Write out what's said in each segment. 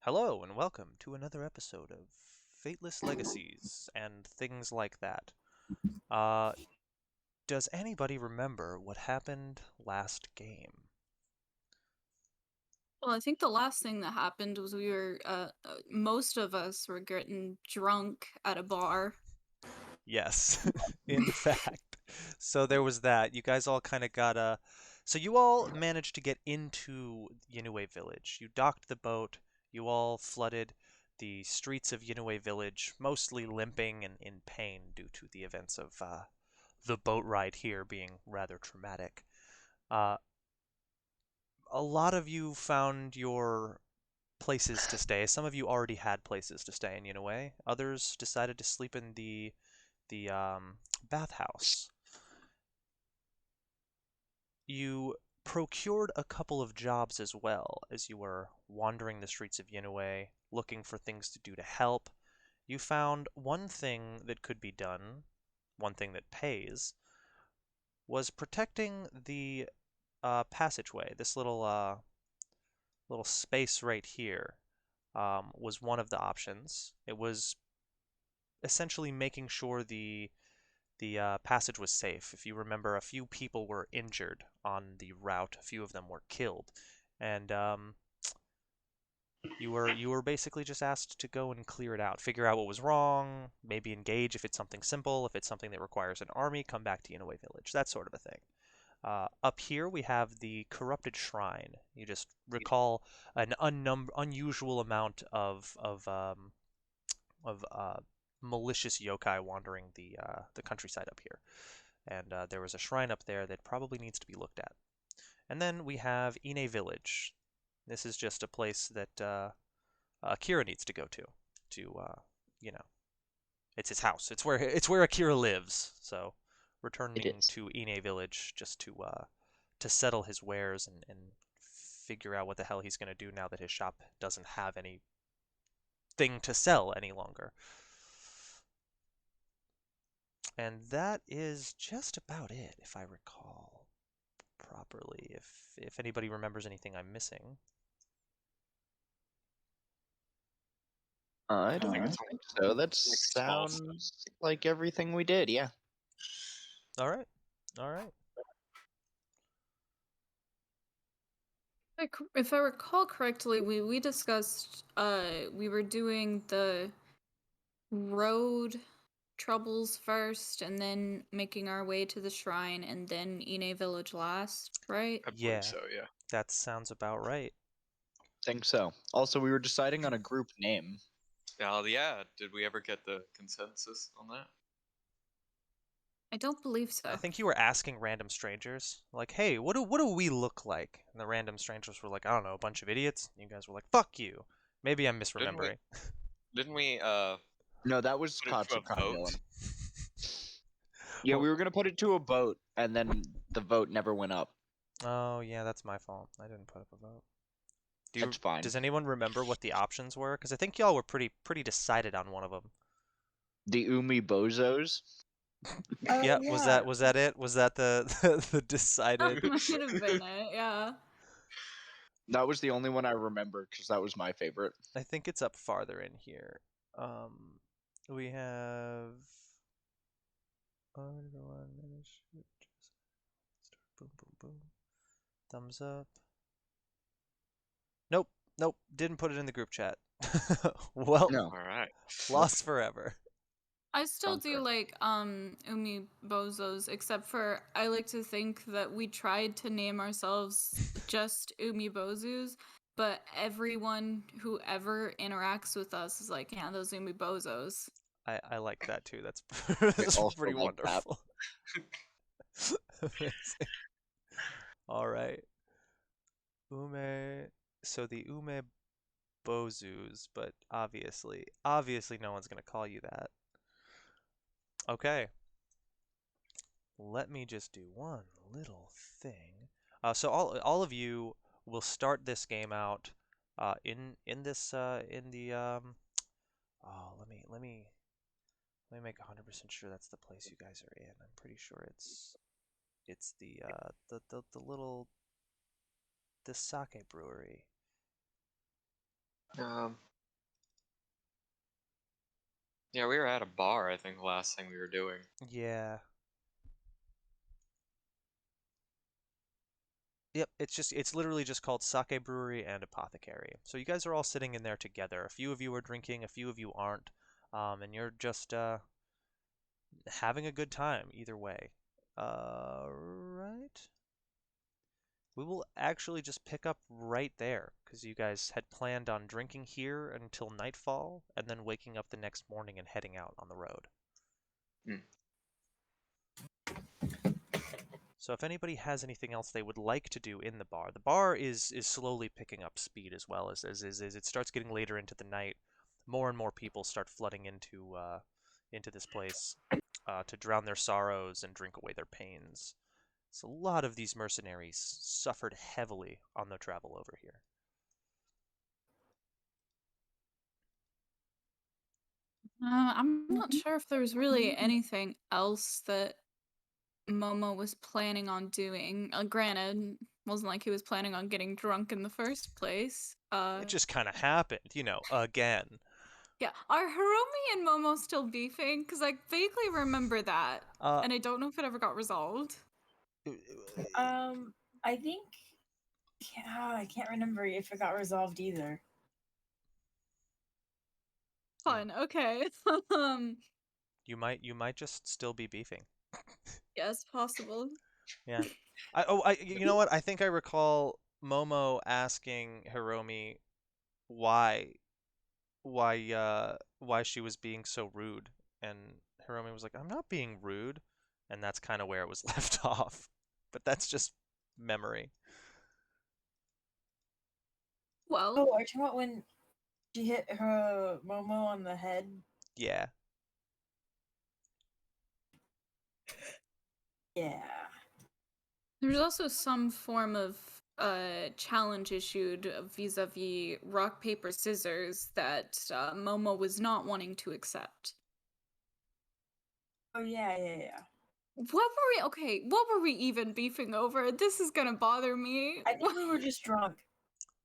Hello and welcome to another episode of Fateless Legacies and things like that. Uh, does anybody remember what happened last game? Well, I think the last thing that happened was most of us were getting drunk at a bar. Yes, in fact. So there was that. You guys all kind of got a. So you all managed to get into Yinue Village. You docked the boat. You all flooded the streets of Yinue Village, mostly limping and in pain due to the events of the boat ride here being rather traumatic. Uh, a lot of you found your places to stay. Some of you already had places to stay in Yinue. Others decided to sleep in the bathhouse. You procured a couple of jobs as well as you were wandering the streets of Yinue, looking for things to do to help. You found one thing that could be done, one thing that pays, was protecting the passageway. This little space right here was one of the options. It was essentially making sure the passage was safe. If you remember, a few people were injured on the route. A few of them were killed, and you were basically just asked to go and clear it out, figure out what was wrong, maybe engage if it's something simple. If it's something that requires an army, come back to Inouye Village. That sort of a thing. Up here we have the corrupted shrine. You just recall an unusual amount of malicious yokai wandering the countryside up here, and there was a shrine up there that probably needs to be looked at. And then we have Ine Village. This is just a place that Akira needs to go to you know, it's his house. It's where Akira lives. So It returning is. to Ine Village just to settle his wares and figure out what the hell he's going to do now that his shop doesn't have anything to sell any longer. And that is just about it, if I recall properly. If anybody remembers anything I'm missing. I think don't it's think so. That like small stuff. sounds like everything we did, yeah. All right. All right. If I recall correctly, we discussed we were doing the road troubles first, and then making our way to the shrine, and then Ine Village last, right? I believe Yeah, so, yeah. that sounds about right. Think so. Also, we were deciding on a group name. Yeah, did we ever get the consensus on that? I don't believe so. I think you were asking random strangers, like, "Hey, what do we look like?" And the random strangers were like, "I don't know, a bunch of idiots." And you guys were like, "Fuck you." Maybe I'm misremembering. Didn't we No, that was put it to a Katsukan vote? Dylan. Yeah, we were gonna put it to a vote, and then the vote never went up. Oh, yeah, that's my fault. I didn't put up a vote. That's fine. Does anyone remember what the options were? Because I think y'all were pretty decided on one of them. The Umibozos. Yeah, was that it? Was that the decided? That might have been it, yeah. That was the only one I remember because that was my favorite. I think it's up farther in here. We have everyone boom boom boom. Thumbs up. Nope, didn't put it in the group chat. Well, No. Alright. lost forever. I still Sounds do correct. like Umibozos, except for I like to think that we tried to name ourselves just Umibozus, but everyone who ever interacts with us is like, yeah, those Umibozos. I like that too. That's I that's also pretty like that. wonderful. Amazing. All right. Ume. So the Umibozus, but obviously no one's gonna call you that. Okay. Let me just do one little thing. So all of you will start this game out in this in the oh let me make 100% sure that's the place you guys are in. I'm pretty sure it's the little the sake brewery. Yeah, we were at a bar, I think, the last thing we were doing. Yeah. Yep, it's literally just called Sake Brewery and Apothecary. So you guys are all sitting in there together. A few of you are drinking, a few of you aren't, and you're just having a good time either way. Right. We will actually just pick up right there because you guys had planned on drinking here until nightfall and then waking up the next morning and heading out on the road. Hmm. So if anybody has anything else they would like to do in the bar is slowly picking up speed as well as it starts getting later into the night. More and more people start flooding into this place to drown their sorrows and drink away their pains. So a lot of these mercenaries suffered heavily on their travel over here. I'm not sure if there's really anything else that Momo was planning on doing. Granted, wasn't like he was planning on getting drunk in the first place. It just kind of happened, again. Yeah, are Hiromi and Momo still beefing? Because I vaguely remember that, and I don't know if it ever got resolved. I think, yeah, I can't remember if it got resolved either. Fun. Okay. You might just still be beefing. Yes, possible. Yeah. You know what? I think I recall Momo asking Hiromi why why she was being so rude, and Hiromi was like, "I'm not being rude," and that's kind of where it was left off. But that's just memory. Well, Oh, are you talking about when she hit her Momo on the head? Yeah. Yeah. there's also some form of challenge issued vis-a-vis rock paper scissors that Momo was not wanting to accept. Oh yeah. What were we even beefing over? This is gonna bother me. I think we were just drunk.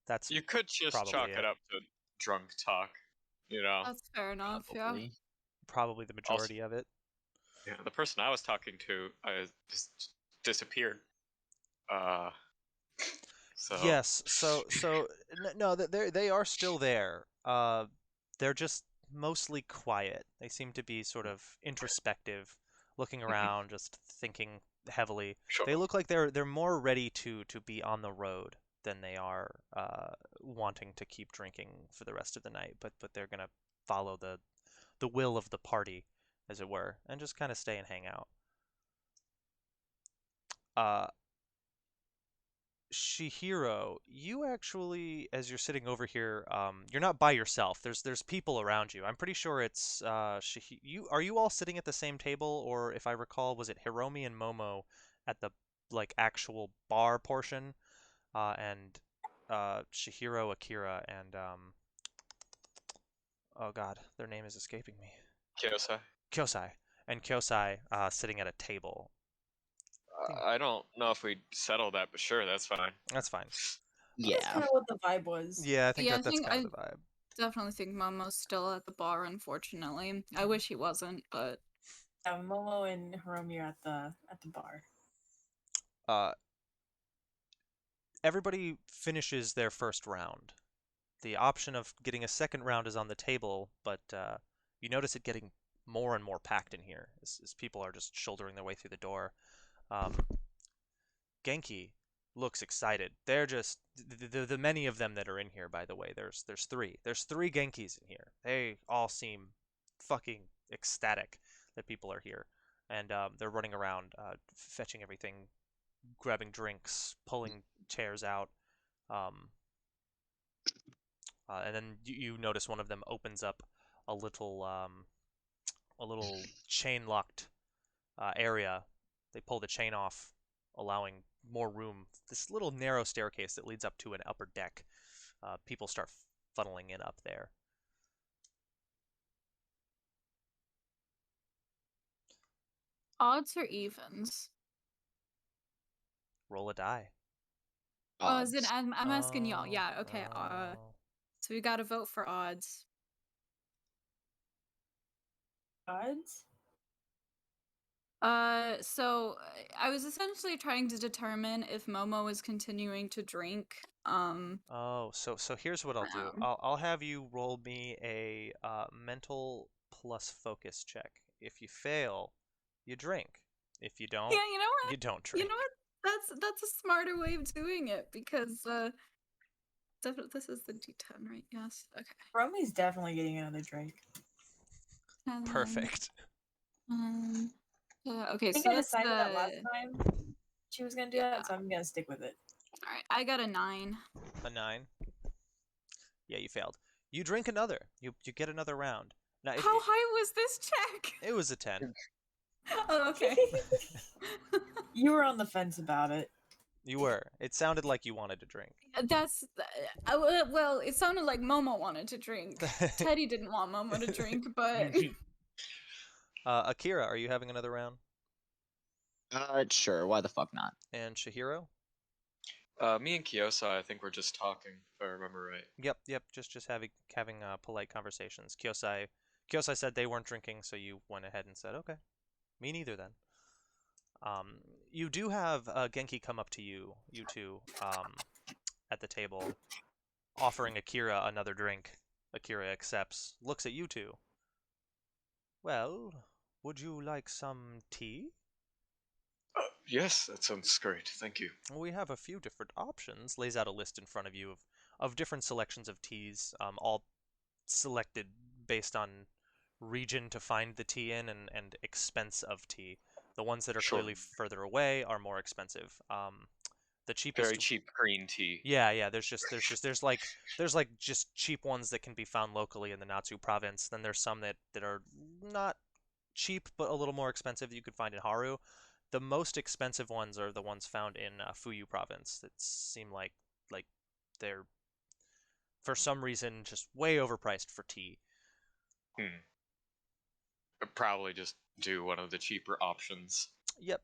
That's You could just probably chalk it. it up to drunk talk, you know. That's fair enough, Probably. Probably the majority of it. Yeah, the person I was talking to just disappeared. So Yes, no, they are still there. They're just mostly quiet. They seem to be sort of introspective, looking around, just thinking heavily. sure. They look like they're more ready to be on the road than they are wanting to keep drinking for the rest of the night. But they're gonna follow the will of the party, as it were, and just kind of stay and hang out. Uh, Shihiro, you actually, as you're sitting over here, you're not by yourself. There's people around you. I'm pretty sure it's you. Are you all sitting at the same table, or if I recall, was it Hiromi and Momo at the like actual bar portion, and Shihiro, Akira, and oh God, their name is escaping me. Kiyosai. Kyosai and Kyosai sitting at a table. I don't know if we settled that, but sure, that's fine. That's fine. That's Yeah. kind of what the vibe was. Yeah, I think Yeah, I that's think kind of the vibe. definitely think Momo's still at the bar, unfortunately. I wish he wasn't, but Momo and Hiromi are at the bar. Everybody finishes their first round. The option of getting a second round is on the table, but you notice it getting more and more packed in here as people are just shouldering their way through the door. Genki looks excited. They're just the many of them that are in here. By the way, there's three. There's three Genkis in here. They all seem fucking ecstatic that people are here, and they're running around, fetching everything, grabbing drinks, pulling chairs out. Um, and then you notice one of them opens up a little chain locked area. They pull the chain off, allowing more room. This little narrow staircase that leads up to an upper deck. People start funneling in up there. odds or evens? Roll a die. Oh, is it? Odds. I'm asking y'all. Yeah. Okay. Oh. So we got to vote for odds. Odds? So I was essentially trying to determine if Momo was continuing to drink. Oh, so here's what I'll do. Um, I'll have you roll me a mental plus focus check. If you fail, you drink. If you don't, Yeah, you know what? you don't You drink. know what? That's a smarter way of doing it because this is the D10, right? Yes. Okay. Romy's definitely getting another drink. And then, Perfect. okay, I think so I that's decided that last the. time she was gonna do that, so I'm gonna stick with it. All right, I got a 9. A 9. Yeah, you failed. You drink another. You get another round. Now, How high was this check? it was a 10. Oh, okay. You were on the fence about it. You were. It sounded like you wanted to drink. That's well, it sounded like Momo wanted to drink. Teddy didn't want Momo to drink, but Akira, are you having another round? Sure. Why the fuck not? And Shihiro? Me and Kiyosa, I think we're just talking, if I remember right. Yep. Just having polite conversations. Kyosai said they weren't drinking, so you went ahead and said, okay, me neither then. You do have Genki come up to you two, at the table, offering Akira another drink. Akira accepts, looks at you two. Well, would you like some tea? Yes, that sounds great. Thank you. We have a few different options. Lays out a list in front of you of different selections of teas, all selected based on region to find the tea in and expense of tea. The ones that are Sure. clearly further away are more expensive. The cheapest. Very cheap green tea. Yeah. There's like just cheap ones that can be found locally in the Natsu Province. Then there's some that are not cheap but a little more expensive that you could find in Haru. The most expensive ones are the ones found in Fuyu Province that seem like they're for some reason just way overpriced for tea. I'd probably just do one of the cheaper options. Yep.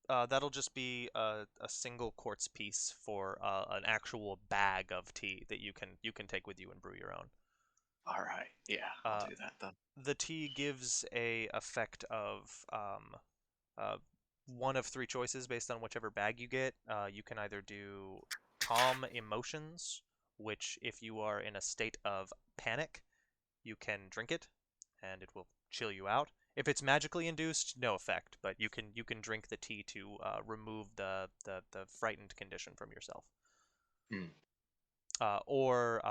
That'll just be a single quartz piece for an actual bag of tea that you can take with you and brew your own. All right. Yeah, I'll do that then. The tea gives a effect of one of 3 choices based on whichever bag you get. You can either do calm emotions, which if you are in a state of panic, you can drink it, and it will chill you out. If it's magically induced, no effect, but you can drink the tea to remove the frightened condition from yourself. Or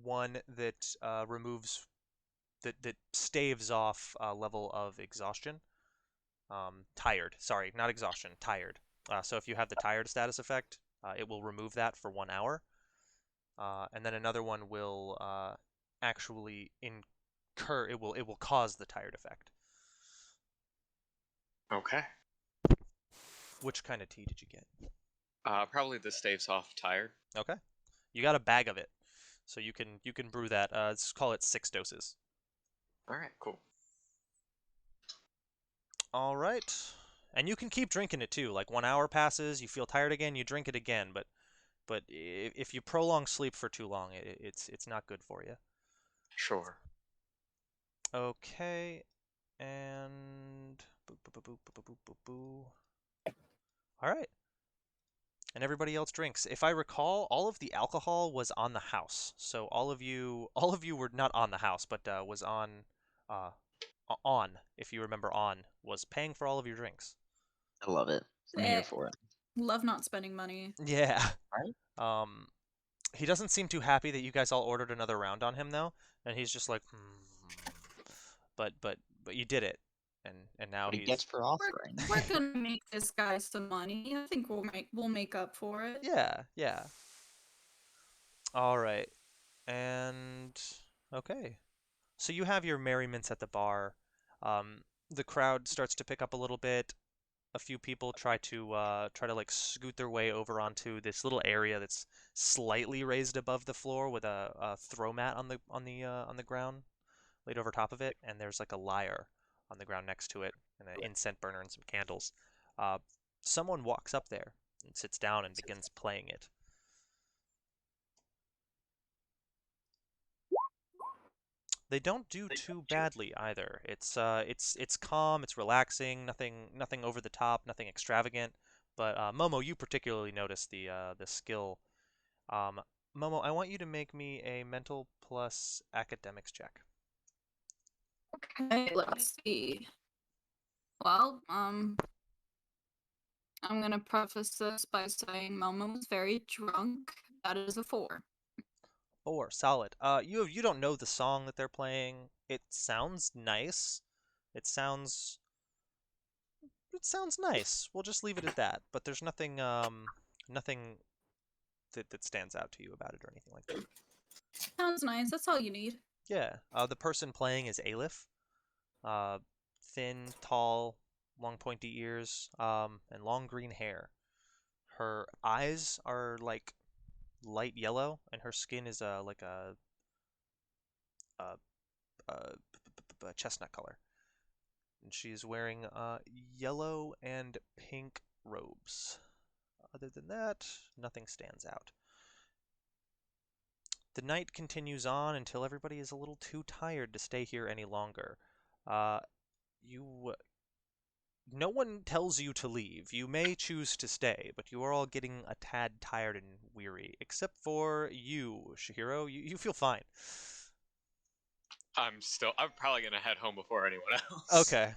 one that removes that staves off a level of exhaustion. Tired. Sorry, not exhaustion. Tired. So if you have the tired status effect, it will remove that for 1 hour. And then another one will actually incur. It will cause the tired effect. Okay. Which kind of tea did you get? Probably the staves off tired. Okay. You got a bag of it, so you can brew that. Let's call it 6 doses. All right, cool. All right. And you can keep drinking it too. Like 1 hour passes, you feel tired again, you drink it again. But if you prolong sleep for too long, it's not good for you. Sure. Okay. And all right. And everybody else drinks. If I recall, all of the alcohol was on the house. So all of you were not on the house, but was on, if you remember, was paying for all of your drinks. I love it. I'm here for it. Love not spending money. Yeah. Right? He doesn't seem too happy that you guys all ordered another round on him though, and he's just like, but you did it, and now What he he's gets for offering. We're gonna make this guy some money. I think we'll make up for it. yeah. All right, and okay. So you have your merriments at the bar. The crowd starts to pick up a little bit. A few people try to like scoot their way over onto this little area that's slightly raised above the floor with a throw mat on the ground laid over top of it, and there's like a lyre on the ground next to it, and an incense burner and some candles. Someone walks up there and sits down and begins playing it. They don't do too badly either. It's calm, it's relaxing, nothing over the top, nothing extravagant. But Momo, you particularly notice the skill. Um, Momo, I want you to make me a mental plus academics check. Okay, let's see. Well, I'm gonna preface this by saying Momo was very drunk. That is a 4. 4, solid. You don't know the song that they're playing. It sounds nice. It sounds nice. We'll just leave it at that. But there's nothing that stands out to you about it or anything like that. Sounds nice. That's all you need. Yeah. The person playing is Aleph. Thin, tall, long pointy ears, and long green hair. Her eyes are like light yellow, and her skin is like a, a chestnut color. And she's wearing yellow and pink robes. Other than that, nothing stands out. The night continues on until everybody is a little too tired to stay here any longer. You No one tells you to leave. You may choose to stay, but you are all getting a tad tired and weary, except for you, Shihiro. You feel fine. I'm probably gonna head home before anyone else. Okay.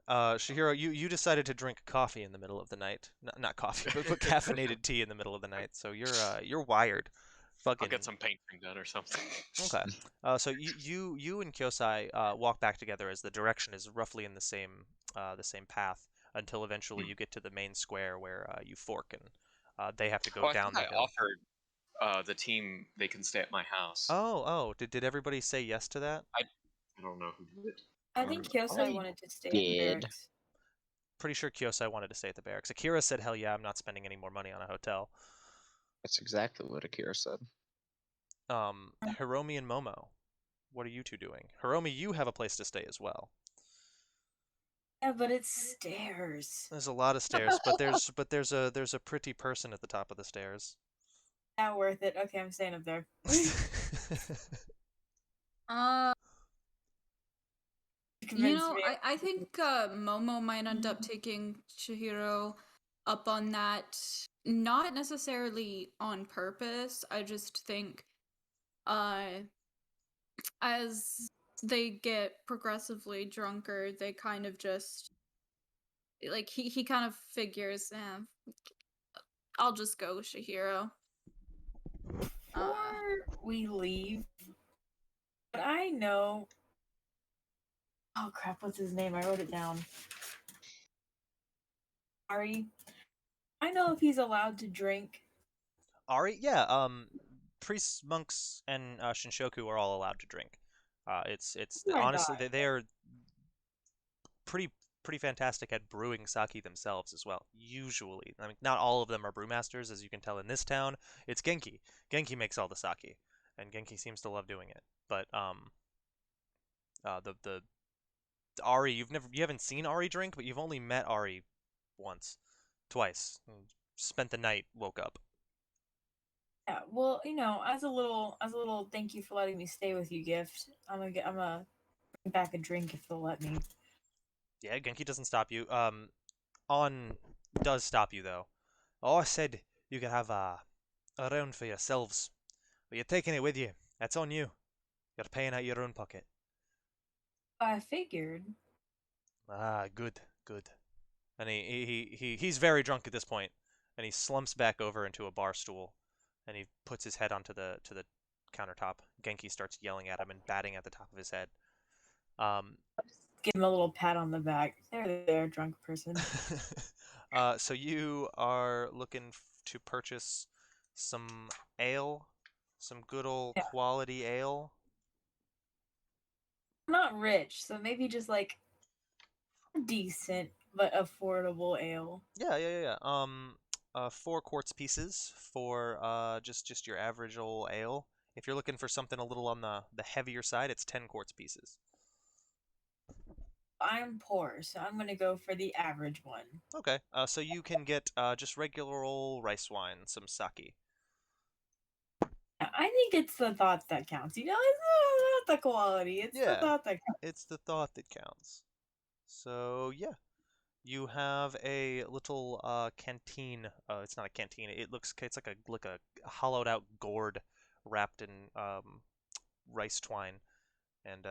Shihiro, you decided to drink coffee in the middle of the night. Not coffee, but caffeinated tea in the middle of the night. So you're wired. Fucking. I'll get some painting done or something. Okay. So you and Kyosai walk back together as the direction is roughly in the same path until eventually you get to the main square where you fork and they have to go I down think the I hill. offered the team they can stay at my house. Oh, did everybody say yes to that? I don't know who did it. I think Kyosai wanted to stay at the barracks. Pretty sure Kyosai wanted to stay at the barracks. Akira said, "Hell yeah, I'm not spending any more money on a hotel." That's exactly what Akira said. Hiromi and Momo, what are you two doing? Hiromi, you have a place to stay as well. Yeah, but it's stairs. There's a lot of stairs, but there's a pretty person at the top of the stairs. Not worth it. Okay, I'm staying up there. I think Momo might end up taking Chihiro up on that. Not necessarily on purpose. I just think as they get progressively drunker, they kind of just like he kind of figures, I'll just go with Chihiro. Before we leave, but I know. Oh crap! What's his name? I wrote it down. Ari. I know if he's allowed to drink. Ari, yeah. Priests, monks, and Shinshoku are all allowed to drink. It's Oh my honestly God. they are pretty fantastic at brewing sake themselves as well. Usually, I mean, not all of them are brewmasters, as you can tell in this town. It's Genki. Genki makes all the sake, and Genki seems to love doing it. But the Ari, you haven't seen Ari drink, but you've only met Ari twice. Spent the night, woke up. Yeah, well, as a little thank you for letting me stay with you gift, I'm gonna bring back a drink if they'll let me. Yeah, Genki doesn't stop you. On does stop you though. Oh, I said you could have a round for yourselves, but you're taking it with you. That's on you. You're paying out your own pocket. I figured. Ah, good. And he's very drunk at this point, and he slumps back over into a bar stool, and he puts his head onto the countertop. Genki starts yelling at him and batting at the top of his head. Give him a little pat on the back. There, drunk person. So you are looking to purchase some ale, some good old quality ale. I'm not rich, so maybe just like decent but affordable ale. Yeah. 4 quartz pieces for just your average old ale. If you're looking for something a little on the heavier side, it's 10 quartz pieces. I'm poor, so I'm gonna go for the average one. Okay. So you can get just regular old rice wine, some sake. I think it's the thought that counts. It's not the quality. It's the Yeah. thought that counts. It's the thought that counts. So yeah, you have a little canteen. It's not a canteen. It's like a hollowed out gourd wrapped in rice twine and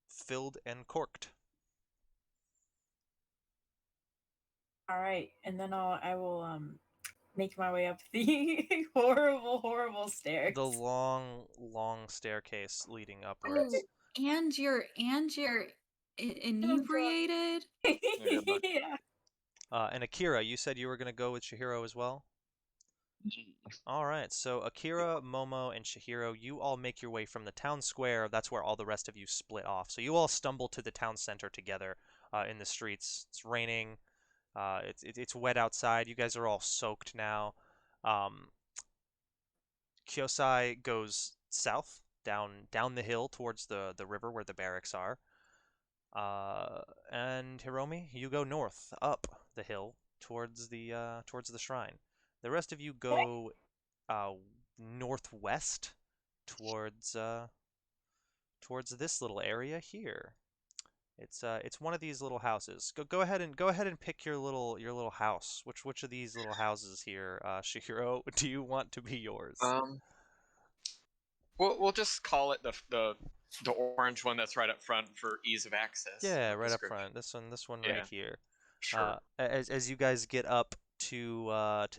filled and corked. All right, and then I will make my way up the horrible stairs. The long staircase leading upwards. Oh, and you're inebriated. Yeah. And Akira, you said you were gonna go with Chihiro as well? Gee. All right, so Akira, Momo, and Chihiro, you all make your way from the town square. That's where all the rest of you split off. So you all stumble to the town center together in the streets. It's raining. It's wet outside. You guys are all soaked now. Um, Kyosai goes south, down the hill towards the river where the barracks are. And Hiromi, you go north, up the hill towards the shrine. The rest of you go northwest towards this little area here. It's one of these little houses. Go ahead and pick your little house. Which of these little houses here, Shihiro, do you want to be yours? We'll just call it the orange one that's right up front for ease of access. Yeah, and right up description. front. This one Yeah. right here. Sure. As you guys get up to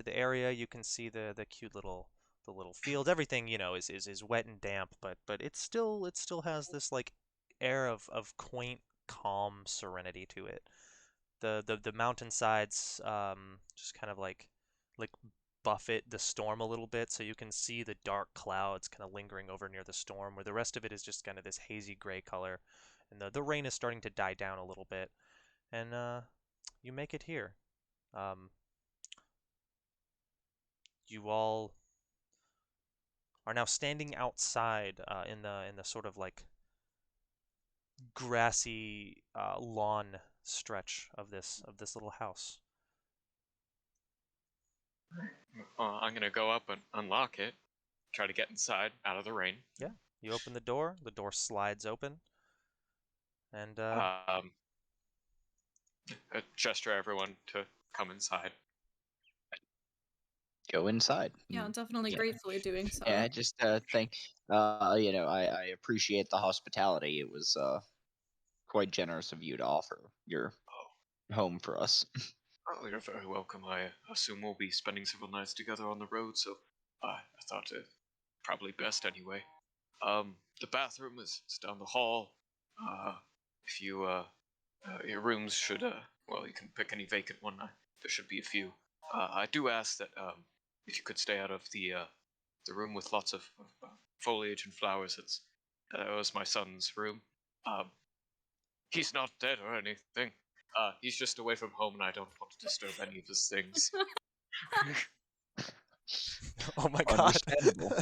the area, you can see the cute little field. Everything, is wet and damp, but it still has this like air of quaint, calm serenity to it. The mountainsides just kind of like buffet the storm a little bit, so you can see the dark clouds kind of lingering over near the storm, where the rest of it is just kind of this hazy gray color, and the rain is starting to die down a little bit, and you make it here. You all are now standing outside in the sort of like grassy lawn stretch of this little house. I'm gonna go up and unlock it. Try to get inside, out of the rain. Yeah, you open the door slides open, and Gesture everyone to come inside. Go inside. Yeah, definitely Yeah. gratefully doing so. Yeah, just think. I appreciate the hospitality. It was quite generous of you to offer your home for us. Oh, you're very welcome. I assume we'll be spending several nights together on the road, so I thought it probably best anyway. The bathroom is down the hall. If you your rooms should you can pick any vacant one. There should be a few. I do ask that if you could stay out of the room with lots of foliage and flowers. That was my son's room. He's not dead or anything. He's just away from home, and I don't want to disturb any of his things. Oh my god. Understandable.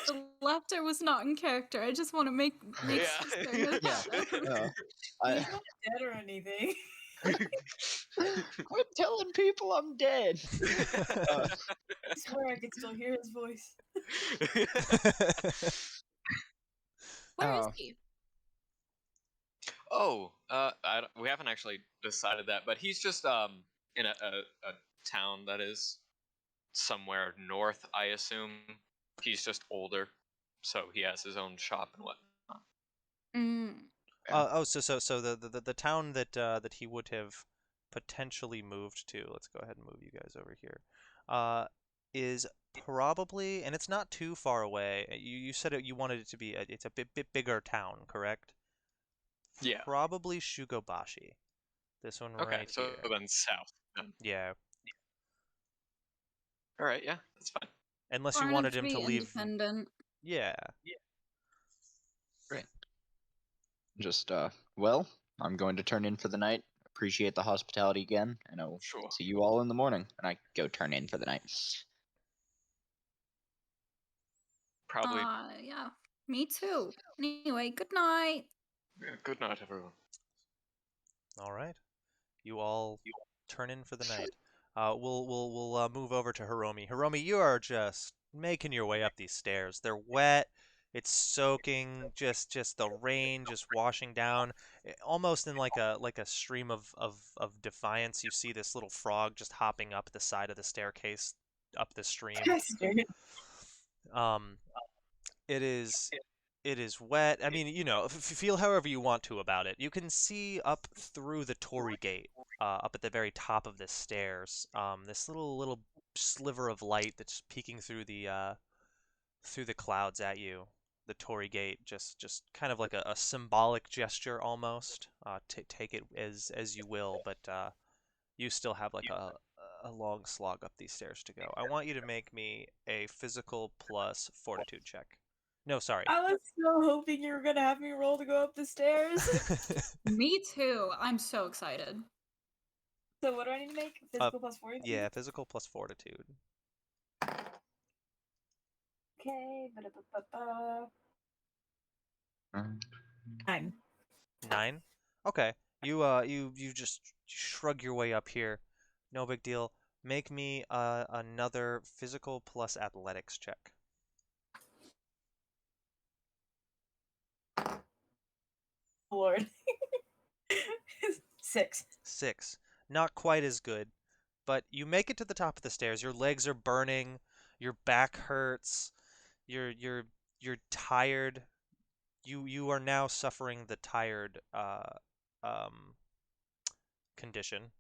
The laughter was not in character. I just want to make Yeah. certain. He's not dead or anything. Quit telling people I'm dead. I swear I could still hear his voice. Where is Oh. he? We haven't actually decided that, but he's just in a town that is somewhere north, I assume. He's just older, so he has his own shop and whatnot. So the town that he would have potentially moved to, let's go ahead and move you guys over here, is probably, and it's not too far away. You said you wanted it to be it's a bit bigger town, correct? Yeah. Probably Shugobashi. This one Okay, right so here. then south. Then. Yeah. All right, yeah, that's fine. Unless you Far wanted enough him to be leave. independent. Yeah. Great. Just well, I'm going to turn in for the night. Appreciate the hospitality again, and I'll Sure. see you all in the morning. And I go turn in for the night. Probably. Yeah. Me too. Anyway, good night. Yeah, good night, everyone. All right. You all turn in for the night. We'll move over to Hiromi. Hiromi, you are just making your way up these stairs. They're wet. It's soaking. Just the rain just washing down, almost in like a stream of defiance. You see this little frog just hopping up the side of the staircase up the stream. Bastard. Um, it is it is wet. I mean, feel however you want to about it. You can see up through the Torii Gate, up at the very top of the stairs. This little sliver of light that's peeking through the clouds at you. The Torii Gate, just kind of like a symbolic gesture almost. Take it as you will, but you still have like a long slog up these stairs to go. I want you to make me a physical plus fortitude check. No, sorry. I was so hoping you were gonna have me roll to go up the stairs. Me too. I'm so excited. So what do I need to make? Physical plus 40? Yeah, physical plus fortitude. Okay. Ba-da-ba-ba-ba. 9. 9? Okay. You just shrug your way up here. No big deal. Make me another physical plus athletics check. Lord. 6. 6. Not quite as good, but you make it to the top of the stairs. Your legs are burning, your back hurts, you're tired. You are now suffering the tired condition.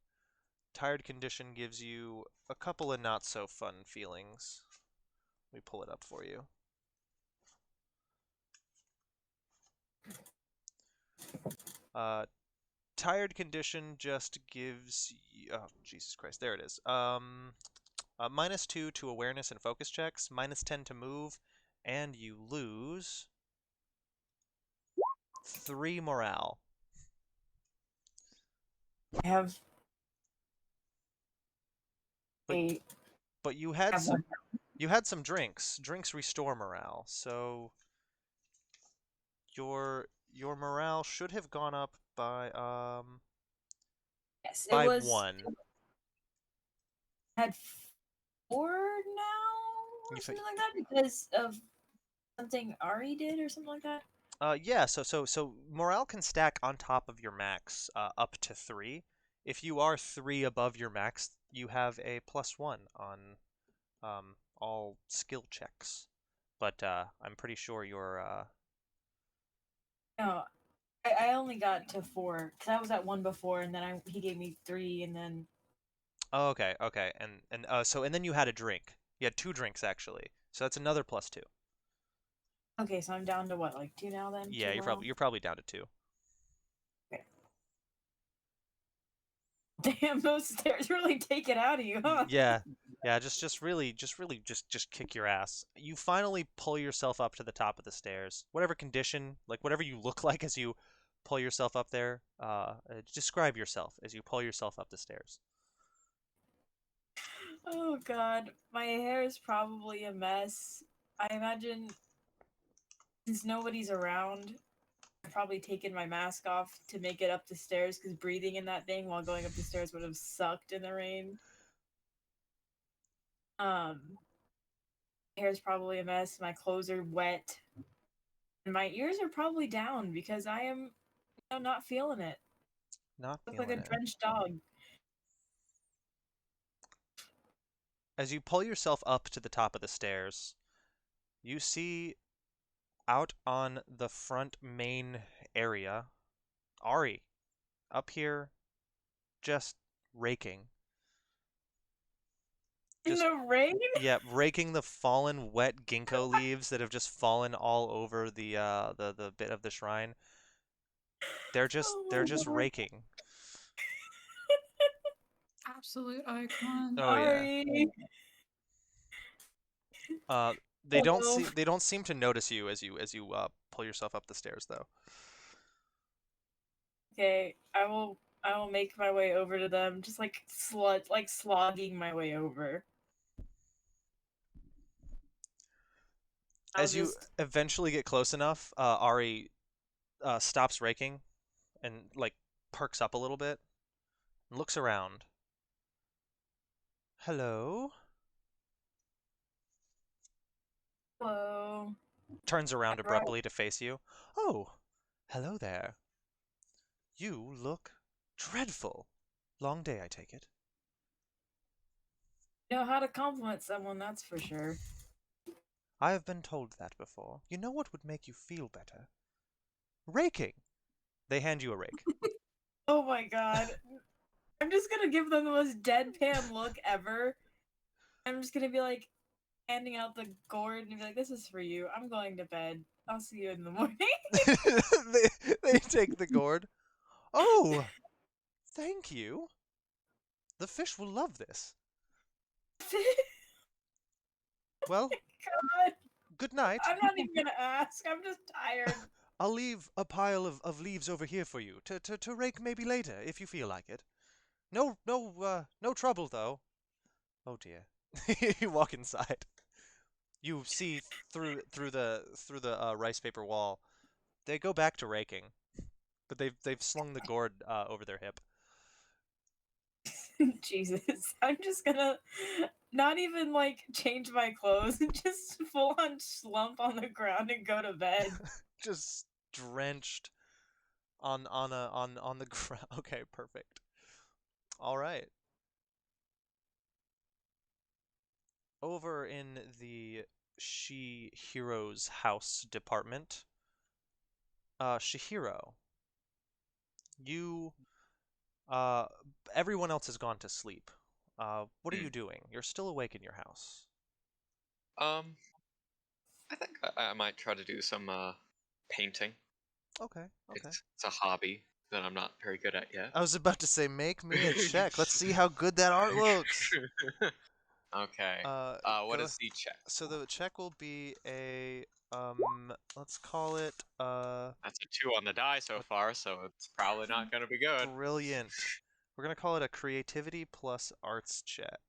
Tired condition gives you a couple of not so fun feelings. Let me pull it up for you. Tired condition just gives you, oh Jesus Christ, there it is. -2 to awareness and focus checks, -10 to move, and you lose 3 morale. I have But 8. but you I had have some 1. you had some drinks. Drinks restore morale, so your morale should have gone up Yes, it by was. 1. I had 4 now, or You something like that, because of something Ari did, or something like that. Yeah, so morale can stack on top of your max, up to 3. If you are 3 above your max, you have a +1 on all skill checks. But I'm pretty sure you're No, I only got to 4 because I was at 1 before, and then he gave me 3, and then oh, okay, and then you had a drink. You had 2 drinks actually, so that's another +2. okay, so I'm down to what, like 2 now then? Yeah, 2 morale? you're probably down to 2. Okay. Damn, those stairs really take it out of you, huh? Yeah, yeah, just really kick your ass. You finally pull yourself up to the top of the stairs. Whatever condition, like whatever you look like as you pull yourself up there, describe yourself as you pull yourself up the stairs. Oh god, my hair is probably a mess. I imagine since nobody's around, I've probably taken my mask off to make it up the stairs because breathing in that thing while going up the stairs would have sucked in the rain. Hair's probably a mess. My clothes are wet, and my ears are probably down because I am, not feeling it. Not Look feeling like a it. drenched dog. As you pull yourself up to the top of the stairs, you see out on the front main area, Ari, up here, just raking. In Just the rain? Yeah, raking the fallen wet ginkgo leaves that have just fallen all over the bit of the shrine. Oh They're my just god. raking. Absolute icon. Oh yeah. Sorry. Uh, Hello. they don't seem to notice you as you pull yourself up the stairs though. Okay, I will make my way over to them, just like slogging my way over. I'll As you just eventually get close enough, Ari stops raking and like perks up a little bit and looks around. Hello? Hello. Turns around Right. abruptly to face you. Oh, hello there. You look dreadful. Long day, I take it. You know how to compliment someone, that's for sure. I have been told that before. You know what would make you feel better? Raking! They hand you a rake. Oh my god. I'm just gonna give them the most deadpan look ever. I'm just gonna be like handing out the gourd and be like, this is for you. I'm going to bed. I'll see you in the morning. they take the gourd. Oh, thank you. The fish will love this. Well, God, good night. I'm not even gonna ask. I'm just tired. I'll leave a pile of leaves over here for you to rake maybe later if you feel like it. No trouble though. Oh dear. You walk inside. You see through the rice paper wall. They go back to raking, but they've slung the gourd over their hip. Jesus. I'm just gonna not even like change my clothes and just full on slump on the ground and go to bed. Just drenched on the ground. Okay, perfect. All right. Over in the Shihiro's house department, Shihiro, you uh everyone else has gone to sleep. What are Hmm. you doing? You're still awake in your house. Um, I think I might try to do some painting. Okay, okay. It's a hobby that I'm not very good at yet. I was about to say, make me a check. Let's see how good that art looks. Okay. What Go. is the check? So the check will be a let's call it That's a 2 on the die so far, so it's probably not going to be good. brilliant. We're gonna call it a creativity plus arts check.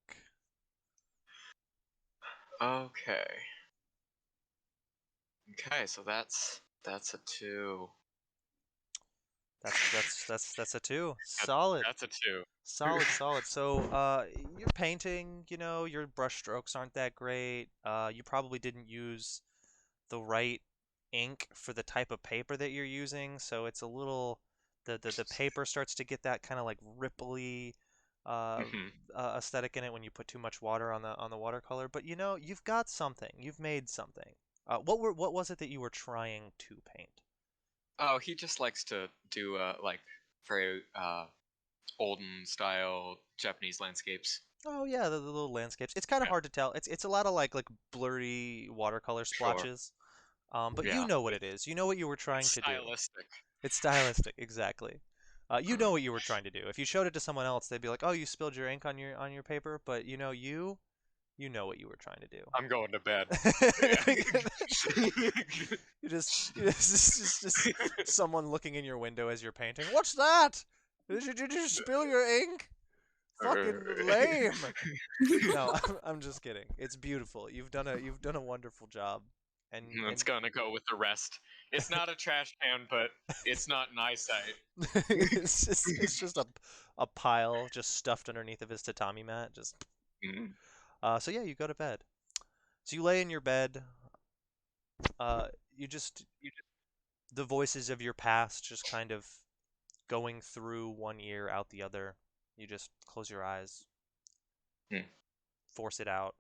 Okay. Okay, so that's a 2. That's a 2. Solid. That's a 2. Solid. So, you're painting, your brush strokes aren't that great. You probably didn't use the right ink for the type of paper that you're using, so it's a little the paper starts to get that kind of like ripply uh, Mhm. aesthetic in it when you put too much water on the watercolor. But you've got something. You've made something. What was it that you were trying to paint? Oh, he just likes to do like very olden style Japanese landscapes. Oh yeah, the little landscapes. It's kind of Yeah, hard to tell. It's a lot of like blurry watercolor sure. splotches. But you Yeah, know what it is. You know what you were trying it's to do. stylistic. It's stylistic, exactly. You know what you were trying to do. If you showed it to someone else, they'd be like, "Oh, you spilled your ink on your paper." But you know what you were trying to do. I'm going to bed. It's just someone looking in your window as you're painting. What's that? Did you spill your ink? Fucking lame. No, I'm just kidding. It's beautiful. You've done a wonderful job. And It's gonna go with the rest. It's not a trash can, but it's not an eyesight. it's just a pile just stuffed underneath of his tatami mat. Just Mm. so yeah, you go to bed. So you lay in your bed. You just the voices of your past just kind of going through one ear out the other. You just close your eyes, Hmm. force it out,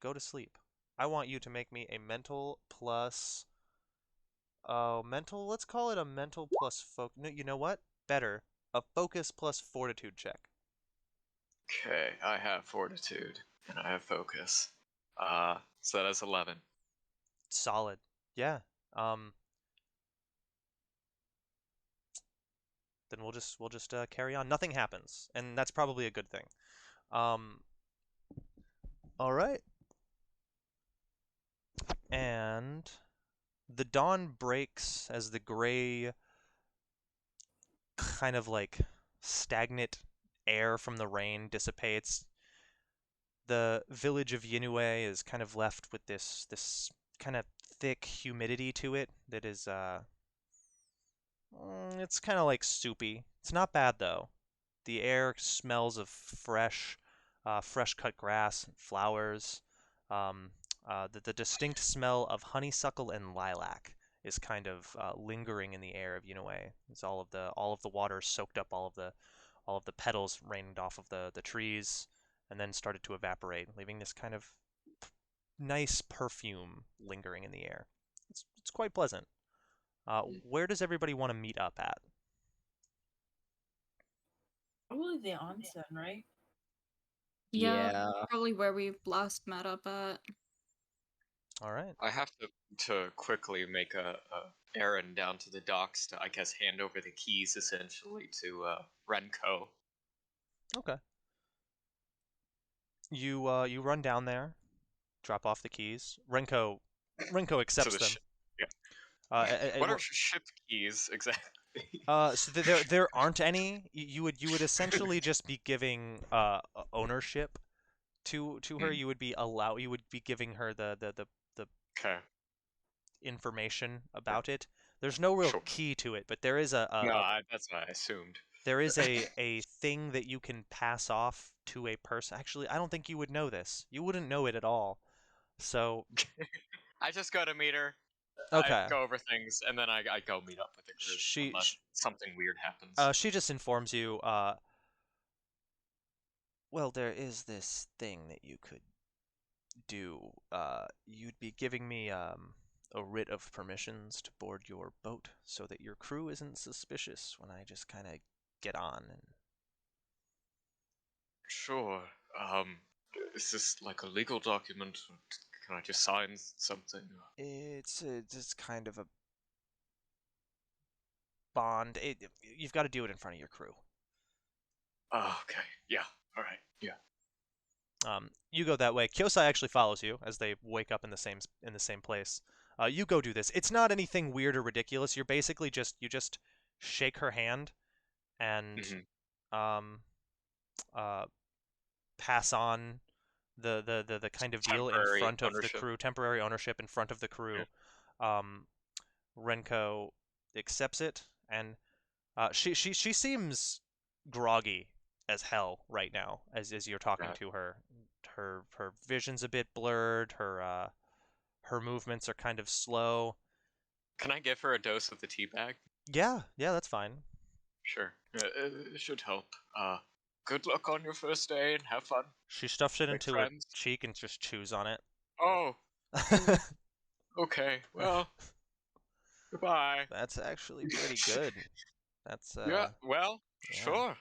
go to sleep. I want you to make me a mental plus. Oh, mental. Let's call it a mental plus focus. No, you know what? Better. A focus plus fortitude check. Okay, I have fortitude and I have focus. So that is 11. Solid. Yeah. Um. Then we'll just carry on. Nothing happens, and that's probably a good thing. Um. All right. And the dawn breaks as the gray, kind of like stagnant air from the rain dissipates. The village of Yinue is kind of left with this kind of thick humidity to it that is it's kind of like soupy. It's not bad though. The air smells of fresh fresh cut grass, flowers. The distinct smell of honeysuckle and lilac is kind of lingering in the air of Yunwei. It's all of the water soaked up all of the petals rained off of the trees and then started to evaporate, leaving this kind of nice perfume lingering in the air. It's quite pleasant. Where does everybody want to meet up at? Probably the onsen, right? Yeah, Yeah. probably where we last met up at. All right. I have to quickly make a errand down to the docks to, I guess, hand over the keys essentially to Renko. Okay. You run down there, drop off the keys. Renko To accepts the them. yeah. What are ship keys exactly? So there aren't any. You would essentially just be giving ownership to her. Mm. You would be giving her the Okay. information about it. There's no real Sure. key to it, but there is That's what I assumed. there is a thing that you can pass off to a person. Actually, I don't think you would know this. You wouldn't know it at all. So, I just go to meet her. okay. I go over things, and then I go meet up with the group She unless something weird happens. she just informs you, well, there is this thing that you could do. You'd be giving me a writ of permissions to board your boat so that your crew isn't suspicious when I just kind of get on and Sure. Is this like a legal document? Can I just sign something? it's kind of a bond. You've got to do it in front of your crew. Oh, okay. Yeah. All right. Yeah. You go that way. Kyosai actually follows you as they wake up in the same place. You go do this. It's not anything weird or ridiculous. You're basically you just shake her hand and Mhm. pass on the kind of deal in Temporary front of the ownership. crew, temporary ownership in front of the crew. Renko accepts it, and she seems groggy as hell right now as you're talking Yeah. to her. Her vision's a bit blurred. Her movements are kind of slow. Can I give her a dose of the tea bag? Yeah, that's fine. Sure. It should help. Good luck on your first day and have fun. She stuffs it Make into her friends. cheek and just chews on it. Oh, okay. Well, goodbye. That's actually pretty good. That's Yeah. Well, yeah. sure.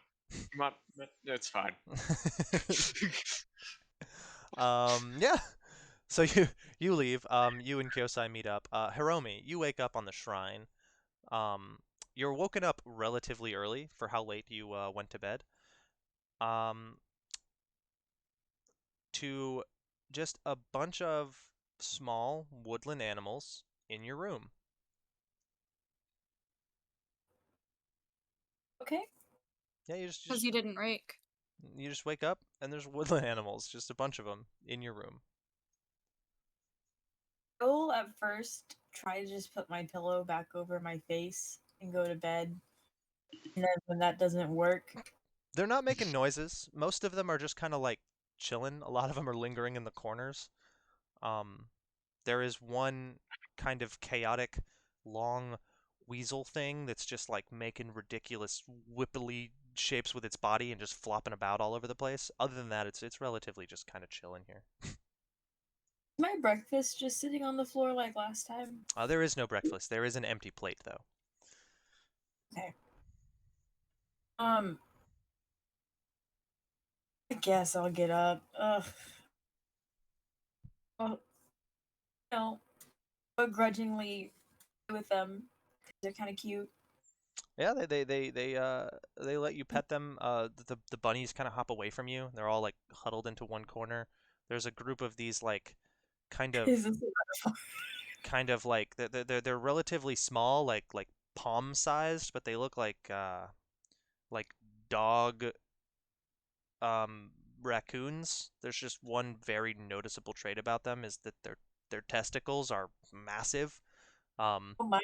It's fine. Yeah. So you leave. You and Kyosai meet up. Hiromi, you wake up on the shrine. You're woken up relatively early for how late you went to bed. To just a bunch of small woodland animals in your room. Okay. Yeah, Because you didn't rake. you just wake up and there's woodland animals, just a bunch of them in your room. I will at first try to just put my pillow back over my face and go to bed. And then when that doesn't work, They're not making noises. Most of them are just kind of like chilling. A lot of them are lingering in the corners. There is one kind of chaotic, long weasel thing that's just like making ridiculous whippily shapes with its body and just flopping about all over the place. Other than that, it's relatively just kind of chilling here. my breakfast just sitting on the floor like last time. There is no breakfast. There is an empty plate though. Okay. I guess I'll get up. Well, no, begrudgingly with them. They're kind of cute. Yeah, they let you pet them. The bunnies kind of hop away from you. They're all like huddled into one corner. There's a group of these like kind of Is this a metaphor? like they're relatively small, like palm sized, but they look like dog raccoons. There's just one very noticeable trait about them is that their testicles are massive. Oh my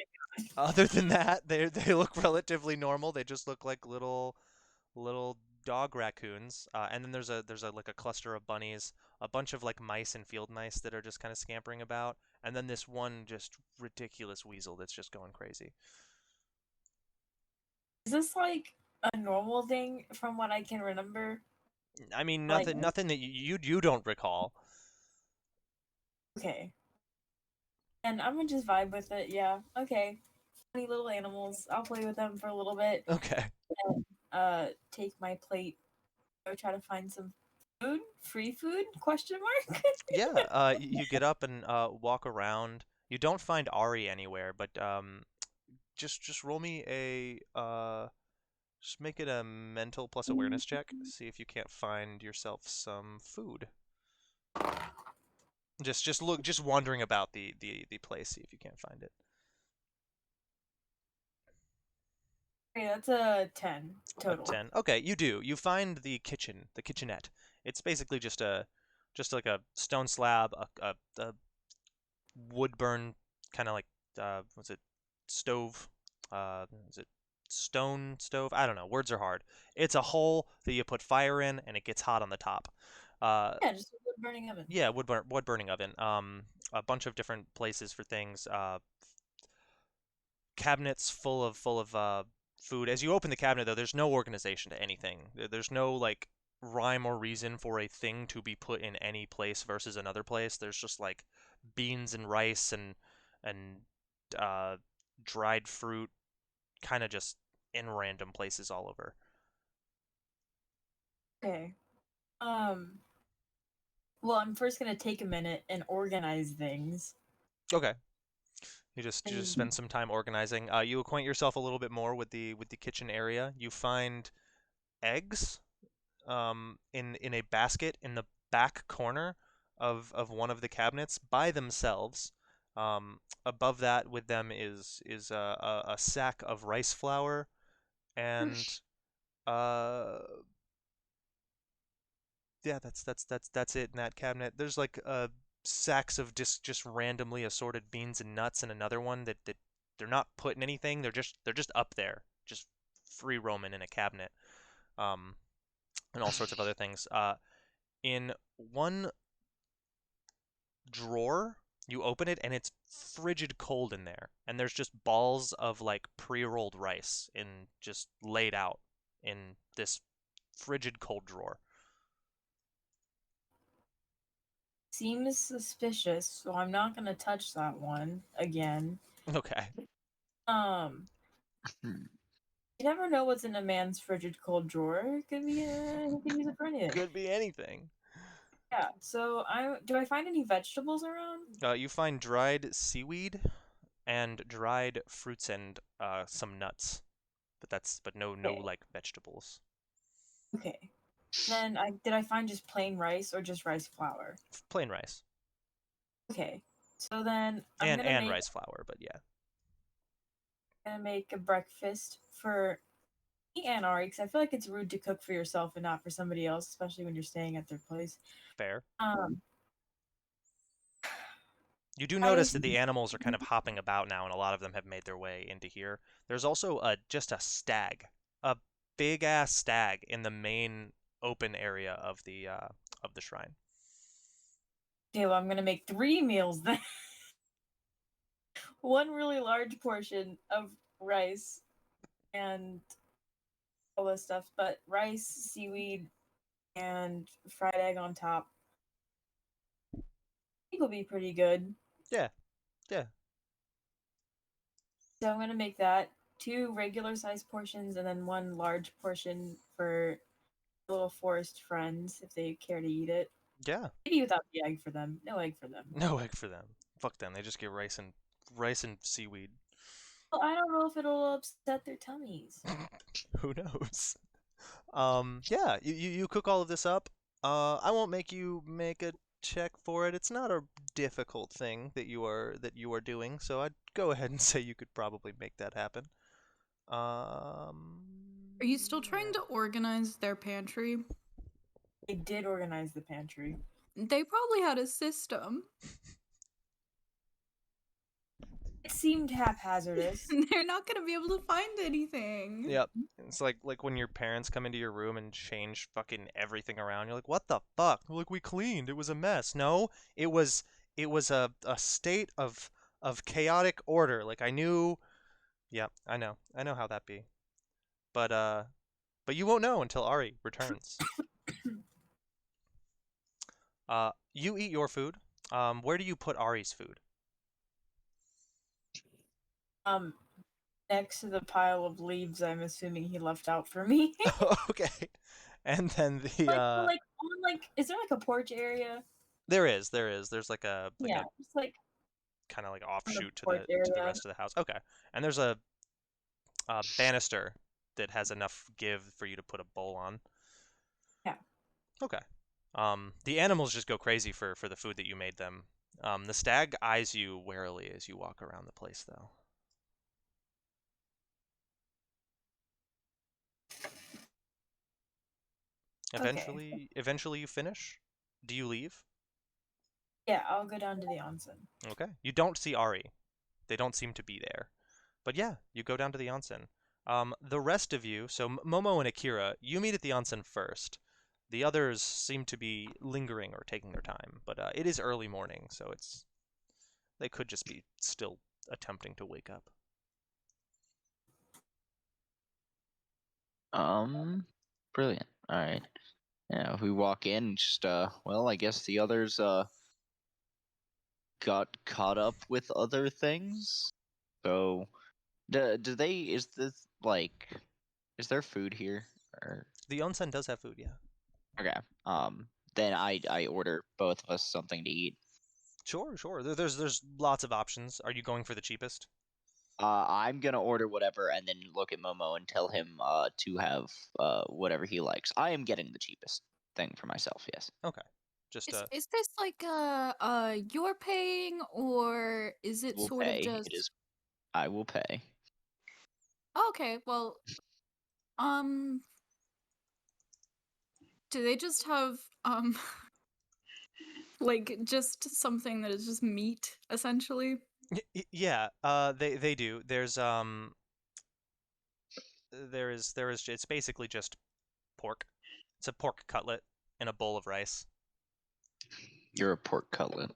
Other than that, they look relatively normal. They just look like little dog raccoons, and then there's a like a cluster of bunnies, a bunch of like mice and field mice that are just kind of scampering about, and then this one just ridiculous weasel that's just going crazy. Is this like a normal thing from what I can remember? I mean, Like, nothing that you don't recall. okay. And I'm gonna just vibe with it, yeah. Okay. Funny little animals. I'll play with them for a little bit. Okay. Take my plate. Go try to find some food? Free food? Question mark? Yeah, you get up and walk around. You don't find Ari anywhere, but just roll me a just make it a mental plus awareness check. See if you can't find yourself some food. Just wandering about the place, see if you can't find it. Okay, that's a 10 A total. 10. Okay, you do. You find the kitchen, the kitchenette. It's basically just like a stone slab, a wood burn kind of like what's it stove? Is it stone stove? I don't know. Words are hard. It's a hole that you put fire in, and it gets hot on the top. Yeah, just a wood burning oven. Yeah, wood burning oven. A bunch of different places for things. Cabinets full of food. As you open the cabinet, though, there's no organization to anything. There's no like rhyme or reason for a thing to be put in any place versus another place. There's just like beans and rice and uh, dried fruit, kind of just in random places all over. Okay. Well, I'm first gonna take a minute and organize things. Okay. You just And spend some time organizing. You acquaint yourself a little bit more with the kitchen area. You find eggs in a basket in the back corner of one of the cabinets by themselves. Above that with them is a sack of rice flour and uh yeah, that's it in that cabinet. There's like sacks of just randomly assorted beans and nuts in another one that they're not putting anything. They're just up there, just free roaming in a cabinet. Um, and all sorts of other things. In one drawer, you open it and it's frigid cold in there, and there's just balls of like pre-rolled rice in just laid out in this frigid cold drawer. seems suspicious, so I'm not gonna touch that one again. Okay. Um, you never know what's in a man's frigid cold drawer. It could be he could use it for anything. Could be anything. Yeah. So do I find any vegetables around? You find dried seaweed and dried fruits and some nuts, but no Okay. like vegetables. Okay. Then did I find just plain rice or just rice flour? Plain rice Okay. So then I'm and gonna make rice flour, but yeah. a breakfast for me and Ari because I feel like it's rude to cook for yourself and not for somebody else, especially when you're staying at their place. Fair. Um, You do notice rice. that the animals are kind of hopping about now, and a lot of them have made their way into here. There's also just a stag, a big ass stag in the main open area of the shrine. Okay, well, I'm gonna make 3 meals then. One really large portion of rice and all this stuff, but rice, seaweed, and fried egg on top. I think will be pretty good. Yeah, yeah, So I'm gonna make that 2 regular-sized portions and then 1 large portion for little forest friends if they care to eat it. yeah. Maybe without the egg for them. No egg for them. No egg for them. Fuck them. They just get rice and seaweed. Well, I don't know if it'll upset their tummies. Who knows? Yeah. You cook all of this up. I won't make you make a check for it. It's not a difficult thing that you are doing, so I'd go ahead and say you could probably make that happen. Are you still trying to organize their pantry? They did organize the pantry. They probably had a system. It seemed haphazardous. They're not gonna be able to find anything. Yep. It's like when your parents come into your room and change fucking everything around. You're like, what the fuck? Look, we cleaned. It was a mess. No, it was a state of chaotic order. Like I knew. Yep, I know how that be. But you won't know until Ari returns. You eat your food. Where do you put Ari's food? Next to the pile of leaves, I'm assuming he left out for me. Okay. And then the is there like a porch area? there is. There's like a Just like kind of like offshoot to porch the area. rest of the house. Okay. And there's a banister that has enough give for you to put a bowl on. Yeah. Okay. The animals just go crazy for the food that you made them. The stag eyes you warily as you walk around the place, though. Eventually you finish. Do you leave? Yeah, I'll go down to the onsen. Okay. You don't see Ari. They don't seem to be there. But yeah, you go down to the onsen. The rest of you, so Momo and Akira, you meet at the onsen first. The others seem to be lingering or taking their time, but it is early morning, so they could just be still attempting to wake up. Brilliant. All right. Yeah, we walk in. Just well, I guess the others got caught up with other things. So, do they? Is this like? Is there food here? Or The onsen does have food, yeah. okay. Then I order both of us something to eat. Sure. There's lots of options. Are you going for the cheapest? I'm gonna order whatever, and then look at Momo and tell him to have whatever he likes. I am getting the cheapest thing for myself. Yes. Okay. Just Is this like you're paying, or is it Will sort pay. of just? It is. I will pay. Okay, well, do they just have like just something that is just meat essentially? yeah. They do. There is it's basically just pork. It's a pork cutlet in a bowl of rice. You're a pork cutlet.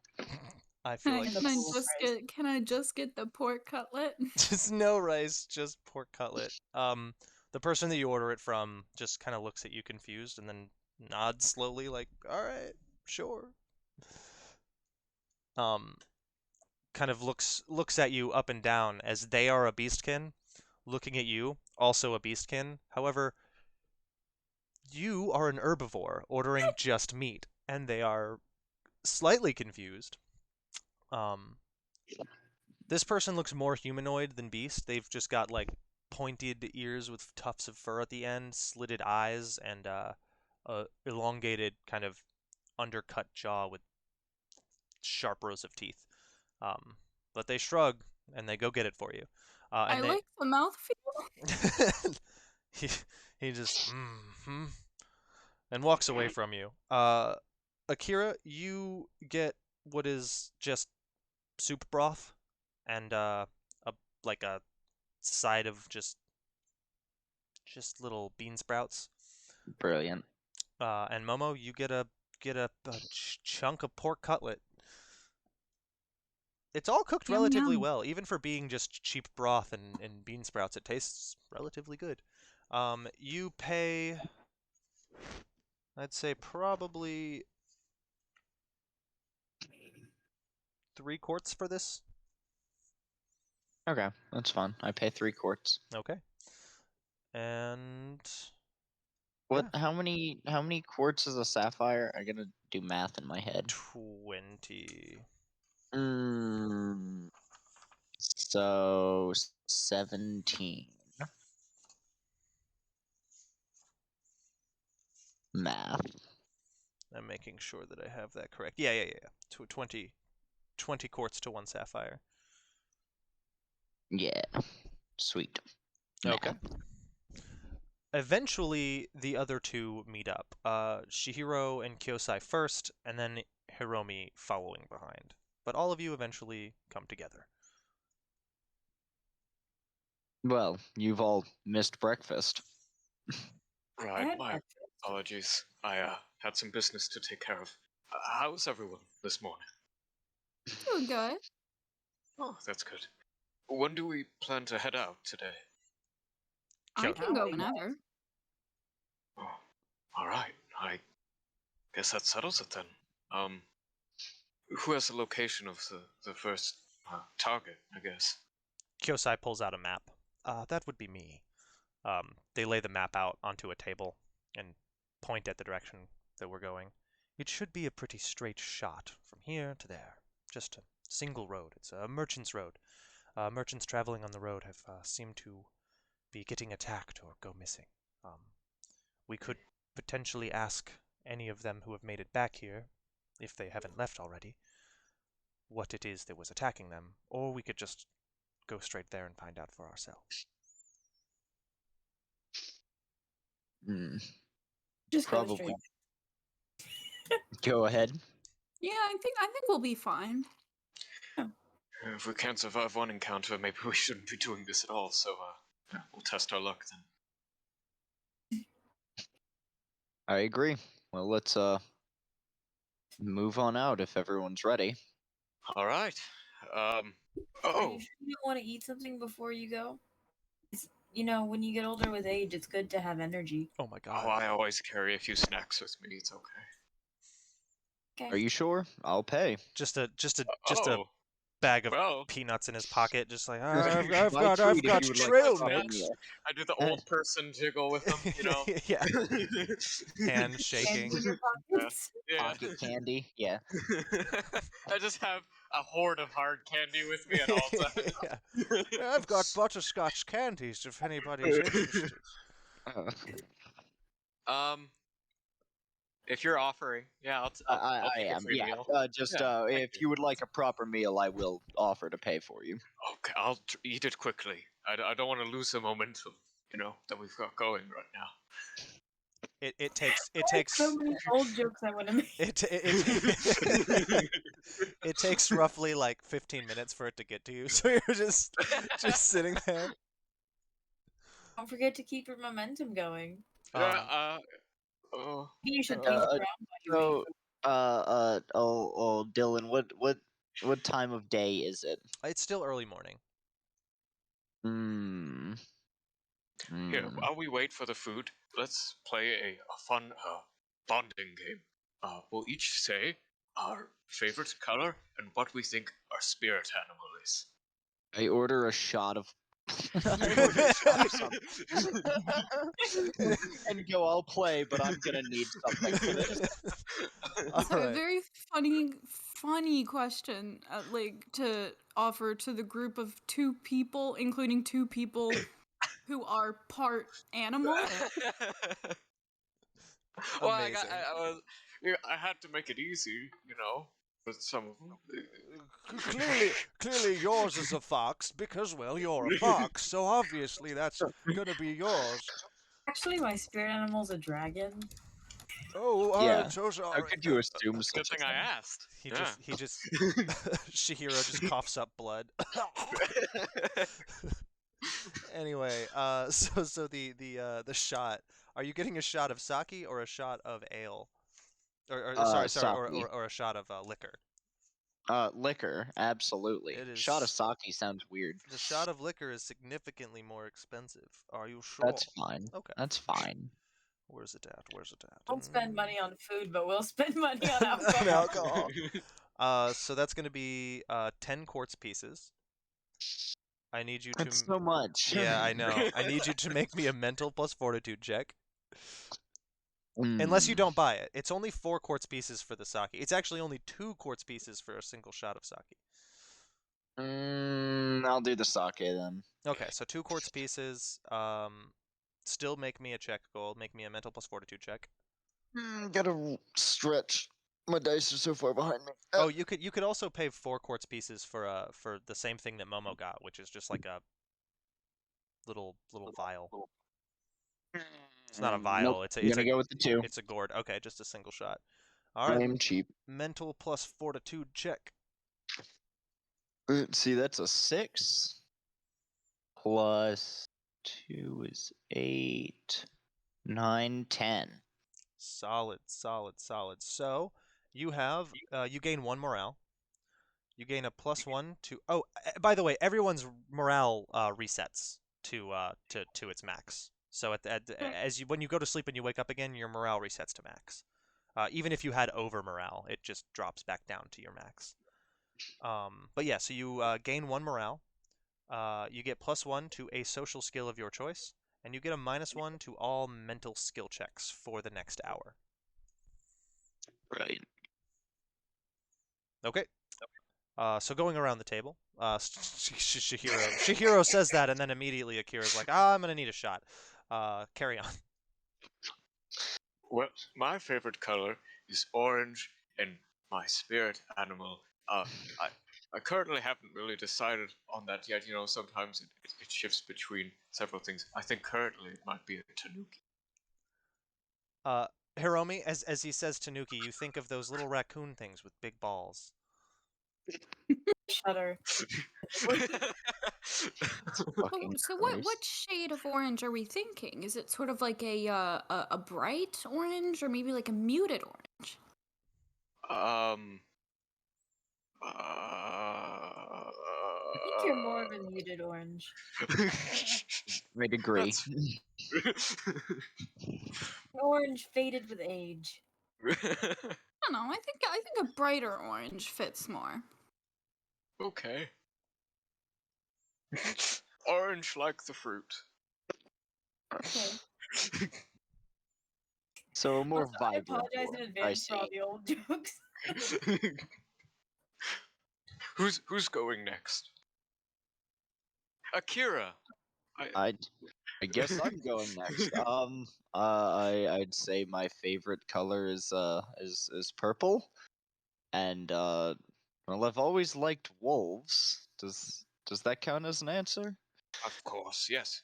I feel like Can I just get the pork cutlet? just no rice, just pork cutlet. The person that you order it from just kind of looks at you confused and then nods slowly, like, "All right, sure." Kind of looks at you up and down as they are a beastkin, looking at you, also a beastkin. However, you are an herbivore ordering just meat, and they are slightly confused. This person looks more humanoid than beast. They've just got like pointed ears with tufts of fur at the end, slitted eyes, and a elongated kind of undercut jaw with sharp rows of teeth. But they shrug and they go get it for you. I like the mouthfeel. he he just and walks away from you. Akira, you get what is just soup broth and a side of just little bean sprouts. Brilliant. And Momo, you get a chunk of pork cutlet. It's all cooked Yum, relatively yum. well, even for being just cheap broth and bean sprouts. It tastes relatively good. You pay, I'd say probably 3 quarts for this. Okay, that's fine. I pay 3 quarts. Okay. And What? How many quarts is a sapphire? I gotta do math in my head. 20. So 17. Math. I'm making sure that I have that correct. Yeah. 20 quarts to 1 sapphire. Yeah. Sweet. Okay. Eventually, the other two meet up. Shihiro and Kyosai first, and then Hiromi following behind. But all of you eventually come together. Well, you've all missed breakfast. Right, had my breakfast. apologies. I had some business to take care of. How's everyone this morning? Doing good. Oh, that's good. When do we plan to head out today? I Kyo- can go Howdy. whenever. Oh, all right. I guess that settles it then. Who has the location of the first target? I guess. Kyosai pulls out a map. That would be me. They lay the map out onto a table and point at the direction that we're going. It should be a pretty straight shot from here to there. Just a single road. It's a merchant's road. Merchants traveling on the road have seemed to be getting attacked or go missing. We could potentially ask any of them who have made it back here, if they haven't left already, what it is that was attacking them, or we could just go straight there and find out for ourselves. Just go Probably. straight. Go ahead. Yeah, I think we'll be fine. If we can't survive one encounter, maybe we shouldn't be doing this at all. So, we'll test our luck then. I agree. Well, let's move on out if everyone's ready. All right. Are Oh, you sure you don't want to eat something before you go? When you get older with age, it's good to have energy. Oh my god. I always carry a few snacks with me. It's okay. Okay. Are you sure? I'll pay. Just a Oh, bag of well. peanuts in his pocket, just like My I've got treat if you would like trail a proper mix. meal. I do the old person jiggle with them, you know. Yeah. Hand Candy shaking. in your pockets? Yeah. Pocket candy? Yeah. I just have a hoard of hard candy with me at all times. Yeah. I've got butterscotch candies if anybody's interested. If you're offering, yeah, I'll I take a am. free Yeah. meal. Just Yeah, thank if you would like a proper meal, I will offer to pay for you. Okay, I'll eat it quickly. I don't want to lose the momentum, that we've got going right now. It takes So many old jokes I want to make. it takes roughly like 15 minutes for it to get to you, so you're just sitting there. Don't forget to keep your momentum going. Yeah, Maybe you should Uh, pace uh, around while you So, Dylan, what time of day is it? It's still early morning. Here, while we wait for the food, let's play a fun bonding game. We'll each say our favorite color and what we think our spirit animal is. I order a shot of. And go, I'll play, but I'm gonna need something for this. So a Alright. very funny question, like to offer to the group of two people, including two people who are part animal. Well, Amazing. I had to make it easy, with some of them. Clearly yours is a fox because, well, you're a fox, so obviously that's gonna be yours. Actually, my spirit animal's a dragon. Oh, Yeah. I'm so How sorry. could you assume Good such a thing I thing? asked. He just Shihiro just coughs up blood. Anyway, so the shot. Are you getting a shot of sake or a shot of ale? Or sorry, Sake. or a shot of liquor. Liquor, absolutely. It is- Shot of sake sounds weird. The shot of liquor is significantly more expensive. Are you sure? That's fine. Okay. That's fine. Where's it at? Don't spend money on food, but we'll spend money on On alcohol. alcohol. So that's gonna be 10 quartz pieces. I need you to. That's so much. Yeah, I know. I need you to make me a mental plus fortitude check. Unless you don't buy it. It's only 4 quartz pieces for the sake. It's actually only 2 quartz pieces for a single shot of sake. I'll do the sake then. Okay, so 2 quartz pieces. Still make me a check gold. Make me a mental plus fortitude check. Gotta stretch. My dice are so far behind me. Oh, you could also pay 4 quartz pieces for the same thing that Momo got, which is just like a little vial. It's not a vial. Nope. It's I'm gonna go with the 2. It's a gourd. Okay, just a single shot. All right. I'm cheap. Mental plus fortitude check. See, that's a 6. plus 2 is 8, 9, 10. Solid, solid, solid. So you have you gain 1 morale. You gain a +1 to. Oh, by the way, everyone's morale resets to its max. So as you when you go to sleep and you wake up again, your morale resets to max. Even if you had over morale, it just drops back down to your max. But yeah, so you gain 1 morale. You get +1 to a social skill of your choice, and you get a -1 to all mental skill checks for the next hour. Right. Okay. So going around the table, Shihiro says that, and then immediately Akira's like, I'm gonna need a shot. Carry on. Well, my favorite color is orange, and my spirit animal. I currently haven't really decided on that yet. You know, sometimes it shifts between several things. I think currently it might be a tanuki. Hiromi, as he says Tanuki, you think of those little raccoon things with big balls. Shudder. So what shade of orange are we thinking? Is it sort of like a bright orange or maybe like a muted orange? um. I think you're more of a muted orange. I agree. Orange faded with age. I don't know. I think a brighter orange fits more. Okay. Orange like the fruit. Okay. So a more Also, I vibrant apologize in one, I advance for all see. the old jokes. Who's going next? Akira. I guess I'm going next. I'd say my favorite color is purple, and well, I've always liked wolves. Does that count as an answer? Of course, yes.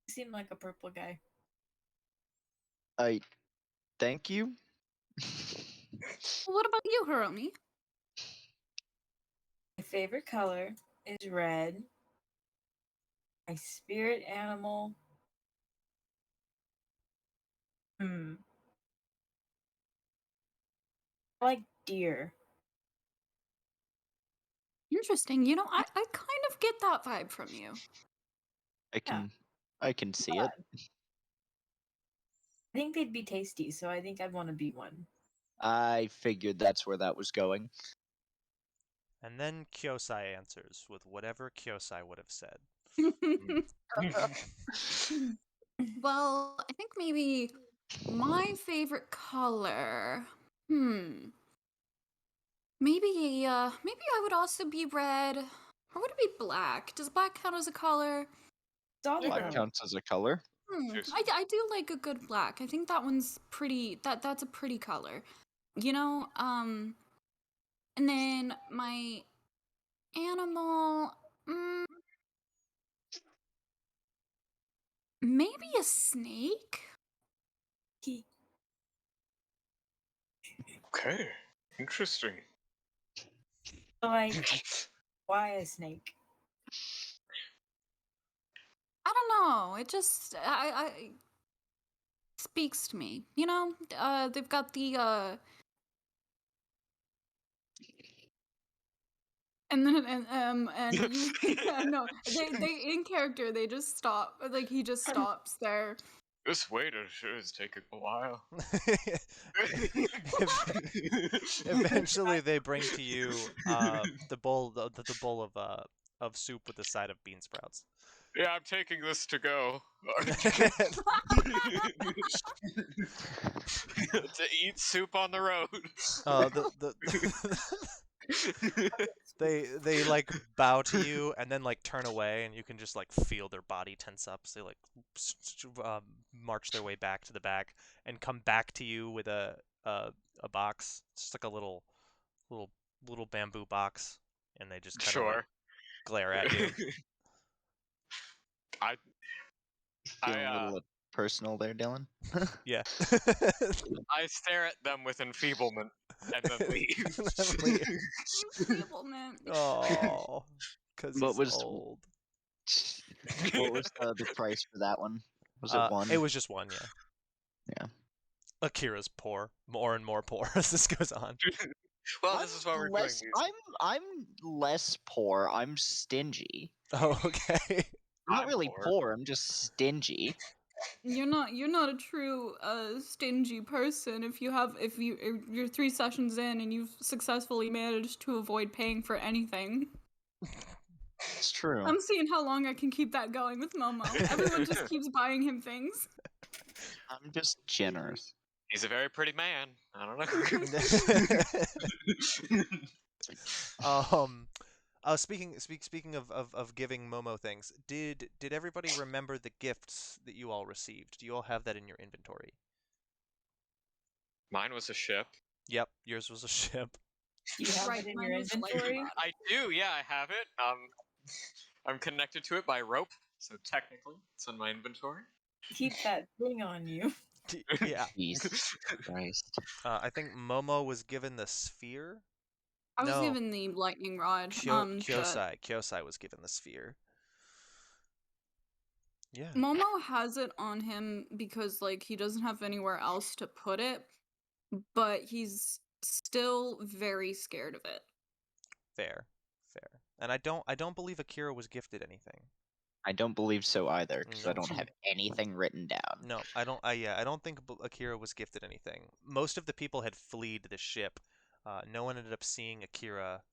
You seem like a purple guy. I thank you. Well, what about you, Hiromi? My favorite color is red. My spirit animal. I like deer. Interesting. You know, I kind of get that vibe from you. I can see it. I think they'd be tasty, so I think I'd want to be one. I figured that's where that was going. And then Kyosai answers with whatever Kyosai would have said. Well, I think maybe my favorite color. Maybe I would also be red. Or would it be black? Does black count as a color? Solid Black color. counts as a color. I do like a good black. I think that one's pretty. That's a pretty color. You know. And then my animal. Maybe a snake. Okay, interesting. Like, why a snake? I don't know. It just I speaks to me. You know, they've got the and then and you no, they in character they just stop, like he just stops there. This waiter sure is taking a while. Eventually, they bring to you the bowl of soup with a side of bean sprouts. Yeah, I'm taking this to go. To eat soup on the road. They like bow to you and then like turn away, and you can just like feel their body tense up. So they like march their way back to the back and come back to you with a box. It's just like a little bamboo box, and they just kind of like glare at you. Feeling a little personal there, Dylan. Yeah. I stare at them with enfeeblement and then leave. Enfeeblement. Oh, because he's old. What was the price for that one? Was it one? It was just one, yeah. Yeah. Akira's poor, more and more poor as this goes on. Well, this is why we're doing less, these. I'm less poor. I'm stingy. Oh, okay. I'm not I'm really poor. poor. I'm just stingy. You're not a true stingy person if you're 3 sessions in and you've successfully managed to avoid paying for anything. It's true. I'm seeing how long I can keep that going with Momo. Everyone just keeps buying him things. I'm just generous. He's a very pretty man. I don't know. Speaking of giving Momo things, did everybody remember the gifts that you all received? Do you all have that in your inventory? Mine was a ship. Yep, yours was a ship. Do you have Right, it in mine your was like inventory? that. I do, yeah, I have it. I'm connected to it by rope, so technically it's in my inventory. Keep that thing on you. Yeah. Jesus Christ. I think Momo was given the sphere. I was No. given the lightning rod. Kyosai was given the sphere. Yeah. Momo has it on him because like he doesn't have anywhere else to put it, but he's still very scared of it. Fair. And I don't believe Akira was gifted anything. I don't believe so either, because I No. don't have anything written down. No, I don't. I don't think Akira was gifted anything. Most of the people had fled the ship. No one ended up seeing Akira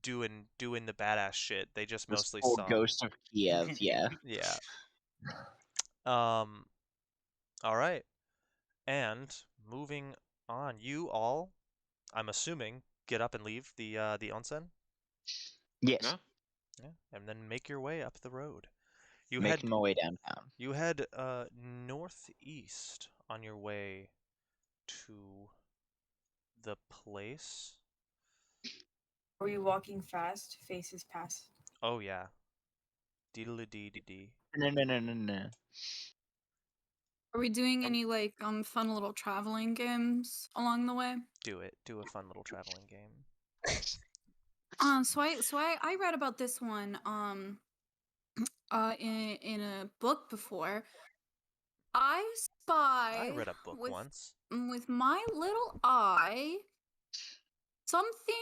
doing the badass shit. They just This mostly old saw. ghost of Kiev, yeah. Yeah. All right. And moving on, you all, I'm assuming, get up and leave the onsen. Yes. No? Yeah, and then make your way up the road. You Making my way downtown. You head northeast on your way to the place. Are you walking fast? Faces past. Oh yeah. Deedle-dee-dee-dee. No. Are we doing any like fun little traveling games along the way? Do it. Do a fun little traveling game. So I read about this one in a book before. I spy I read a book with once. with my little eye something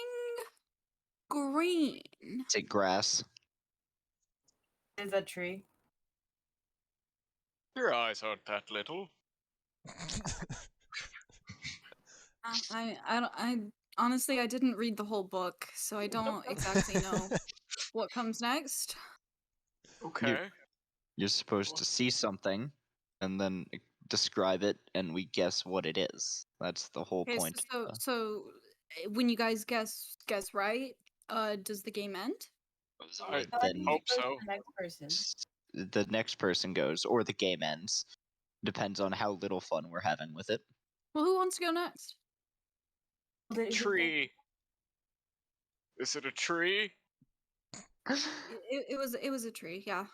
green. Is it grass? Is that tree? Your eyes aren't that little. I honestly I didn't read the whole book, so I don't exactly know what comes next. Okay. You're supposed to see something, and then describe it, and we guess what it is. That's the whole Okay, point. so when you guys guess right, does the game end? I Then hope so. The next person. the next person goes, or the game ends. Depends on how little fun we're having with it. Well, who wants to go next? Tree. Is it a tree? It was a tree, yeah.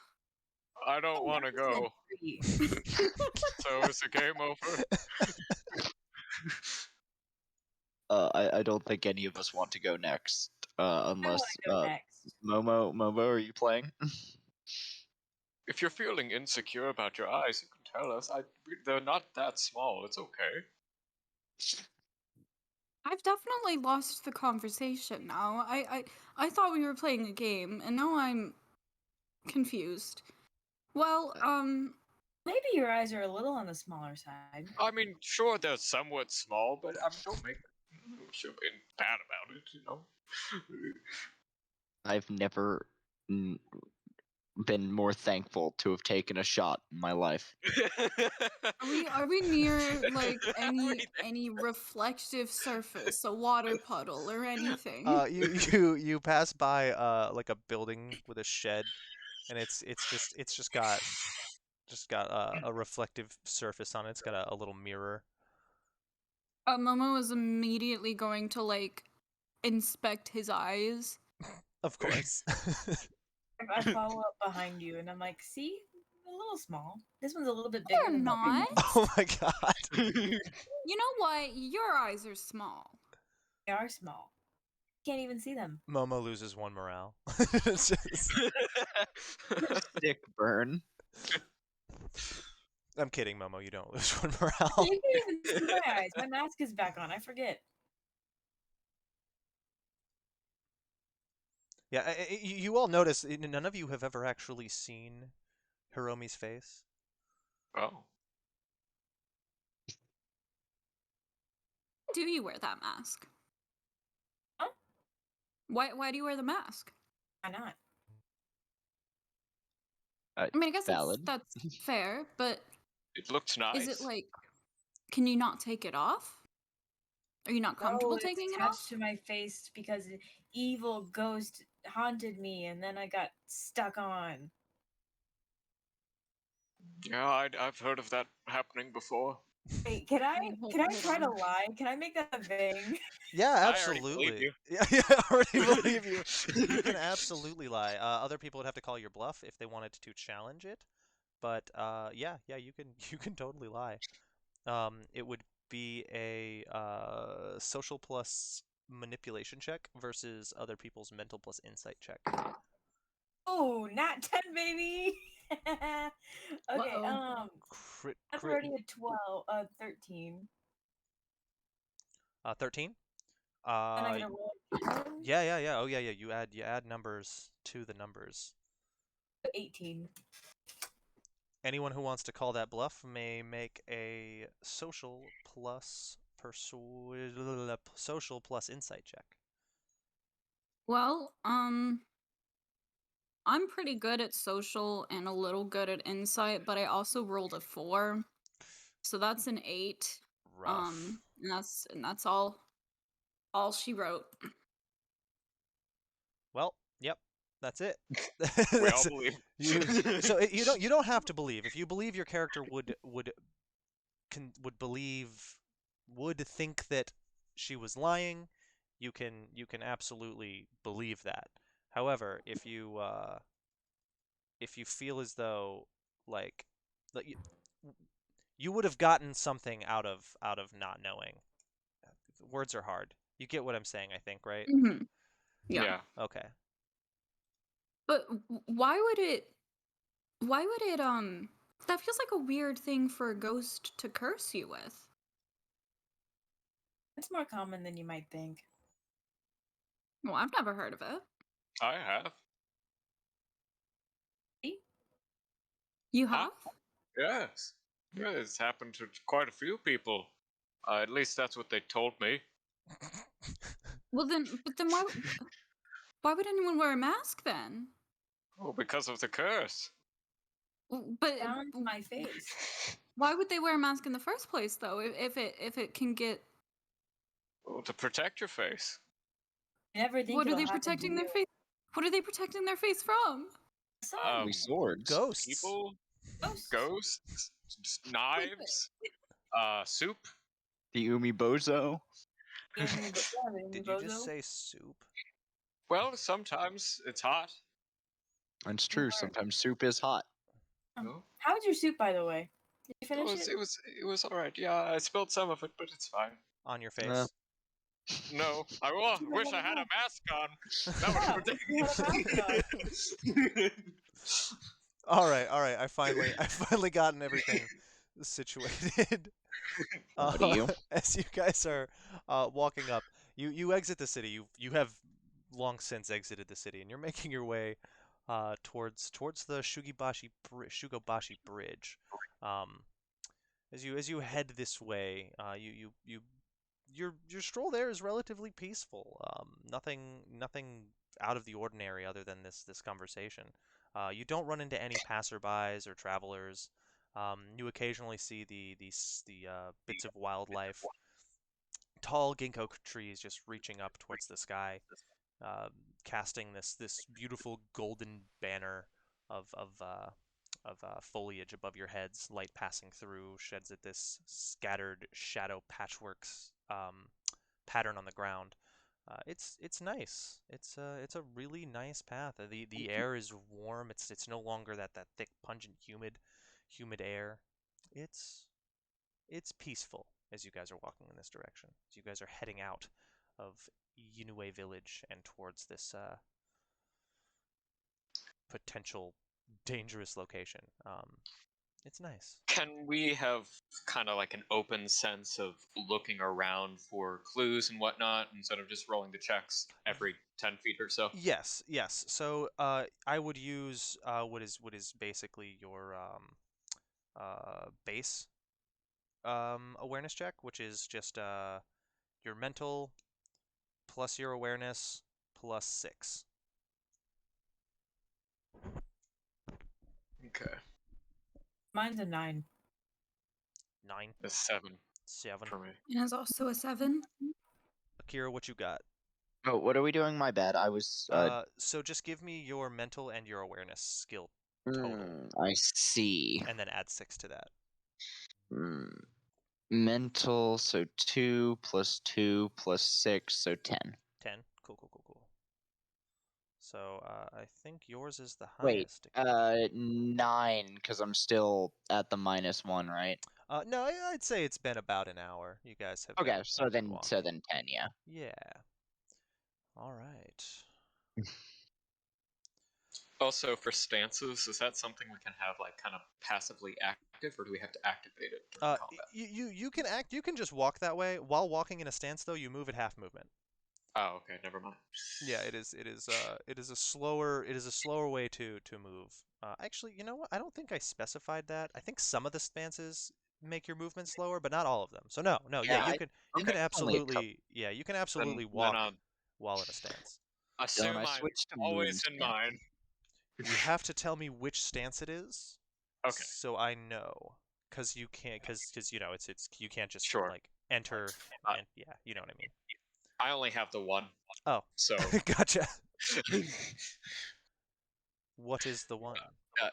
I don't want to go. Tree. So is the game over? I don't think any of us want to go next, unless I wanna go next. Momo, are you playing? If you're feeling insecure about your eyes, you can tell us. They're not that small. It's okay. I've definitely lost the conversation now. I thought we were playing a game, and now I'm confused. Well, Maybe your eyes are a little on the smaller side. I mean, sure, they're somewhat small, but don't make sure being bad about it, you know. I've never been more thankful to have taken a shot in my life. are we near like any reflective surface, a water puddle or anything? You pass by like a building with a shed, and it's just got a reflective surface on it. It's got a little mirror. Momo is immediately going to like inspect his eyes. Of course. I follow up behind you and I'm like, see? A little small. This one's a little bit bigger They're than the other not. one. Oh my god. You know what? Your eyes are small. They are small. can't even see them. Momo loses 1 morale. It's just- Sick burn. I'm kidding, Momo. You don't lose 1 You morale. can't even see my eyes. My mask is back on. I forget. Yeah, you all notice none of you have ever actually seen Hiromi's face. Oh. Do you wear that mask? Huh? Why do you wear the mask? Why not? I mean, I guess Valid. that's fair, but It looked nice. is it like, can you not take it off? Are you not comfortable No, taking it's it off? attached to my face because an evil ghost haunted me, and then I got stuck on. Yeah, I've heard of that happening before. Wait, can I Hold- can I hold try to on. lie? Can I make that a thing? Yeah, I already believe absolutely. you. Yeah, I already believe you. You can absolutely lie. Other people would have to call your bluff if they wanted to challenge it, but yeah, you can totally lie. It would be a social plus manipulation check versus other people's mental plus insight check. Oh, nat 10, baby. Okay, Uh-oh. I've already a 12, 13. 13. And I gotta roll again? Yeah. Oh yeah. You add numbers to the numbers. 18. Anyone who wants to call that bluff may make a social plus insight check. Well, I'm pretty good at social and a little good at insight, but I also rolled a 4. So that's an 8. Rough. And that's all she wrote. Well, yep, that's it. We all believe. You don't have to believe. If you believe your character would think that she was lying, you can absolutely believe that. However, if you feel as though like that you would have gotten something out of not knowing. Words are hard. You get what I'm saying, I think, right? Mm-hmm. Yeah. Yeah. Okay. But why would it that feels like a weird thing for a ghost to curse you with. It's more common than you might think. Well, I've never heard of it. I have. See? You Huh? have? Yes. Yeah, it's happened to quite a few people. At least that's what they told me. Well then why would anyone wear a mask then? Oh, because of the curse. But Down to my face. why would they wear a mask in the first place though? If it can get Oh, to protect your face. Never think what are it'll they happen to protecting their you. face? What are they protecting their face from? Son, Probably swords. Ghosts. People, ghosts. ghosts, knives, soup. The Umibozo. Did you just say soup? Well, sometimes it's hot. That's true. Lord. Sometimes soup is hot. Oh, How was your soup, by the way? Did you it finish was, it? it was all right. Yeah, I spilled some of it, but it's fine. On your face? No, I You wish I don't had a know. mask on. That would Yeah, have if you had a mask on. All right. I finally gotten everything situated. What are you? As you guys are walking up, you exit the city. You have long since exited the city, and you're making your way towards the Shugobashi Bridge. Um, as you head this way, your stroll there is relatively peaceful. Nothing out of the ordinary other than this conversation. You don't run into any passerbys or travelers. You occasionally see the bits of wildlife, tall ginkgo trees just reaching up towards the sky, uh, casting this beautiful golden banner of foliage above your heads. Light passing through sheds at this scattered shadow patchworks pattern on the ground. It's nice. It's a really nice path. The air is warm. It's no longer that thick, pungent, humid air. It's it's peaceful as you guys are walking in this direction. As you guys are heading out of Yunue village and towards this potential dangerous location. It's nice. Can we have kind of like an open sense of looking around for clues and whatnot instead of just rolling the checks every 10 feet or so? Yes, yes. So I would use what is basically your base awareness check, which is just your mental plus your awareness plus 6. Okay. Mine's a 9. 9, A 7 7. for me. It is also a 7. Akira, what you got? Oh, what are we doing? My bad. I was. So just give me your mental and your awareness skill total, I see. and then add 6 to that. Mental, so 2 plus 2 plus 6, so 10. 10. Cool, cool, cool, cool. So I think yours is the Wait, highest. Akira. 9, because I'm still at the -1, right? No, I'd say it's been about an hour. You guys have Okay, been, so have been then walking. 10, yeah. Yeah. All right. Also, for stances, is that something we can have like kind of passively active, or do we have to activate it during combat? You can act. You can just walk that way. While walking in a stance, though, you move at half movement. Oh, okay, never mind. Yeah, it is a slower way to move. Actually, you know what? I don't think I specified that. I think some of the stances make your movement slower, but not all of them. So no, yeah, Yeah, you can only a couple. absolutely walk Then while in a stance. assume I I'm switched to always moon in stance. mind. You have to tell me which stance it is, Okay. so I know, because you can't, because you know it's you can't just Sure. like enter, Uh, and yeah, you know what I mean. I only have the one, Oh, so gotcha. What is the one?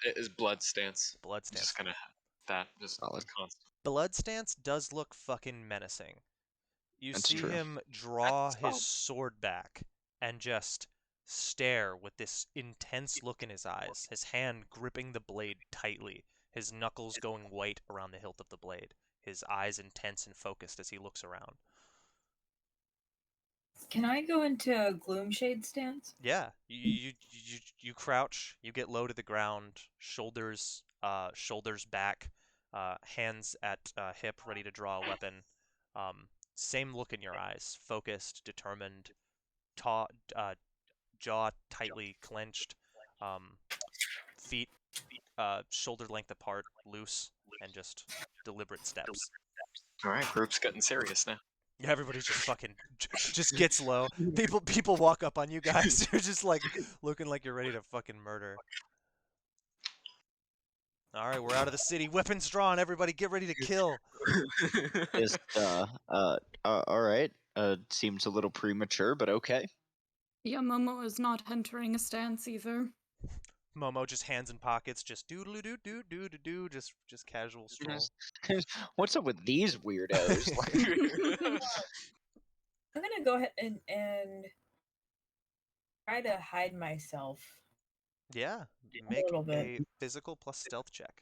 it is blood stance. Blood stance. Just gonna have that just Solid. constant. Blood stance does look fucking menacing. You That's see true. him draw That's his solid. sword back and just stare with this intense look in his eyes, his hand gripping the blade tightly, his knuckles going white around the hilt of the blade, his eyes intense and focused as he looks around. Can I go into a gloom shade stance? Yeah, you crouch, you get low to the ground, shoulders back, hands at hip, ready to draw a weapon. Same look in your eyes, focused, determined, jaw tightly clenched, feet shoulder length apart, loose, and just deliberate steps. All right, group's getting serious now. Yeah, everybody's just fucking just gets low. People walk up on you guys. You're just like looking like you're ready to fucking murder. All right, we're out of the city. Weapons drawn. Everybody, get ready to kill. Just, all right. Seems a little premature, but okay. Yeah, Momo is not entering a stance either. Momo just hands in pockets, just doodle doo doo doo doo doo, just casual stroll. What's up with these weirdos? I'm gonna go ahead and try to hide myself. Yeah, make little bit. a physical plus stealth check.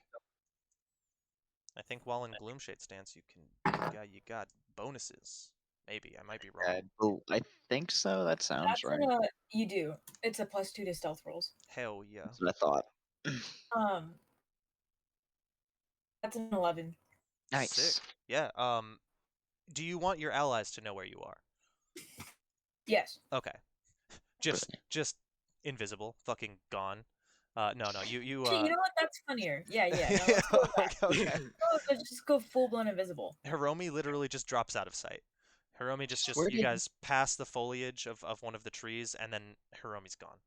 I think while in Gloomshade stance, you got bonuses. Maybe I might be wrong. I think so. That sounds That's right. you do. It's a +2 to stealth rolls. Hell yeah. That's what I thought. That's an 11. Nice. Sick. Yeah. Do you want your allies to know where you are? Yes. Okay. Just invisible, fucking gone. No. You. Actually, you know what? That's funnier. Yeah. No, let's go with that. Okay. Let's just go full blown invisible. Hiromi literally just drops out of sight. Hiromi just Where you did- guys pass the foliage of one of the trees, and then Hiromi's gone.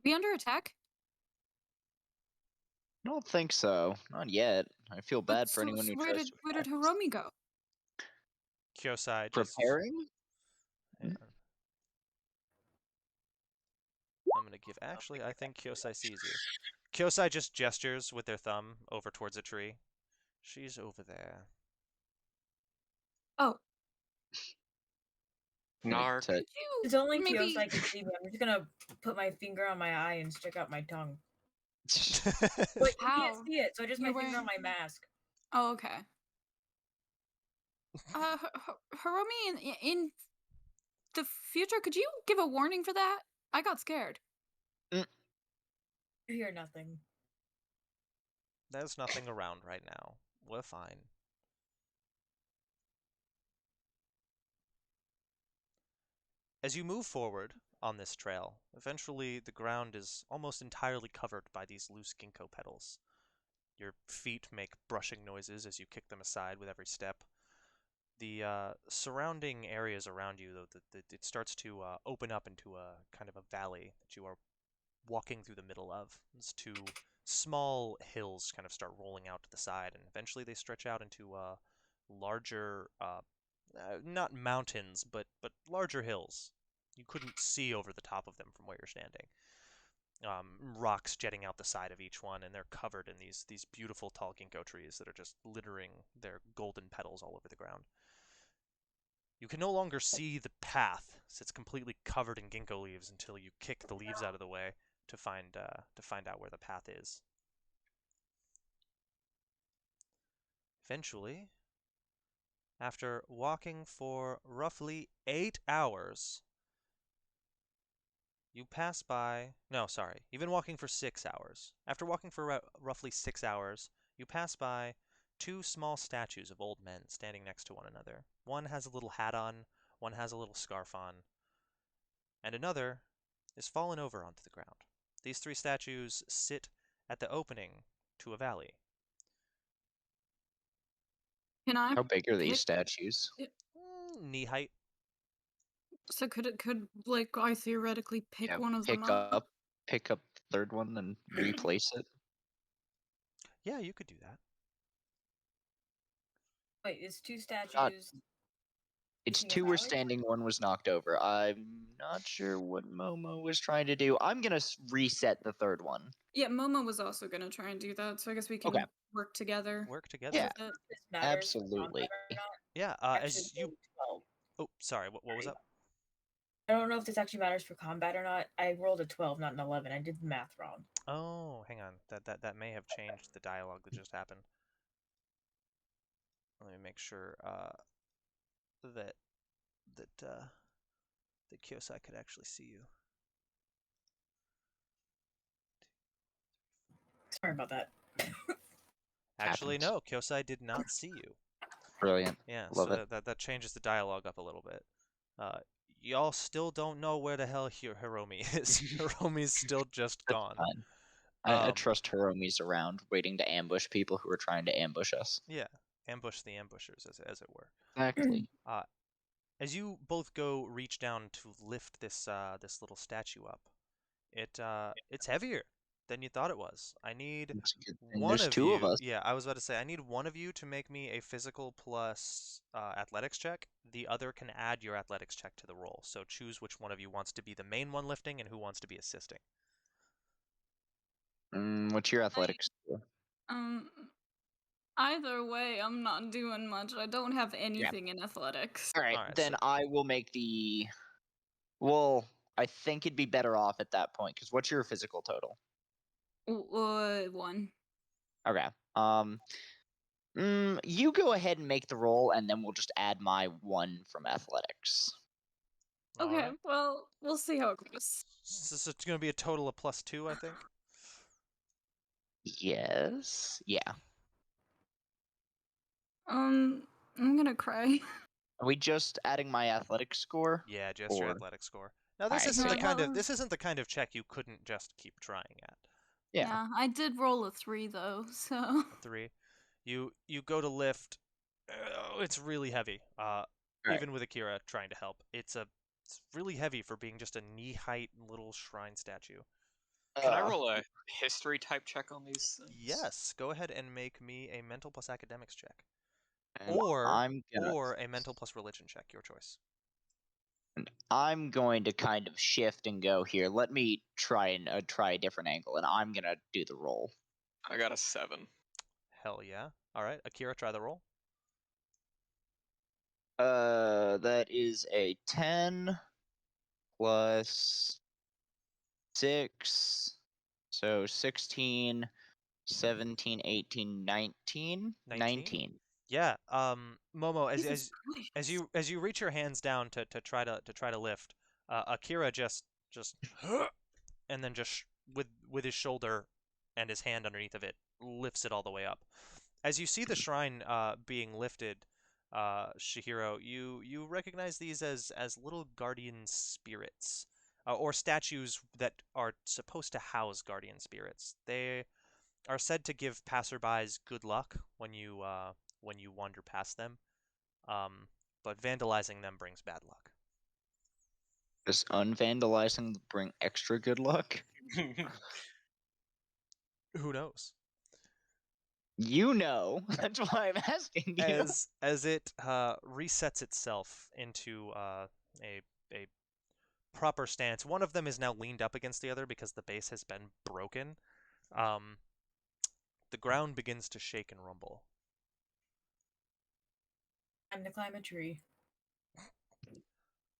We under attack? I don't think so. Not yet. I feel bad for So- anyone so who where tries did to where did attack. Hiromi go? Kyosai just. Preparing? Hang on. I'm gonna give. Actually, I think Kyosai sees you. Kyosai just gestures with their thumb over towards a tree. She's over there. Oh, Narc. could you It's only maybe Kyosai can see me. I'm just gonna put my finger on my eye and stick out my tongue. But you How? can't see it, so just my You're finger on wearing- my mask. Oh, okay. Hiromi, in the future, could you give a warning for that? I got scared. You hear nothing. There's nothing around right now. We're fine. As you move forward on this trail, eventually the ground is almost entirely covered by these loose ginkgo petals. Your feet make brushing noises as you kick them aside with every step. The surrounding areas around you, though, it starts to open up into a kind of a valley that you are walking through the middle of. These two small hills kind of start rolling out to the side, and eventually they stretch out into larger, not mountains, but larger hills. You couldn't see over the top of them from where you're standing. Rocks jetting out the side of each one, and they're covered in these beautiful tall ginkgo trees that are just littering their golden petals all over the ground. You can no longer see the path, as it's completely covered in ginkgo leaves until you kick the leaves out of the way to find out where the path is. Eventually, after walking for roughly 8 hours, you pass by. No, sorry. You've been walking for 6 hours. After walking for roughly 6 hours, you pass by two small statues of old men standing next to one another. One has a little hat on, one has a little scarf on, and another is fallen over onto the ground. These three statues sit at the opening to a valley. Can I How big are these pick? statues? Knee height. So could like I theoretically pick Yeah, one of them pick up the third one and replace it. Yeah, you could do that. Wait, it's two God. statues. It's facing a two were valley? standing, one was knocked over. I'm not sure what Momo was trying to do. I'm gonna reset the third one. Yeah, Momo was also gonna try and do that, so I guess we can Okay. work together. Work together. Yeah, with it. This matters for absolutely. combat or not. Yeah, Actually, as you. 12. Oh, sorry, what was up? I don't know if this actually matters for combat or not. I rolled a 12, not an 11. I did the math wrong. Oh, hang on. That may have changed the dialogue that just happened. Let me make sure that Kyosai could actually see you. Sorry about that. Actually, Happens. no, Kyosai did not see you. Brilliant. Yeah, Love so it. that changes the dialogue up a little bit. Y'all still don't know where the hell Hiromi is. Hiromi's still just That's gone. fine. I trust Hiromi's around, waiting to ambush people who are trying to ambush us. Yeah, ambush the ambushers, as it were. Exactly. As you both go reach down to lift this little statue up, it's heavier than you thought it was. I need That's a good thing. one There's of two of you. us. Yeah, I was about to say I need one of you to make me a physical plus athletics check. The other can add your athletics check to the roll. So choose which one of you wants to be the main one lifting and who wants to be assisting. What's your athletics score? Either way, I'm not doing much. I don't have anything in athletics. All right, Alright, then so I will make the. Well, I think it'd be better off at that point because what's your physical total? 1. Okay. You go ahead and make the roll, and then we'll just add my 1 from athletics. Okay, alright. well, we'll see how it goes. So it's going to be a total of +2, I think. Yes. Yeah. I'm gonna cry. Are we just adding my athletic score? Yeah, just your Or athletic score. Now this Alright, isn't the so kind that of was- this isn't the kind of check you couldn't just keep trying at. yeah. I did roll a 3 though, so 3. You go to lift. It's really heavy. Alright. Even with Akira trying to help, it's really heavy for being just a knee height little shrine statue. Can I roll a history type check on these things? Yes, go ahead and make me a mental plus academics check, And or I'm a mental plus religion check, your choice. going to kind of shift and go here. Let me try a different angle, and I'm gonna do the roll. I got a 7. Hell yeah! All right, Akira, try the roll. That is a 10 plus 6, so 16, 17, 18, 19. 19? Yeah. Momo, Jesus as Christ. you reach your hands down to try to lift, Akira just and then just with his shoulder and his hand underneath of it lifts it all the way up. As you see the shrine being lifted, Shihiro, you recognize these as little guardian spirits, or statues that are supposed to house guardian spirits. They are said to give passerbys good luck when you wander past them, um, but vandalizing them brings bad luck. Does unvandalizing bring extra good luck? Who knows? You know. That's why I'm asking you. As it resets itself into a a proper stance, one of them is now leaned up against the other because the base has been broken. Um, the ground begins to shake and rumble. Time to climb a tree.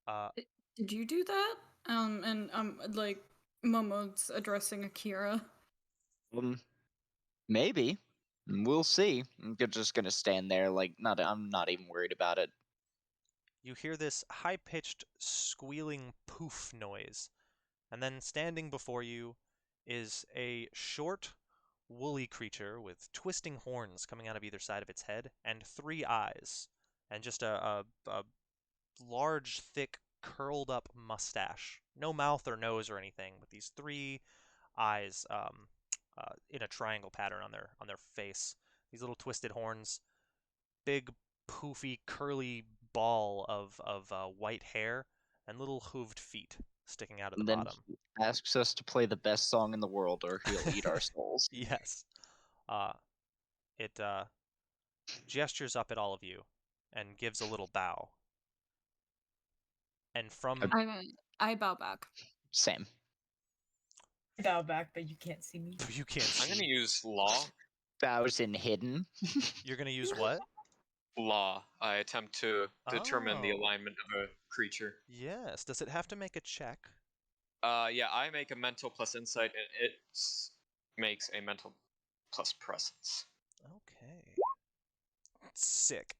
Uh, Did you do that? And like Momo's addressing Akira. Maybe. We'll see. Just gonna stand there like I'm not even worried about it. you hear this high-pitched squealing poof noise, and then standing before you is a short, woolly creature with twisting horns coming out of either side of its head and three eyes, and just a large, thick, curled up mustache. No mouth or nose or anything, but these three eyes in a triangle pattern on their face. These little twisted horns, big, poofy, curly ball of white hair, and little hooved feet sticking out of the And then bottom. he asks us to play the best song in the world, or he'll eat our souls. Yes. Uh, it gestures up at all of you and gives a little bow. And from I bow back. Same. I bow back, but you can't see me. you can't I'm see. gonna use law. Bows in hidden. You're gonna use what? Law. I attempt to determine the Oh. alignment of a creature. Yes. Does it have to make a check? Yeah, I make a mental plus insight, and it makes a mental plus presence. Okay. Sick.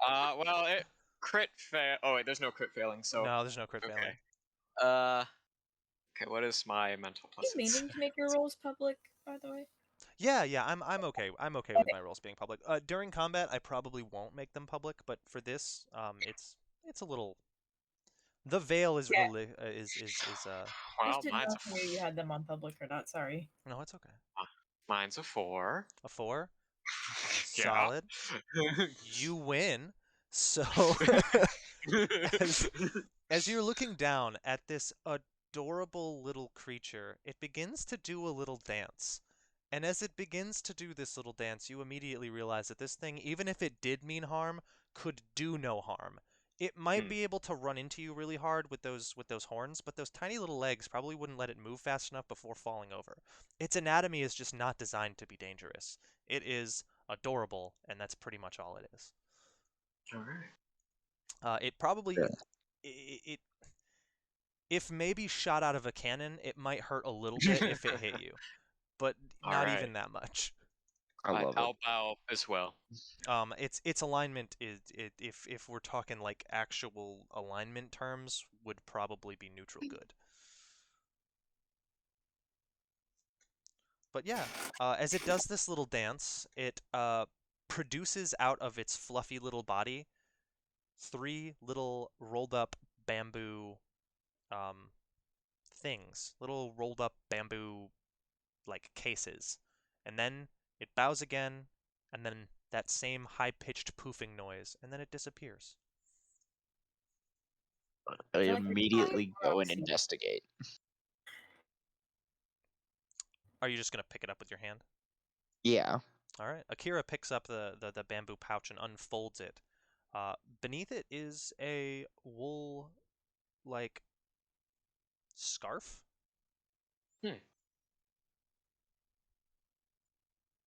Well, it crit fail. Oh wait, there's no crit failing. So No, there's no crit okay. failing. Okay. What is my mental Are plus you meaning insight? to make your rolls public, by the way? Yeah, I'm okay. I'm okay with my rolls being public. During combat, I probably won't make them public, but for this, it's a little. The veil is Yeah. really is I Well, just didn't know if you had them on public or not. Sorry. no, it's okay. mine's a 4. A 4, Yeah. solid. You win. So as you're looking down at this adorable little creature, it begins to do a little dance. And as it begins to do this little dance, you immediately realize that this thing, even if it did mean harm, could do no harm. It might be able to run into you really hard with those horns, but those tiny little legs probably wouldn't let it move fast enough before falling over. Its anatomy is just not designed to be dangerous. It is adorable, and that's pretty much all it is. All right. It probably Yeah. it if maybe shot out of a cannon, it might hurt a little bit if it hit you, but All not right. even that much. I love I'll it. bow as well. Its alignment is if we're talking like actual alignment terms, would probably be neutral good. But yeah, as it does this little dance, it produces out of its fluffy little body 3 little rolled up bamboo um, things, little rolled up bamboo like cases. And then it bows again, and then that same high-pitched poofing noise, and then it disappears. I feel like it's immediately fine. go and investigate. Are you just gonna pick it up with your hand? Yeah. All right. Akira picks up the bamboo pouch and unfolds it. Beneath it is a wool like scarf.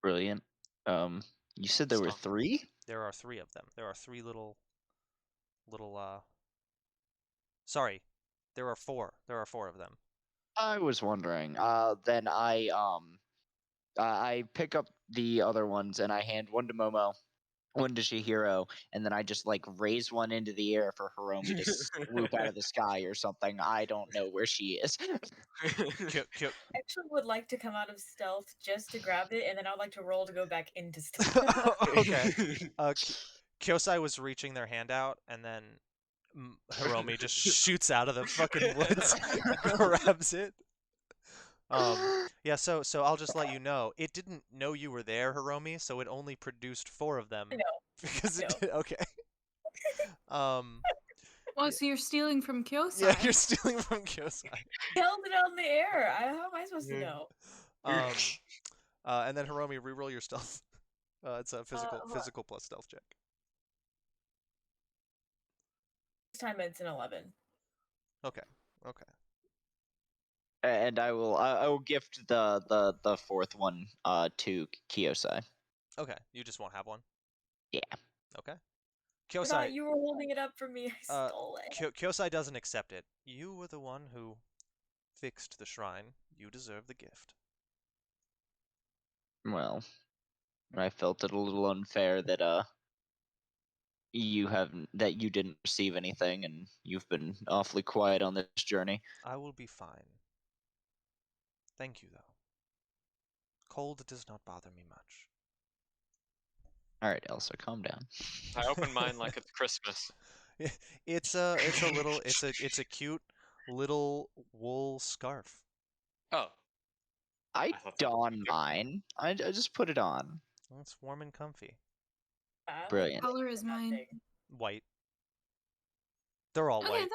Brilliant. You said there were Stop. 3? There are 3 of them. There are 3 little sorry, there are 4. There are 4 of them. I was wondering. Then I I pick up the other ones and I hand one to Momo, one to Chihiro, and then I just like raise one into the air for Hiromi to swoop out of the sky or something. I don't know where she is. Kyo- I actually would like to come out of stealth just to grab it, and then I'd like to roll to go back into stealth. Okay. Kyosai was reaching their hand out, and then Hiromi just shoots out of the fucking woods, grabs it. Yeah. So I'll just let you know, it didn't know you were there, Hiromi, so it only produced 4 of them I know. because it know. did. Okay. Um. Oh, Yeah. so you're stealing from Kyosai. Yeah, you're stealing from Kyosai. Held it on the air. How am I supposed to know? And then Hiromi, reroll your stealth. It's a hold on. physical plus stealth check. This time it's an 11. Okay. Okay. And I will gift the fourth one to Kiyosai. Okay. You just won't have one. Yeah. Okay. I thought Kyosai. you were holding it up for me. I stole it. Kyosai doesn't accept it. You were the one who fixed the shrine. You deserve the gift. Well, I felt it a little unfair that you didn't receive anything, and you've been awfully quiet on this journey. I will be fine. Thank you, though. Cold does not bother me much. All right, Elsa, calm down. I open mine like it's Christmas. It's a cute little wool scarf. Oh, I thought that was don mine. I just put it on. It's warm and comfy. Brilliant. Color is mine. White. They're all Okay, white.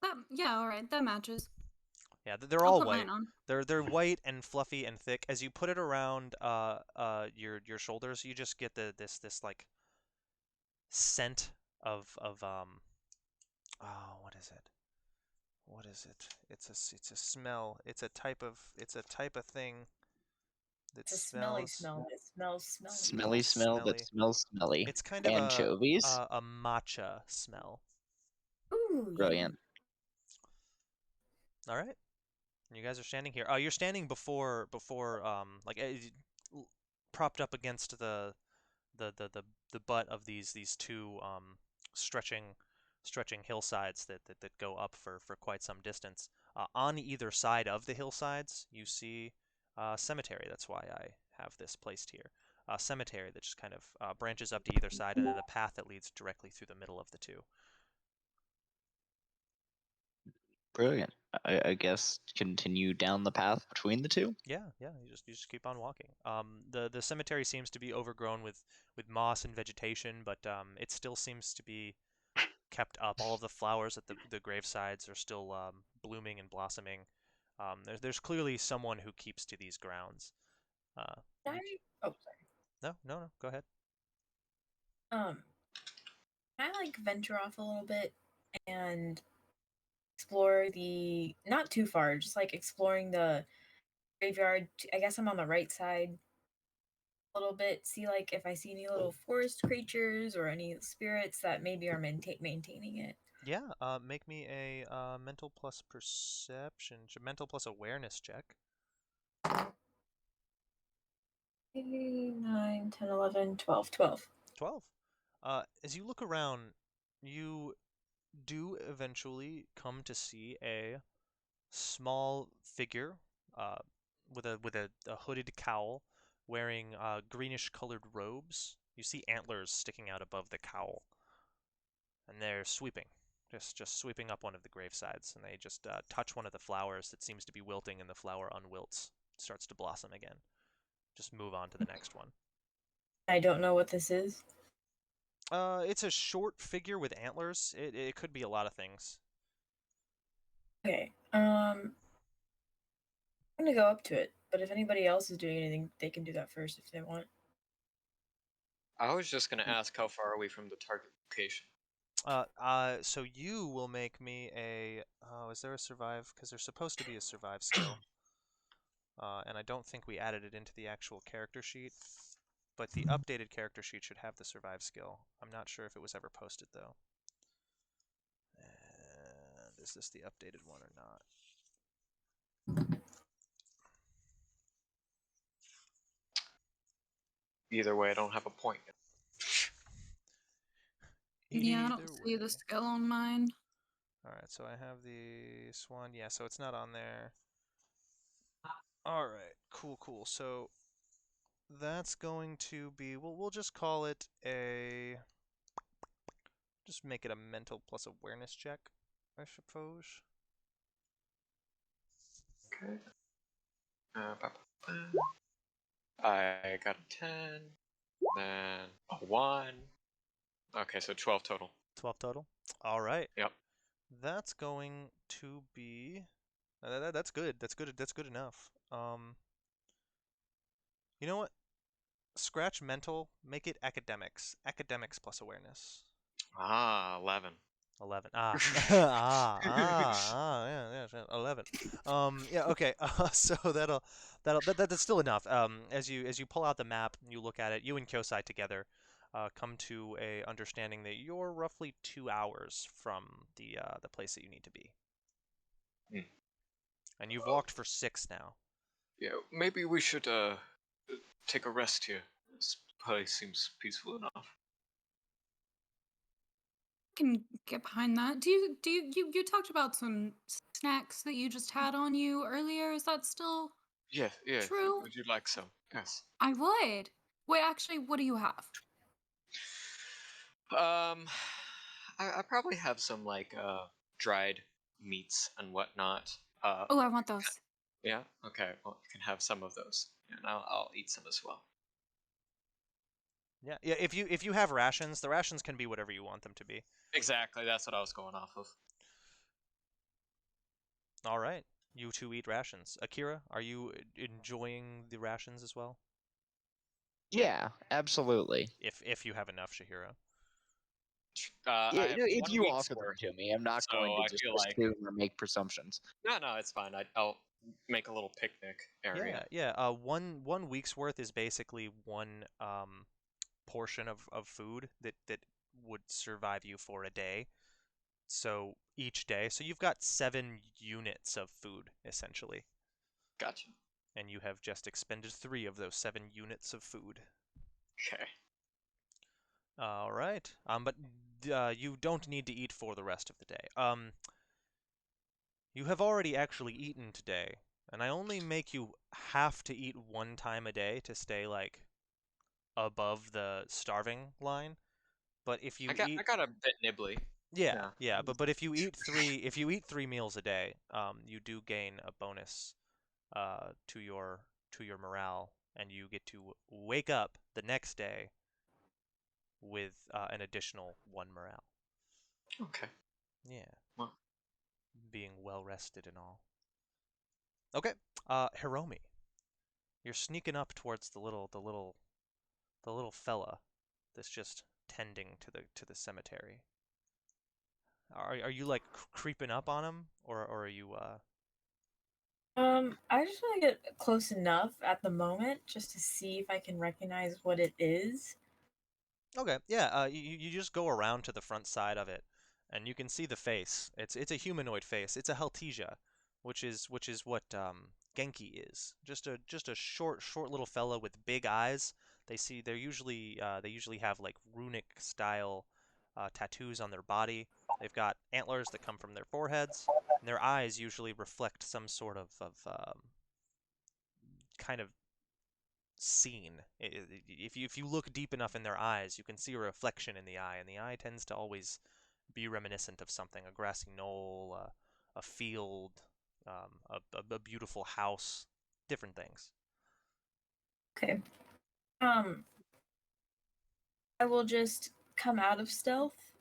that yeah, all right, that matches. Yeah, they're I'll all put white. mine on. They're white and fluffy and thick. As you put it around your shoulders, you just get this like scent of oh, what is it? What is it? It's a smell. It's a type of thing that It's a smelly smells smell. It smells smelly. Smelly smell that smells smelly. It's kind of Anchovies. a matcha smell. Ooh, Brilliant. All right. You guys are standing here. Oh, you're standing before like propped up against the butt of these two stretching hillsides that go up for quite some distance. On either side of the hillsides, you see a cemetery. That's why I have this placed here. A cemetery that just kind of branches up to either side, and then a path that leads directly through the middle of the two. Brilliant. I guess continue down the path between the two. Yeah, you just keep on walking. The cemetery seems to be overgrown with moss and vegetation, but it still seems to be kept up. All of the flowers at the gravesides are still blooming and blossoming. There's clearly someone who keeps to these grounds. Oh, sorry. No, go ahead. Can I like venture off a little bit and explore the not too far, just like exploring the graveyard. I guess I'm on the right side a little bit. See like if I see any little forest creatures or any spirits that maybe are maintaining it. Yeah, make me a mental plus perception, mental plus awareness check. 8, 9, 10, 11, 12. 12. 12. As you look around, you do eventually come to see a small figure with a hooded cowl, wearing greenish colored robes. You see antlers sticking out above the cowl, and they're sweeping, just sweeping up one of the gravesides, and they just touch one of the flowers that seems to be wilting, and the flower unwilts, starts to blossom again. Just move on to the next one. I don't know what this is. It's a short figure with antlers. It could be a lot of things. Okay. I'm gonna go up to it, but if anybody else is doing anything, they can do that first if they want. I was just gonna ask how far are we from the target location? So you will make me a. Oh, is there a survive? Because there's supposed to be a survive skill. And I don't think we added it into the actual character sheet. But the updated character sheet should have the survive skill. I'm not sure if it was ever posted though. And is this the updated one or not? either way, I don't have a point. Yeah, I don't Either see way. the skill on mine. Alright, so I have the swan. Yeah, so it's not on there. Alright, cool. So that's going to be, we'll just call it a, just make it a mental plus awareness check, I suppose. Okay. I got a 10, then a 1. Okay, so 12 total. 12 total. Alright. Yep. That's going to be, that's good. That's good enough. You know what? Scratch mental, make it academics. Academics plus awareness. 11. 11. Yeah, 11. Yeah, okay. So that's still enough. As you pull out the map, you look at it. You and Kyosai together, come to a understanding that you're roughly 2 hours from the place that you need to be. Hmm. And you've walked for 6 now. Yeah, maybe we should take a rest here. This place seems peaceful enough. Can get behind that. You talked about some snacks that you just had on you earlier. Is that still Yeah. true? Would you like some? Yes. I would. Wait, actually, what do you have? I probably have some like dried meats and whatnot. Oh, I want those. Yeah. Okay. Well, you can have some of those, and I'll eat some as well. Yeah. If you have rations, the rations can be whatever you want them to be. Exactly. That's what I was going off of. All right. You two eat rations. Akira, are you enjoying the rations as well? Yeah, absolutely. If you have enough, Shihiro. Yeah, I have if 1 you week's offer them worth, to me, I'm not so going to I just feel like assume or make presumptions. no, it's fine. I'll make a little picnic area. Yeah. One week's worth is basically one portion of food that would survive you for a day. So each day, so you've got 7 units of food essentially, Gotcha. and you have just expended 3 of those 7 units of food. Okay. All right. But you don't need to eat for the rest of the day. You have already actually eaten today, and I only make you have to eat 1 time a day to stay like above the starving line. But if you I eat, got a bit nibbly. yeah, but if you eat 3 meals a day, you do gain a bonus to your morale, and you get to wake up the next day with an additional 1 morale. Okay. Yeah, Well, being well rested and all. Okay, Hiromi, you're sneaking up towards the little fella that's just tending to the cemetery. Are you like creeping up on him, or are you I just want to get close enough at the moment just to see if I can recognize what it is. Okay, yeah, you just go around to the front side of it, and you can see the face. It's a humanoid face. It's a Heltesia, which is what Genki is. Just a short little fella with big eyes. They usually have like runic style tattoos on their body. They've got antlers that come from their foreheads, and their eyes usually reflect some sort of kind of scene. If you look deep enough in their eyes, you can see a reflection in the eye, and the eye tends to always be reminiscent of something: a grassy knoll, a field, a beautiful house, different things. Okay. I will just come out of stealth,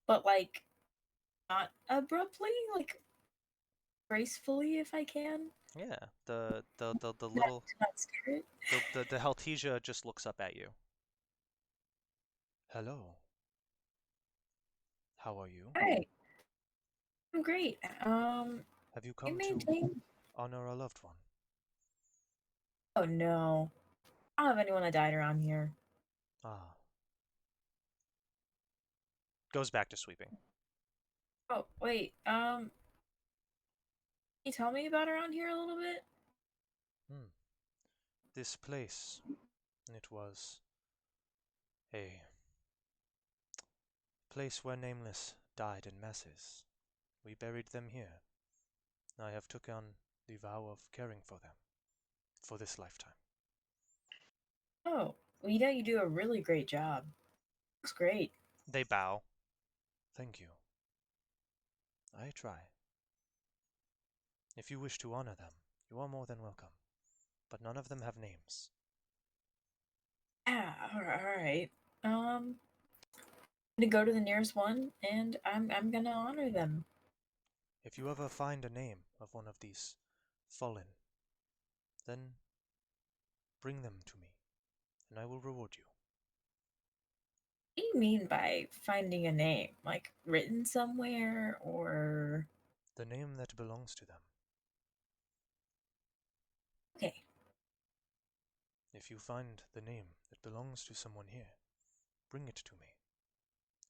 but like not abruptly, like gracefully if I can. Yeah, the Not, little to not scare it. the Heltesia just looks up at you. Hello, how are you? Hi, I'm great. Have you You come to maintain? honor a loved one? Oh no, I don't have anyone that died around here. Ah, goes back to sweeping. Oh wait, can you tell me about around here a little bit? Hmm. This place It was a place where Nameless died in masses. We buried them here. I have took on the vow of caring for them for this lifetime. Oh, well, you do a really great job. Looks great. They bow. Thank you. I try. If you wish to honor them, you are more than welcome. But none of them have names. Yeah, all right. I'm gonna go to the nearest one, and I'm gonna honor them. If you ever find a name of one of these fallen, then bring them to me, and I will reward you. What do you mean by finding a name? Like written somewhere, or The name that belongs to them. okay? If you find the name that belongs to someone here, bring it to me,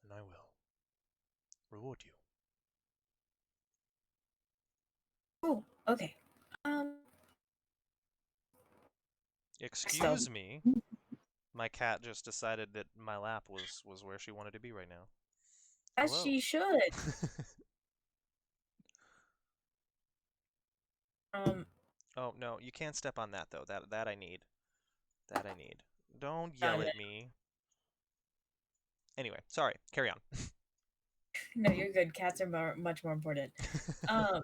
and I will reward you. Oh, okay. Um, Excuse me. My cat just decided that my lap was where she wanted to be right now. as Hello. she should. Oh no, you can't step on that though. That I need. That I need. Don't No, yell no, at me. Anyway, sorry. Carry on. no, you're good. Cats are much more important. Um,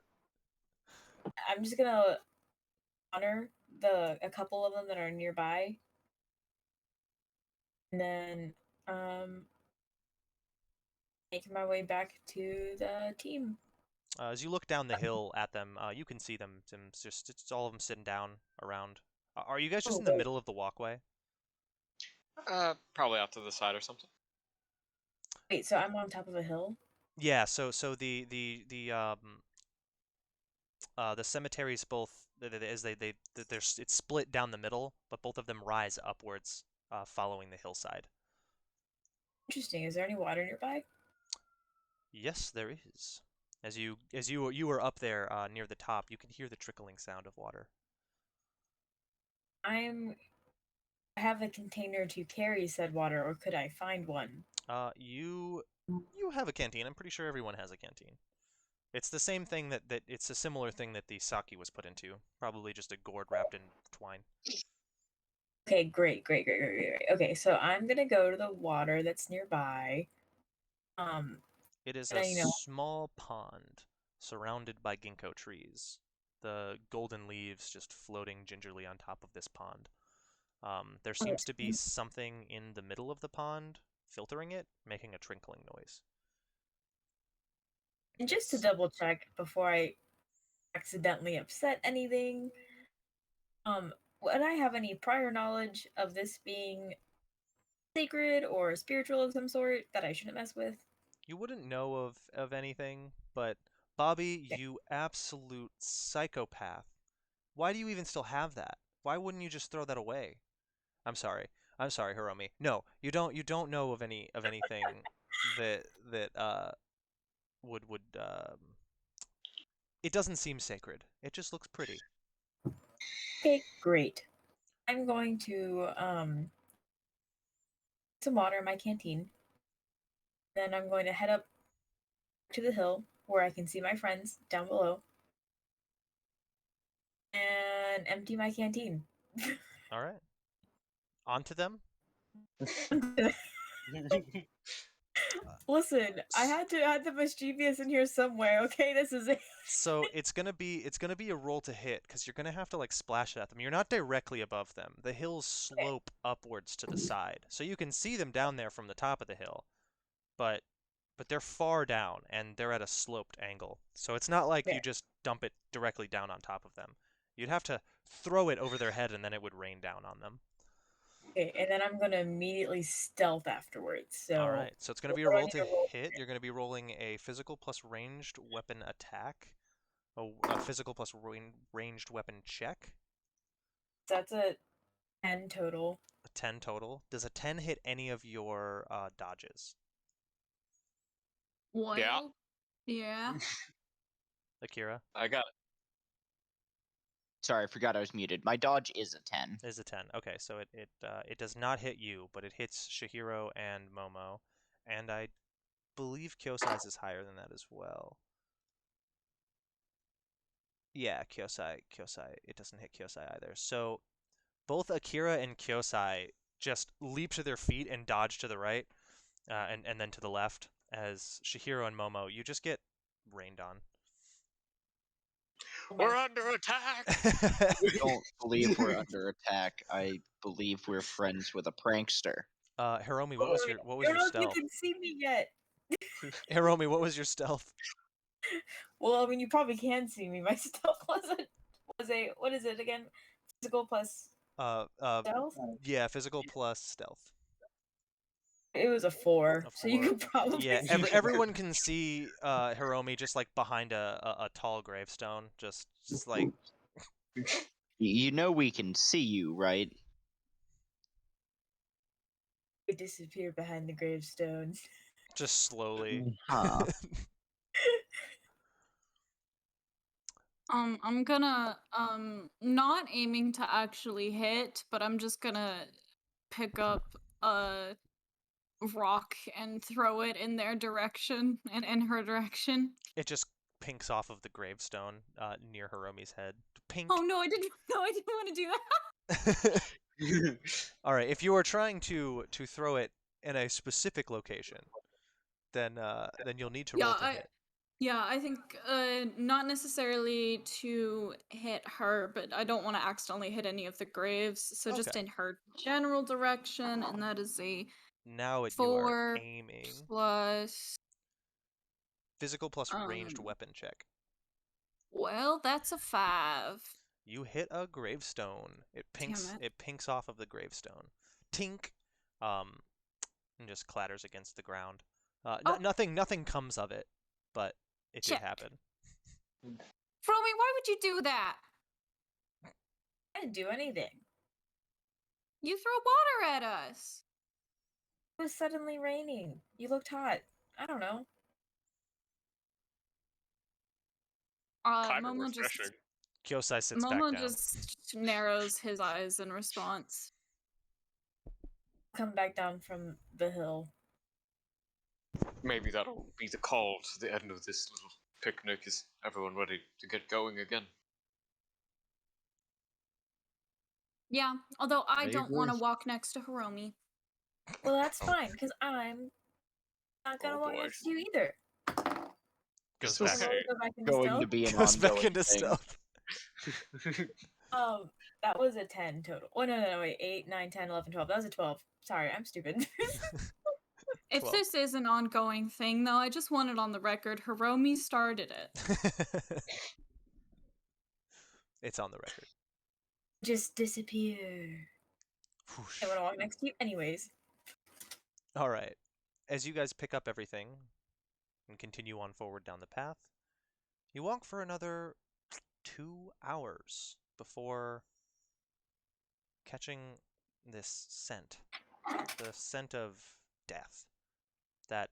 I'm just gonna honor a couple of them that are nearby, and then making my way back to the team. As you look down the hill at them, you can see them. Just it's all of them sitting down around. Are you guys just Oh, in the wait. middle of the walkway? Probably off to the side or something. Wait, so I'm on top of a hill? Yeah. So the cemeteries both as there's it's split down the middle, but both of them rise upwards, following the hillside. Interesting. Is there any water nearby? Yes, there is. As you were up there near the top, you can hear the trickling sound of water. I have a container to carry said water, or could I find one? You have a canteen. I'm pretty sure everyone has a canteen. It's the same thing that it's a similar thing that the sake was put into. Probably just a gourd wrapped in twine. Okay, great. Okay, so I'm gonna go to the water that's nearby. It is And a I, small pond surrounded by ginkgo trees. The golden leaves just floating gingerly on top of this pond. There seems to be something in the middle of the pond filtering it, making a trickling noise. and just to It's double check before I accidentally upset anything, would I have any prior knowledge of this being sacred or spiritual of some sort that I shouldn't mess with? You wouldn't know of anything, but Bobby, Okay. you absolute psychopath. Why do you even still have that? Why wouldn't you just throw that away? I'm sorry. I'm sorry, Hiromi. No, you don't know of anything that would it doesn't seem sacred. It just looks pretty. Okay, great. I'm going to some water in my canteen. Then I'm going to head up to the hill where I can see my friends down below and empty my canteen. All right. On to them. Listen, I had to add the mischievous in here somewhere. Okay, this is it. So it's gonna be a roll to hit because you're gonna have to like splash it at them. You're not directly above them. The hills slope upwards to the side, so you can see them down there from the top of the hill, but they're far down and they're at a sloped angle. So it's not like you Okay. just dump it directly down on top of them. You'd have to throw it over their head and then it would rain down on them. Okay, and then I'm gonna immediately stealth afterwards. All So right, so it's going to what be a do I roll need to to roll? hit. You're going to be rolling a physical plus ranged weapon attack, a physical plus ranged weapon check, That's a 10 total. a 10 total. Does a 10 hit any of your dodges? Well, yeah. Akira? I got it. Sorry, I forgot I was muted. My dodge is a 10. Is a 10. Okay, so it does not hit you, but it hits Shihiro and Momo, and I believe Kyosai's is higher than that as well. Yeah, Kyosai. It doesn't hit Kyosai either. So both Akira and Kyosai just leap to their feet and dodge to the right, and then to the left. As Shihiro and Momo, you just get rained on. We're under attack! I don't believe we're under attack. I believe we're friends with a prankster. Hiromi, what was I your don't know if stealth? you can see me yet. Hiromi, what was your stealth? Well, I mean, you probably can see me. My stealth was a what is it again? Physical plus stealth. Yeah, physical plus stealth. It was a 4, A so you 4. could probably Yeah, see me. everyone can see Hiromi just like behind a tall gravestone, just like You know we can see you, right? I disappear behind the gravestones. just slowly. Huh. I'm gonna not aiming to actually hit, but I'm just gonna pick up a rock and throw it in their direction and in her direction. It just pinks off of the gravestone near Hiromi's head. Pink. Oh no, I didn't want to do that. All right, if you are trying to throw it in a specific location, then you'll need to roll to hit. Yeah, I think not necessarily to hit her, but I don't want to accidentally hit any of the graves. So just Okay. in her general direction, and that is a Now you are 4 aiming. plus Physical plus ranged weapon check. Well, that's a 5. You hit a gravestone. It pinks off of the gravestone. Tink. And just clatters against the ground. Nothing comes of it, but it did happen. Fromy, why would you do that? I didn't do anything. You throw water at us. It was suddenly raining. You looked hot. I don't know. Climate Momo refreshing. Kyosai sits back down. just narrows his eyes in response. Come back down from the hill. Maybe that'll be the call to the end of this little picnic. Is everyone ready to get going again? Yeah, although I don't agree. want to walk next to Hiromi. Well, that's fine, because I'm not gonna walk boy. next to you either. Goes So back. say- Go back into Going stealth. to be an Goes back ongoing into thing. stealth. That was a 10 total. Oh, no, wait. 8, 9, 10, 11, 12. That was a 12. Sorry, I'm stupid. If 12. this is an ongoing thing, though, I just want it on the record. Hiromi started it. It's on the record. Just disappear. Whoosh. I want to walk next to you anyways. All right. As you guys pick up everything and continue on forward down the path, you walk for another 2 hours before catching this scent. The scent of death. That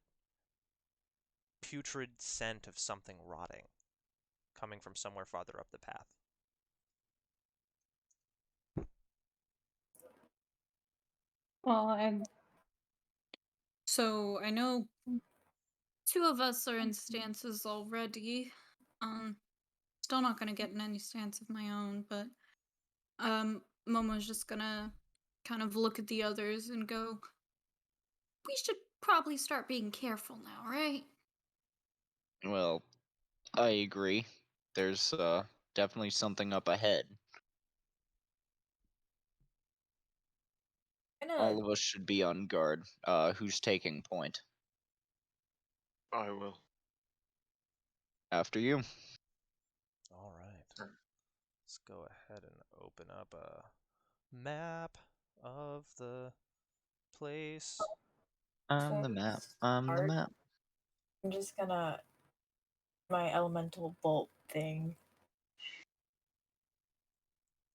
putrid scent of something rotting coming from somewhere farther up the path. Well, so I know 2 of us are in stances already. Still not gonna get in any stance of my own, but Momo's just gonna kind of look at the others and go, we should probably start being careful now, right? Well, I agree. There's definitely something up ahead. All of us should be on guard. Who's taking point? I will. After you. All right. Let's go ahead and open up a map of the place. On the map. On the map. I'm just gonna my elemental bolt thing.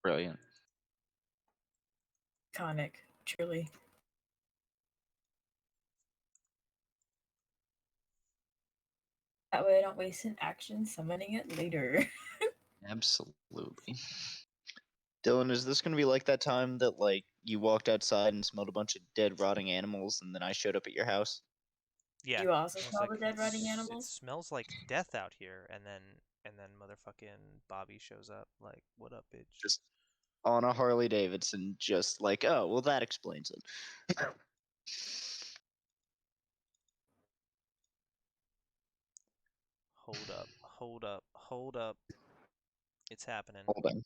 Brilliant. Iconic, truly. That way I don't waste an action summoning it later. Absolutely. Dylan, is this gonna be like that time that like you walked outside and smelled a bunch of dead, rotting animals, and then I showed up at your house? Yeah. You also I was smell like, the dead rotting It animals? smells like death out here, and then motherfucking Bobby shows up. Like, what up, bitch? Just on a Harley Davidson, just like, oh, well, that explains it. Hold up, hold up, hold up. It's happening. Hold on.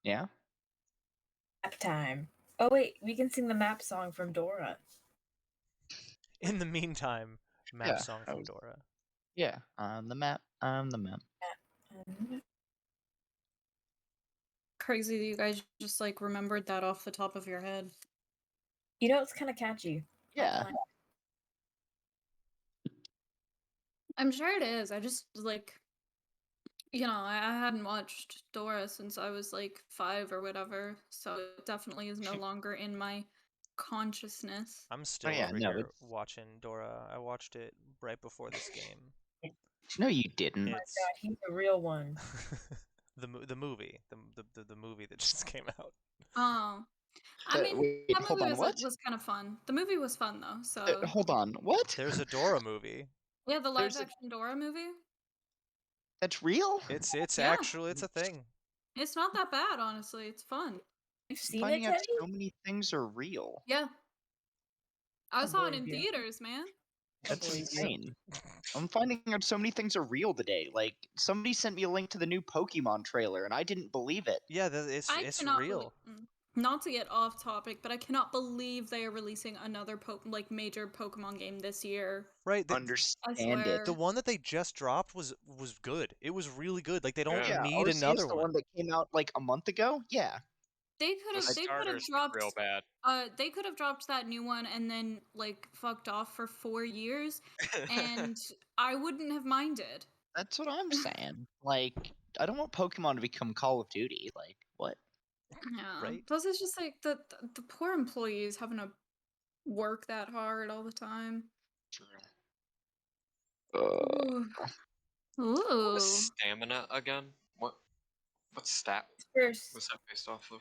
Yeah. Map time. Oh wait, we can sing the map song from Dora. In the meantime, map Yeah, song I from was- Dora. Yeah. On the map. On the map. Crazy that you guys just like remembered that off the top of your head. You know, it's kind of catchy. Not Yeah. gonna lie. I'm sure it is. I just like, I hadn't watched Dora since I was like 5 or whatever, so it definitely is no longer in my consciousness. I'm still yeah, over no, here it's- watching Dora. I watched it right before this game. No, you didn't. Oh my It's god, he's a real one. the movie, the movie that just came out. Oh, I mean, Wait, that hold movie on. What? was kind of fun. The movie was fun though, so Hold on. What? There's a Dora movie. yeah, the live there's a- action Dora movie. That's real? It's Yeah. actually it's a thing. It's not that bad, honestly. It's fun. You've I'm seen it, finding out Teddy? so many things are real. Yeah, I I saw it in believe you. theaters, man. That's believe you. insane. I'm finding out so many things are real today. Like somebody sent me a link to the new Pokemon trailer, and I didn't believe it. Yeah, I it's cannot real. not to get off topic, but I cannot believe they are releasing another major Pokemon game this year. Right. I Understand swear. it. The one that they just dropped was good. It was really good. Like they don't Yeah. Yeah, need Arceus, another the one. one that came out like a month ago. Yeah, They could The have starters look dropped real bad. they could have dropped that new one and then like fucked off for 4 years and I wouldn't have minded. that's what I'm saying. Like, I don't want Pokemon to become Call of Duty. Like, what? Yeah. Right? Plus it's just like the poor employees having to work that hard all the time. Ooh. What Ooh. was stamina again? What stat First, was that based off of?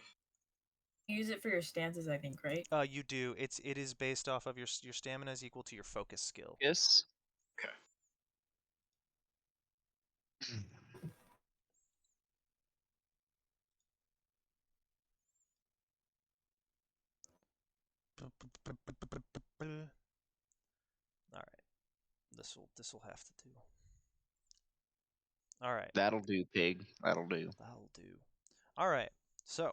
use it for your stances, I think, right? You do. It is based off of your stamina is equal to your focus skill. Yes. Okay. All right. This will have to do. All right. That'll do, pig. That'll do. That'll do. All right. So,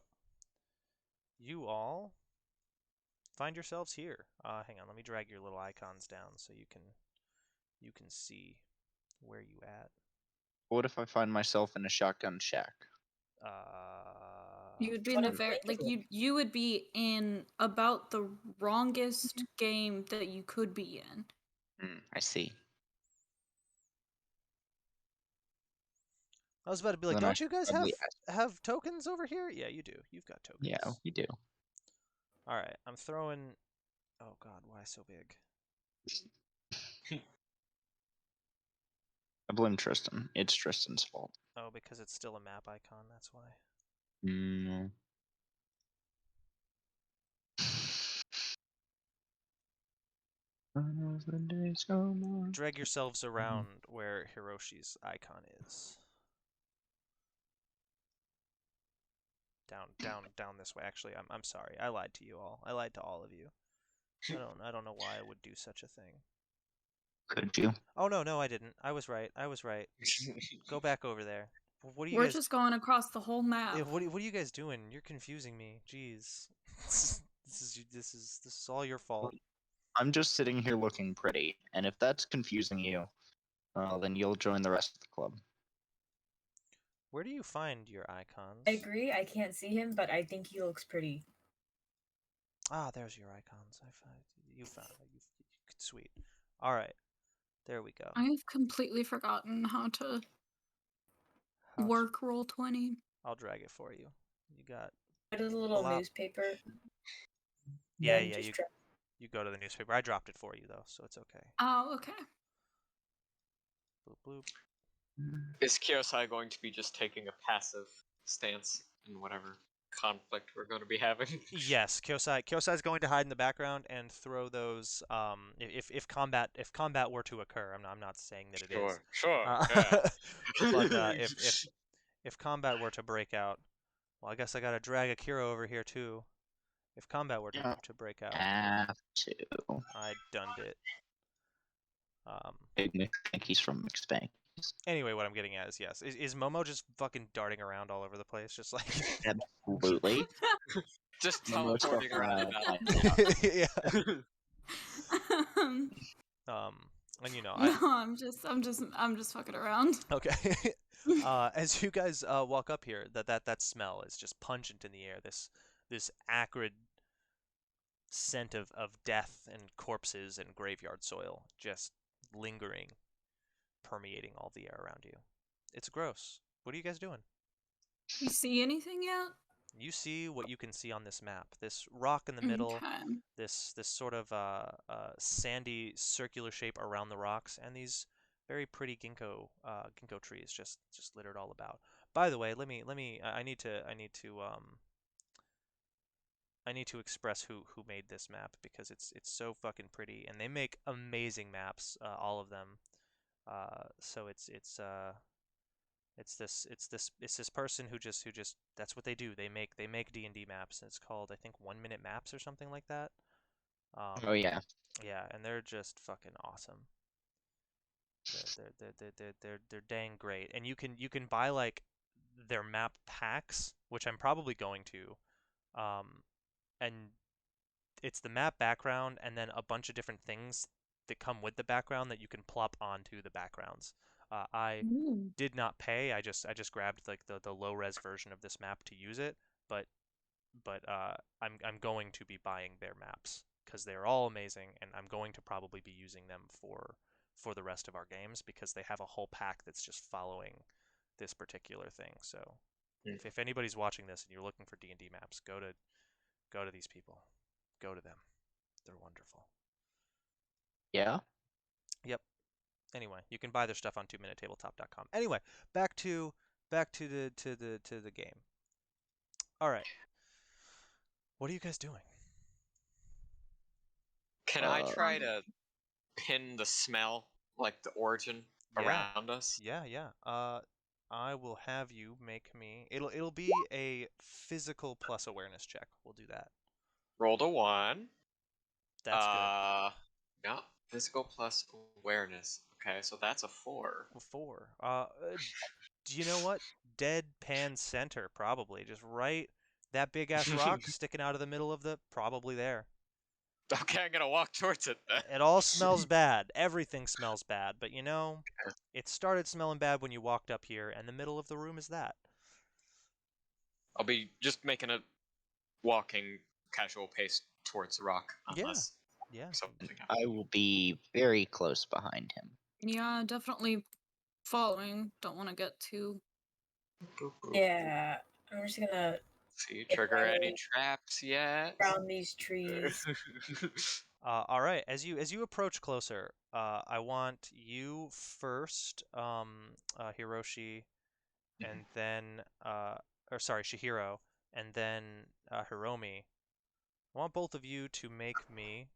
you all find yourselves here. Hang on. Let me drag your little icons down so you can see where you at. What if I find myself in a shotgun shack? You would be in What the if very it like isn't? you would be in about the wrongest game that you could be in. I see. I was about to be like, Then I don't you guys probably have tokens over here? Yeah, you do. You've got tokens. Yeah, we do. All right. I'm throwing. Oh God, why so big? I blame Tristan. It's Tristan's fault. Oh, because it's still a map icon. That's why. Mm. Drag yourselves around where Hiroshi's icon is. Down this way. Actually, I'm sorry. I lied to you all. I lied to all of you. I don't know why I would do such a thing. Could you? Oh no, I didn't. I was right. Go back over there. What are you We're guys? just going across the whole map. Yeah, what are you guys doing? You're confusing me. Jeez. This is all your fault. I'm just sitting here looking pretty, and if that's confusing you, then you'll join the rest of the club. Where do you find your icons? I agree. I can't see him, but I think he looks pretty. Ah, there's your icons. You found it. Sweet. All right. There we go. I have completely forgotten how to work Roll20. I'll drag it for you. You got. What is a little Pull out. newspaper? Yeah, Then yeah. just You go to the newspaper. I dropped it for you though, so it's okay. Oh, okay. Bloop bloop. Is Kiyosai going to be just taking a passive stance in whatever conflict we're going to be having? Yes, Kyosai's going to hide in the background and throw those. If combat were to occur, I'm not saying that it is. Sure, Uh, yeah. but if combat were to break out, well, I guess I gotta drag Akira over here too. If combat were Yeah. to break out, Have to. I dunned it. Big McSpankies from McSpankies. Anyway, what I'm getting at is yes. Is Momo just fucking darting around all over the place, just like Absolutely. Just Momo's teleporting around fucking that. yeah. No, Um, and I'm just fucking around. okay. As you guys walk up here, that smell is just pungent in the air. This acrid scent of death and corpses and graveyard soil just lingering, permeating all the air around you. It's gross. What are you guys doing? You see anything yet? You see what you can see on this map. This rock in the middle, Okay. this sort of sandy circular shape around the rocks, and these very pretty ginkgo trees just littered all about. By the way, I need to express who made this map because it's so fucking pretty, and they make amazing maps, all of them. So it's this person who just that's what they do. They make D&D maps, and it's called, I think, 1 minute maps or something like that. Oh yeah. Yeah, and they're just fucking awesome. They're dang great, and you can buy like their map packs, which I'm probably going to. And it's the map background and then a bunch of different things that come with the background that you can plop onto the backgrounds. I Ooh. did not pay. I just grabbed like the low res version of this map to use it, but I'm going to be buying their maps because they're all amazing, and I'm going to probably be using them for the rest of our games because they have a whole pack that's just following this particular thing. So if anybody's watching this and you're looking for D&D maps, go to these people. Go to them. They're wonderful. Yeah. Yep. Anyway, you can buy their stuff on 2minutetabletop.com. Anyway, back to the game. All right. What are you guys doing? Can I try to pin the smell, like the origin, Yeah. around us? Yeah. I will have you make me. It'll be a physical plus awareness check. We'll do that. Rolled a 1. That's good. No, physical plus awareness. Okay, so that's a 4. 4. Do you know what? Deadpan center, probably. Just right, that big ass rock sticking out of the middle of probably there. Okay, I'm gonna walk towards it then. It all smells bad. Everything smells bad. But it started smelling bad when you walked up here, and the middle of the room is that. I'll be just making a walking casual pace towards the rock, unless Yeah. something happens. I will be very close behind him. Yeah, definitely following. Don't want to get too. Yeah, I'm just gonna See, trigger any traps yet? around these trees. All right. As you approach closer, I want you first, Hiroshi, and then Shihiro, and then Hiromi. I want both of you to make me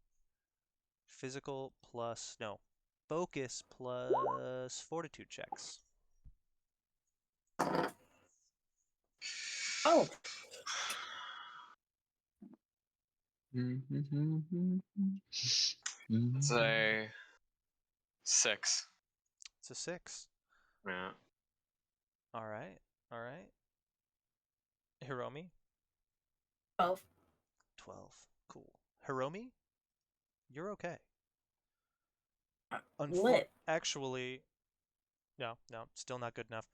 focus plus fortitude checks. Oh, It's a 6. It's a 6. Yeah. All right. Hiromi, 12. 12. Cool. Hiromi, you're okay. Lit. Actually, no, still not good enough.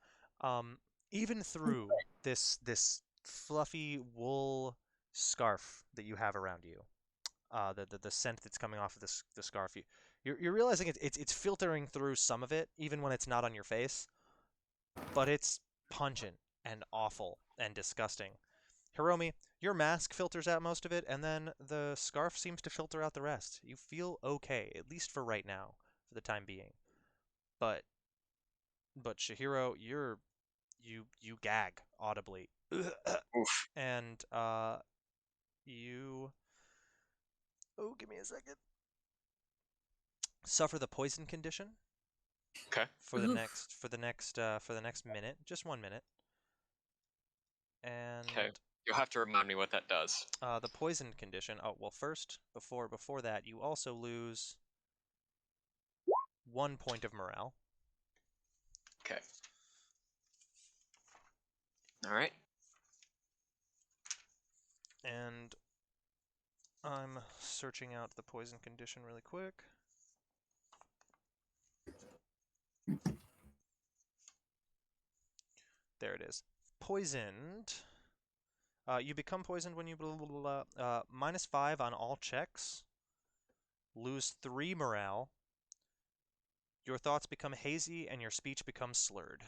Even through this fluffy wool scarf that you have around you, the scent that's coming off of the scarf, you're realizing it's filtering through some of it, even when it's not on your face, but it's pungent and awful and disgusting. Hiromi, your mask filters out most of it, and then the scarf seems to filter out the rest. You feel okay, at least for right now, for the time being. But but Chihiro, you gag audibly, Oof. and you give me a second. Suffer the poison condition Okay. for the Oof. next minute, just 1 minute, and Okay. You'll have to remind me what that does. the poison condition. Oh well, first before that, you also lose 1 point of morale. Okay. All right. And I'm searching out the poison condition really quick. There it is. Poisoned. You become poisoned when you blah, blah, blah, blah. -5 on all checks. Lose 3 morale. Your thoughts become hazy and your speech becomes slurred.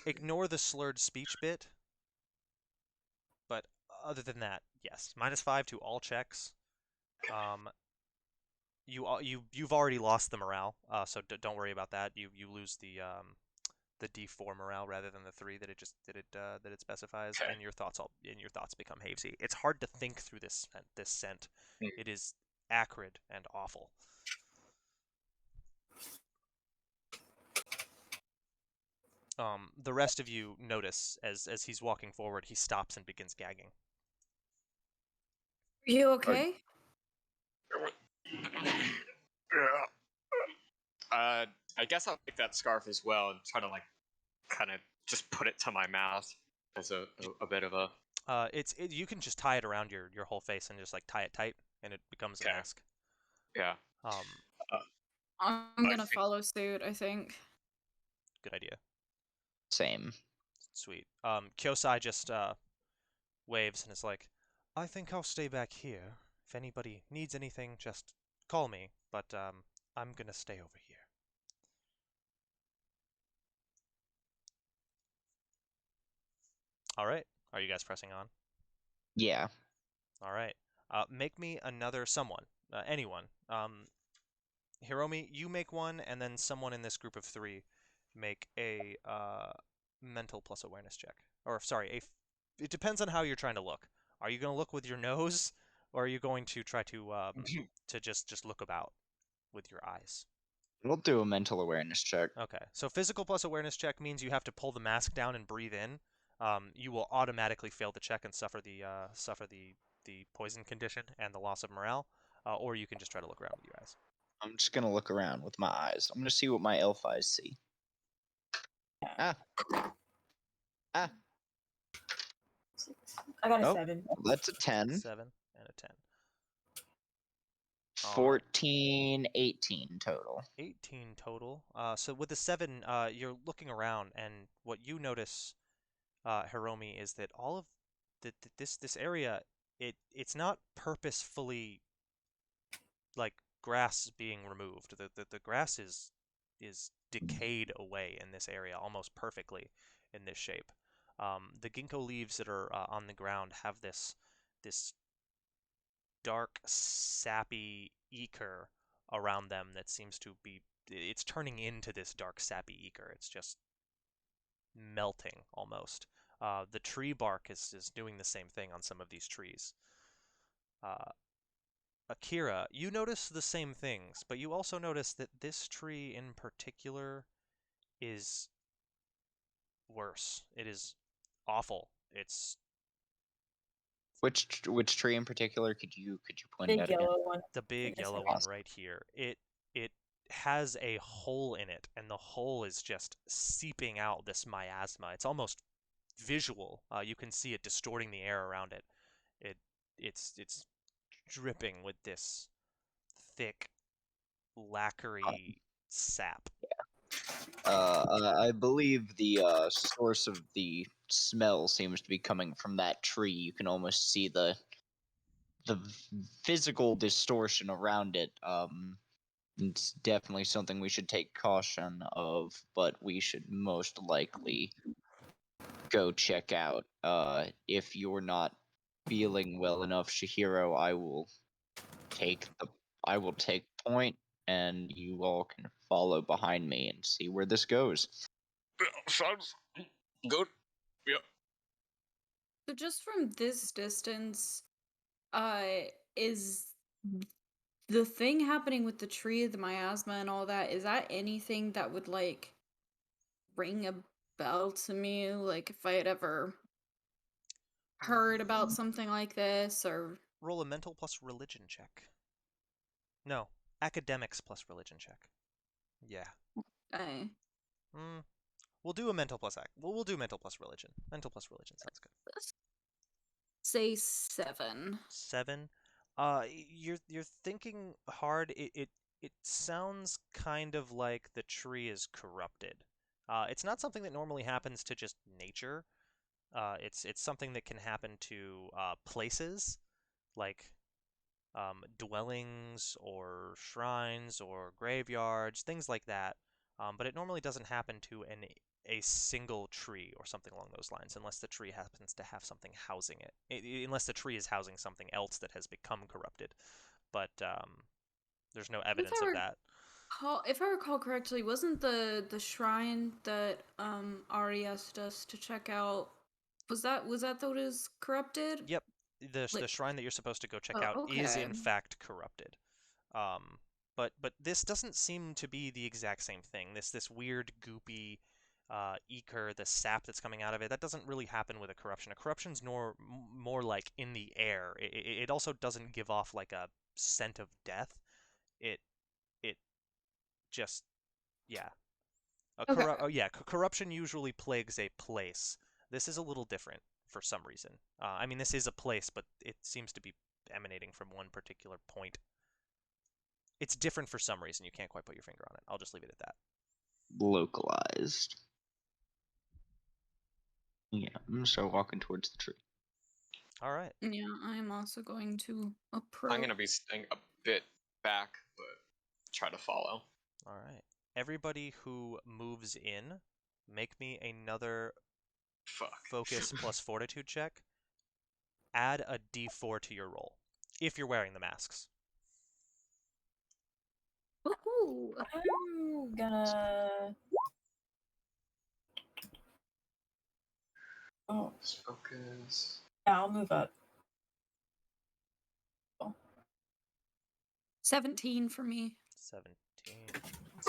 Ignore the slurred speech bit. But other than that, yes. -5 to all checks. You've already lost the morale, so don't worry about that. You lose the D4 morale rather than the 3 that it specifies, Okay. and your thoughts become hazy. It's hard to think through this scent. Mm. It is acrid and awful. The rest of you notice as he's walking forward, he stops and begins gagging. Are you okay? I guess I'll take that scarf as well and try to kind of just put it to my mouth as a bit of a. You can just tie it around your whole face and just like tie it tight, and it becomes a Okay. mask. Yeah. I'm I gonna think- follow suit, I think. Good idea. Same. Sweet. Kyosai just waves and is like, I think I'll stay back here. If anybody needs anything, just call me. But I'm gonna stay over here. All right. Are you guys pressing on? Yeah. All right. Make me another someone. Anyone. Hiromi, you make one, and then someone in this group of 3 make a mental plus awareness check. Or sorry, it depends on how you're trying to look. Are you going to look with your nose, or are you going to try to just look about with your eyes? We'll do a mental awareness check. Okay. So physical plus awareness check means you have to pull the mask down and breathe in. You will automatically fail the check and suffer the poison condition and the loss of morale, or you can just try to look around with your eyes. I'm just gonna look around with my eyes. I'm gonna see what my elf eyes see. Ah. I got a Nope. 7. That's a 10. 7 and a 10. 14, 18 total. 18 total. So with the 7, you're looking around, and what you notice, Hiromi, is that all of this area, it's not purposefully like grass being removed. The grass is decayed away in this area almost perfectly in this shape. The ginkgo leaves that are on the ground have this dark, sappy ichor around them that seems to be. It's turning into this dark, sappy ichor. It's just melting almost. The tree bark is doing the same thing on some of these trees. Akira, you notice the same things, but you also notice that this tree in particular is worse. It is awful. It's Which tree in particular could you point Big out again? yellow one. the big Yes, yellow I one right here. It has a hole in it, and the hole is just seeping out this miasma. It's almost visual. You can see it distorting the air around it. It's dripping with this thick, lacquery sap. I believe the source of the smell seems to be coming from that tree. You can almost see the physical distortion around it. It's definitely something we should take caution of, but we should most likely go check out. If you're not feeling well enough, Shihiro, I will take point, and you all can follow behind me and see where this goes. Sounds good. Yeah. So just from this distance, is the thing happening with the tree, the miasma and all that, is that anything that would like ring a bell to me? Like if I had ever heard about something like this or Roll a mental plus religion check. No, academics plus religion check. Yeah. I We'll do a mental plus we'll do mental plus religion. Mental plus religion sounds good. say 7. 7. You're thinking hard. It sounds kind of like the tree is corrupted. It's not something that normally happens to just nature. It's something that can happen to places like dwellings or shrines or graveyards, things like that. But it normally doesn't happen to a single tree or something along those lines, unless the tree happens to have something housing it. Unless the tree is housing something else that has become corrupted. But there's no If evidence I of that. if I recall correctly, wasn't the shrine that Ari asked us to check out, was that what is corrupted? Yep, the Like, shrine that you're supposed to go check oh, out is okay. in fact corrupted. Um, but this doesn't seem to be the exact same thing. This weird goopy ether, the sap that's coming out of it, that doesn't really happen with a corruption. A corruption's more like in the air. It also doesn't give off like a scent of death. It it just yeah. Okay. Corruption usually plagues a place. This is a little different for some reason. I mean, this is a place, but it seems to be emanating from one particular point. It's different for some reason. You can't quite put your finger on it. I'll just leave it at that. Localized. Yeah, I'm gonna start walking towards the tree. All right. Yeah, I'm also going to approach. I'm gonna be staying a bit back, but try to follow. All right. Everybody who moves in, make me another Fuck. focus plus fortitude check. Add a d4 to your roll if you're wearing the masks. Woohoo! I'm gonna. Oh, Let's focus. yeah, I'll move up. 17 for me. 17.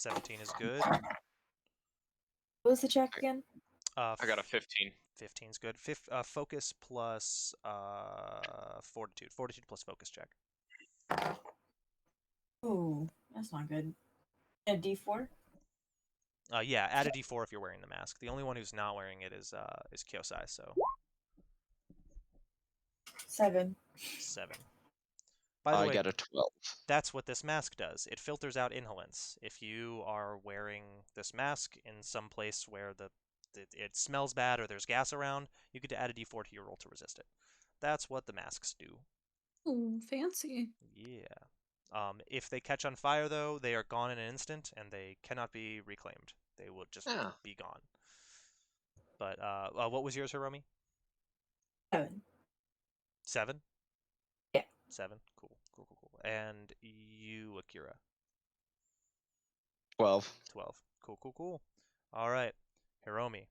17 is good. What was the check again? I got a 15. 15 is good. Focus plus fortitude. Fortitude plus focus check. Ooh, that's not good. A D4? Yeah, add a d4 if you're wearing the mask. The only one who's not wearing it is Kyosai, so 7. 7. By the I way, got a 12. that's what this mask does. It filters out inhalants. If you are wearing this mask in some place where it smells bad or there's gas around, you get to add a d4 to your roll to resist it. That's what the masks do. Ooh, fancy. Yeah. If they catch on fire, though, they are gone in an instant, and they cannot be reclaimed. They will just Yeah. be gone. But what was yours, Hiromi? 7. 7? Yeah. 7? Cool. And you, Akira? 12. 12. Cool. All right, Hiromi.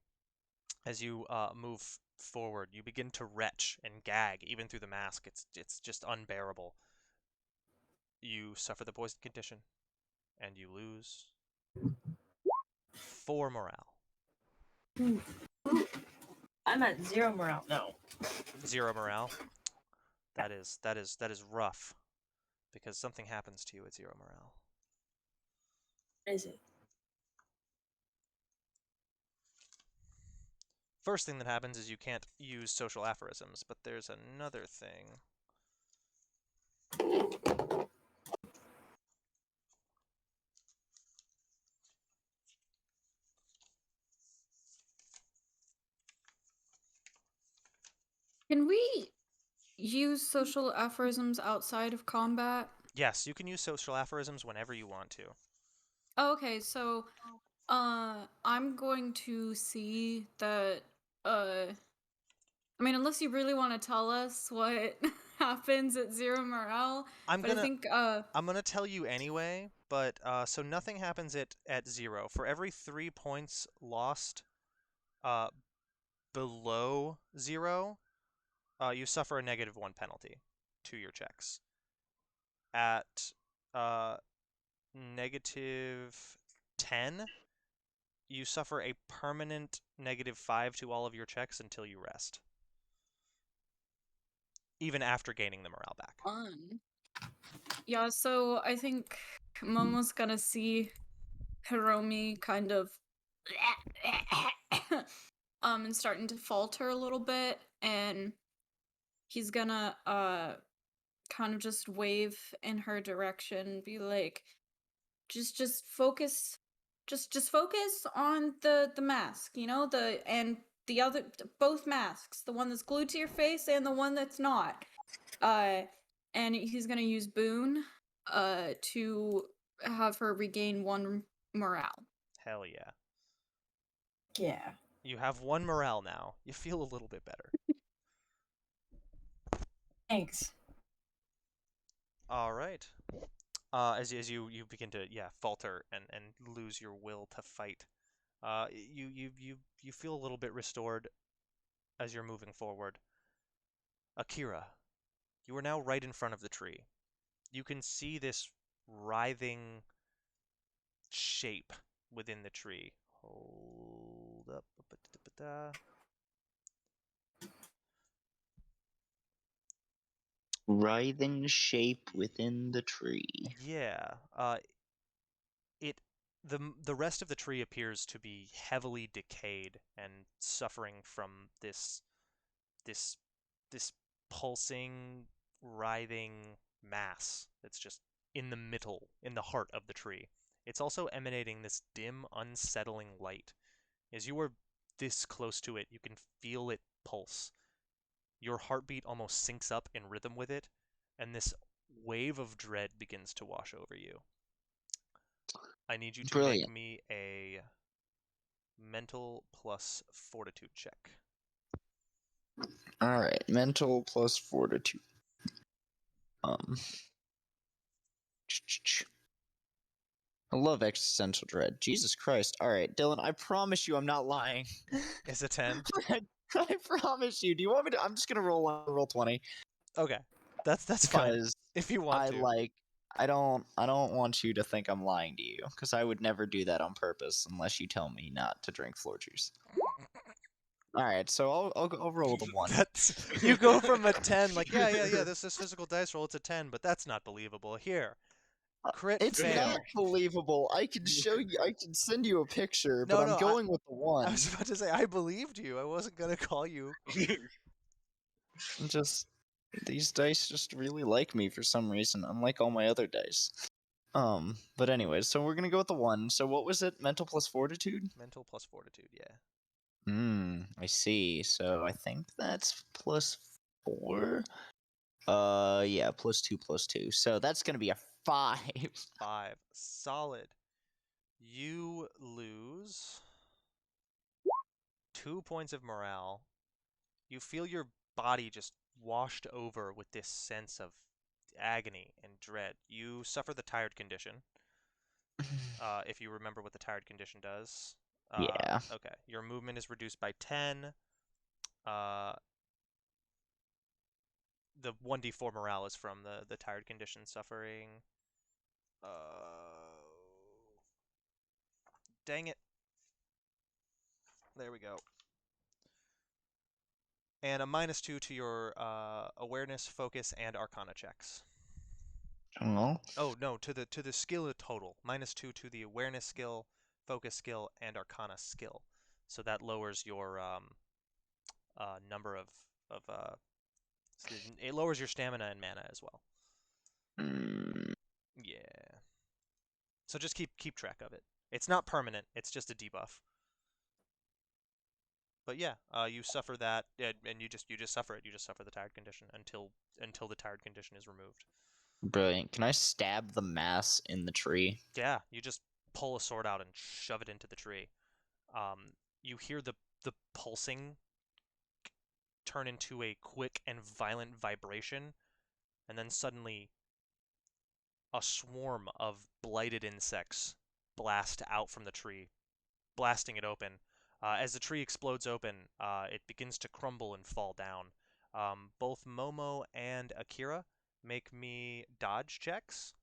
As you move forward, you begin to retch and gag, even through the mask. It's just unbearable. You suffer the poison condition, and you lose 4 morale. Ooh. I'm at 0 morale. No. 0 morale. That is rough, because something happens to you at 0 morale. What is it? First thing that happens is you can't use social aphorisms, but there's another thing. Can we use social aphorisms outside of combat? Yes, you can use social aphorisms whenever you want to. Oh, okay, so I'm going to see that I mean, unless you really want to tell us what happens at 0 morale, I'm but I gonna think I'm gonna tell you anyway, but so nothing happens at 0. For every 3 points lost uh below 0, you suffer a -1 penalty to your checks. At -10, you suffer a permanent -5 to all of your checks until you rest, even after gaining the morale back. fun. Yeah, so I think Momo's gonna see Hiromi kind of and starting to falter a little bit, and he's gonna kind of just wave in her direction, be like, just focus, just focus on the mask, you know, the other, both masks, the one that's glued to your face and the one that's not. And he's gonna use Boon to have her regain 1 morale. Hell yeah. Yeah. You have 1 morale now. You feel a little bit better. Thanks. All right. As you begin to falter and lose your will to fight, you feel a little bit restored as you're moving forward. Akira, you are now right in front of the tree. You can see this writhing shape within the tree. Hold up. Writhing shape within the tree. Yeah. It the rest of the tree appears to be heavily decayed and suffering from this this pulsing, writhing mass that's just in the middle, in the heart of the tree. It's also emanating this dim, unsettling light. As you are this close to it, you can feel it pulse. Your heartbeat almost syncs up in rhythm with it, and this wave of dread begins to wash over you. I need you to make Brilliant. me a mental plus fortitude check. All right, mental plus fortitude. I love existential dread. Jesus Christ. All right, Dylan, I promise you I'm not lying. Is a 10? I promise you. Do you want me to? I'm just gonna roll 20 Okay. That's fine. because If you want to. I don't want you to think I'm lying to you because I would never do that on purpose unless you tell me not to drink floor juice. All right, so I'll roll the 1. That's you go from a 10 like yeah, this is physical dice roll, it's a 10, but that's not believable. Here. Crit It's fail. not believable. I can show you. I can send you a picture, No, but I'm no, going with the I 1. was about to say I believed you. I wasn't gonna call you. Just these dice just really like me for some reason, unlike all my other dice. But anyways, so we're gonna go with the 1. So what was it? Mental plus fortitude? Mental plus fortitude, yeah. I see. So I think that's plus 4. Yeah, plus 2. So that's gonna be a 5. 5. Solid. You lose 2 points of morale. You feel your body just washed over with this sense of agony and dread. You suffer the tired condition. If you remember what the tired condition does. Yeah. Okay. Your movement is reduced by 10. The 1d4 morale is from the tired condition suffering. Dang it. There we go. And a -2 to your awareness, focus, and arcana checks. Well, Oh no, to the skill total. -2 to the awareness skill, focus skill, and arcana skill. So that lowers your number of it lowers your stamina and mana as well. Yeah. So just keep track of it. It's not permanent. It's just a debuff. But yeah, you suffer that, and you just suffer it. You just suffer the tired condition until the tired condition is removed. brilliant. Can I stab the mass in the tree? Yeah, you just pull a sword out and shove it into the tree. You hear the pulsing turn into a quick and violent vibration, and then suddenly a swarm of blighted insects blast out from the tree, blasting it open. As the tree explodes open, it begins to crumble and fall down. Both Momo and Akira make me dodge checks.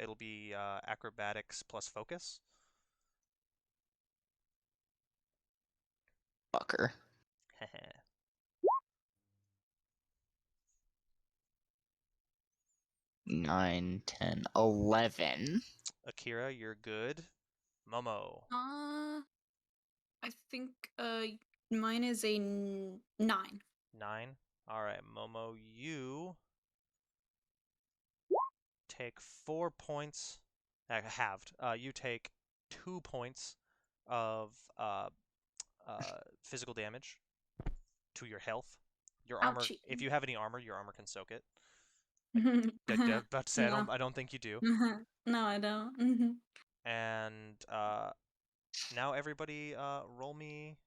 It'll be acrobatics plus focus. Fucker. 9, 10, 11. Akira, you're good. Momo, I think mine is a 9. 9. All right, Momo, you take 4 points, halved. You take 2 points of physical damage to your health. Your armor, Ouchie. if you have any armor, your armor can soak it. No. About to say, I don't think you do. No, I don't. And now everybody, roll me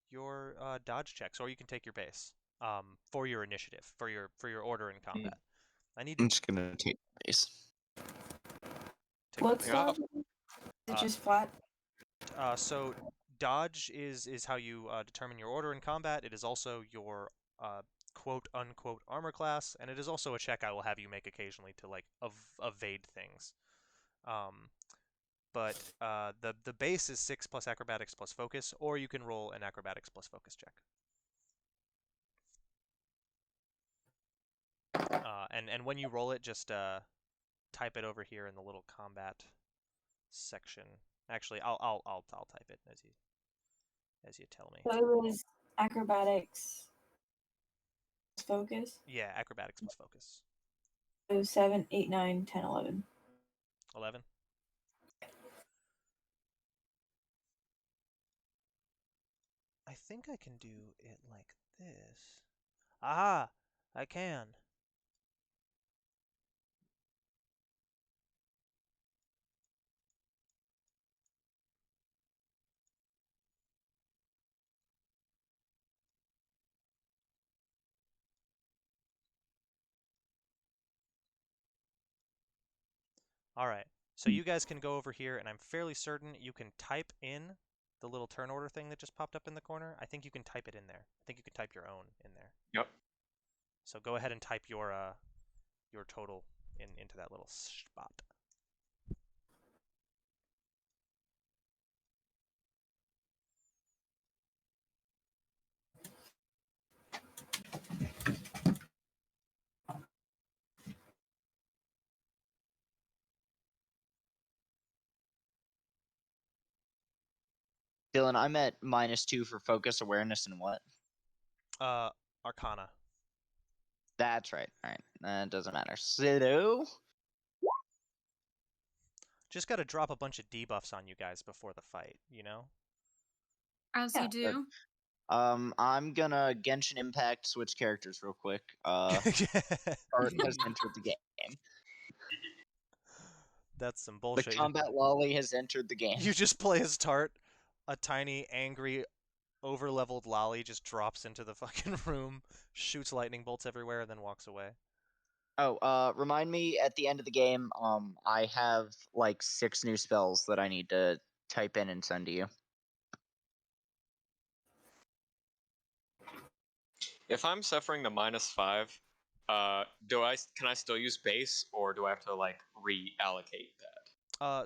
your dodge checks, or you can take your base for your initiative, for your order in combat. I need I'm just gonna take base. What's Yeah. dodge? Is it just flat? So dodge is how you determine your order in combat. It is also your quote unquote armor class, and it is also a check I will have you make occasionally to like evade things. But the base is 6 plus acrobatics plus focus, or you can roll an acrobatics plus focus check. And when you roll it, just type it over here in the little combat section. Actually, I'll type it as you tell me. So it was acrobatics focus. Yeah, acrobatics plus focus. So 7, 8, 9, 10, 11. 11. I think I can do it like this. Aha! I can. All right. So you guys can go over here, and I'm fairly certain you can type in the little turn order thing that just popped up in the corner. I think you can type it in there. I think you can type your own in there. Yep. So go ahead and type your total into that little spot. Dylan, I'm at -2 for focus, awareness, and what? Arcana. That's right. All right, that doesn't matter. So, Just got to drop a bunch of debuffs on you guys before the fight, you know? As Yeah, you do. I'm gonna Genshin Impact switch characters real quick. Art has entered the game. That's some The bullshit. combat lolly has entered the game. You just play as Tart, a tiny, angry, over-leveled lolly just drops into the fucking room, shoots lightning bolts everywhere, and then walks away. Oh, remind me at the end of the game. I have like 6 new spells that I need to type in and send to you. If I'm suffering the -5, can I still use base, or do I have to like reallocate that?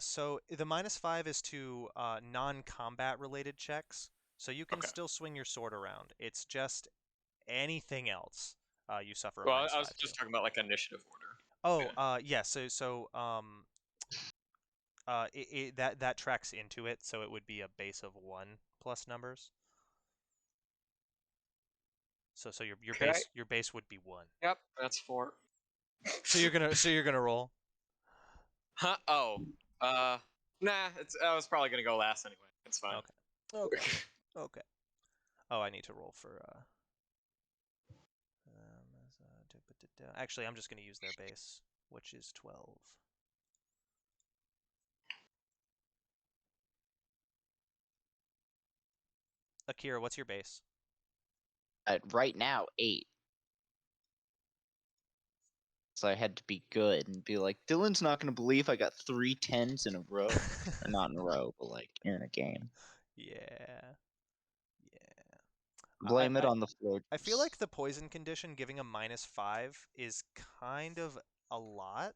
So the -5 is to non-combat related checks, so you can Okay. still swing your sword around. It's just anything else you suffer a Well, -5 I was to. just talking about like initiative order. Oh, Yeah. yeah. That tracks into it, so it would be a base of 1 plus numbers. So Okay. your base would be 1. Yep, that's 4. So you're gonna roll. Huh? Oh. Nah. I was probably gonna go last anyway. It's fine. Okay. Okay. Oh, I need to roll for actually, I'm just gonna use their base, which is 12. Akira, what's your base? right now 8. So I had to be good and be like, Dylan's not gonna believe I got 3 10s in a row. Or not in a row, but like in a game. Yeah. Blame it on the floor. I feel like the poison condition giving a -5 is kind of a lot.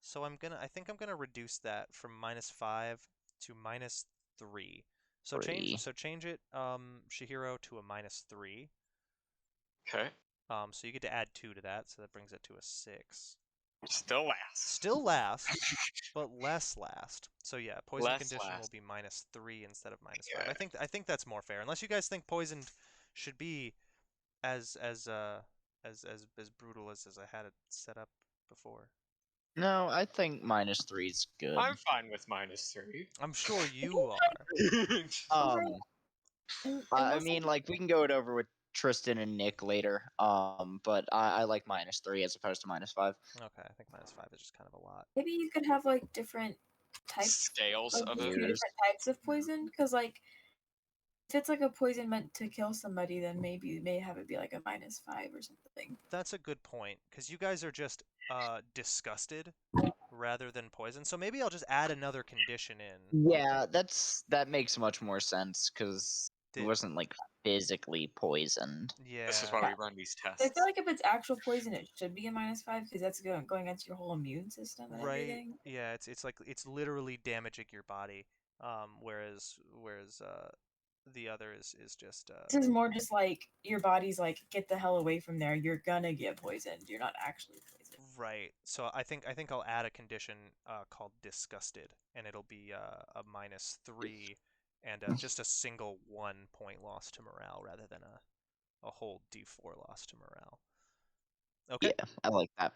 So I think I'm gonna reduce that from -5 to -3. So change 3. change it, Shihiro, to a -3. Okay. So you get to add 2 to that, so that brings it to a 6. Still last. Still last, but less last. So yeah, poison Less condition will last. be -3 instead of -5. Yeah. I think that's more fair. Unless you guys think poisoned should be as brutal as I had it set up before. No, I think -3 is good. I'm fine with -3. I'm sure you are. I mean, like we can go it over with Tristan and Nick later. But I like -3 as opposed to -5. Okay, I think -5 is just kind of a lot. Maybe you could have like different types, Scales like of two it. different types of poison. Because like, if it's like a poison meant to kill somebody, then maybe you may have it be like a -5 or something. That's a good point, because you guys are just disgusted rather than poison. So maybe I'll just add another condition in. Yeah, that makes much more sense because it Did- wasn't like physically poisoned. Yeah. This is why we run these tests. I feel like if it's actual poison, it should be a -5 because that's going against your whole immune system and Right. everything. Yeah, it's like it's literally damaging your body. Whereas the other is just This is more just like your body's like, get the hell away from there. You're gonna get poisoned. You're not actually poisoned. right. So I think I'll add a condition called disgusted, and it'll be a -3 and just a single 1 point loss to morale rather than a whole D4 loss to morale. Okay. Yeah, I like that.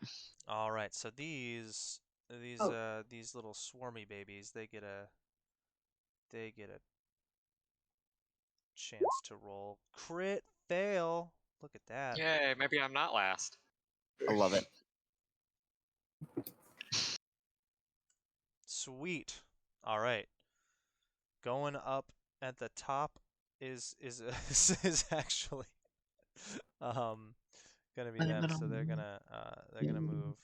All right. So these little swarmy babies, they get a chance to roll crit fail. Look at that. Yay, maybe I'm not last. I love it. Sweet. All right. Going up at the top is is actually gonna be them. So they're gonna move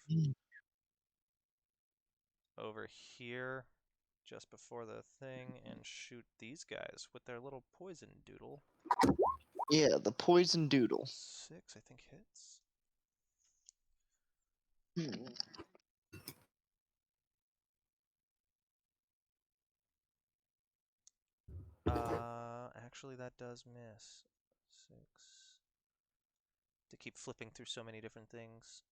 over here just before the thing and shoot these guys with their little poison doodle. Yeah, the poison doodle. 6, I think, hits. Actually, that does miss. 6. To keep flipping through so many different things.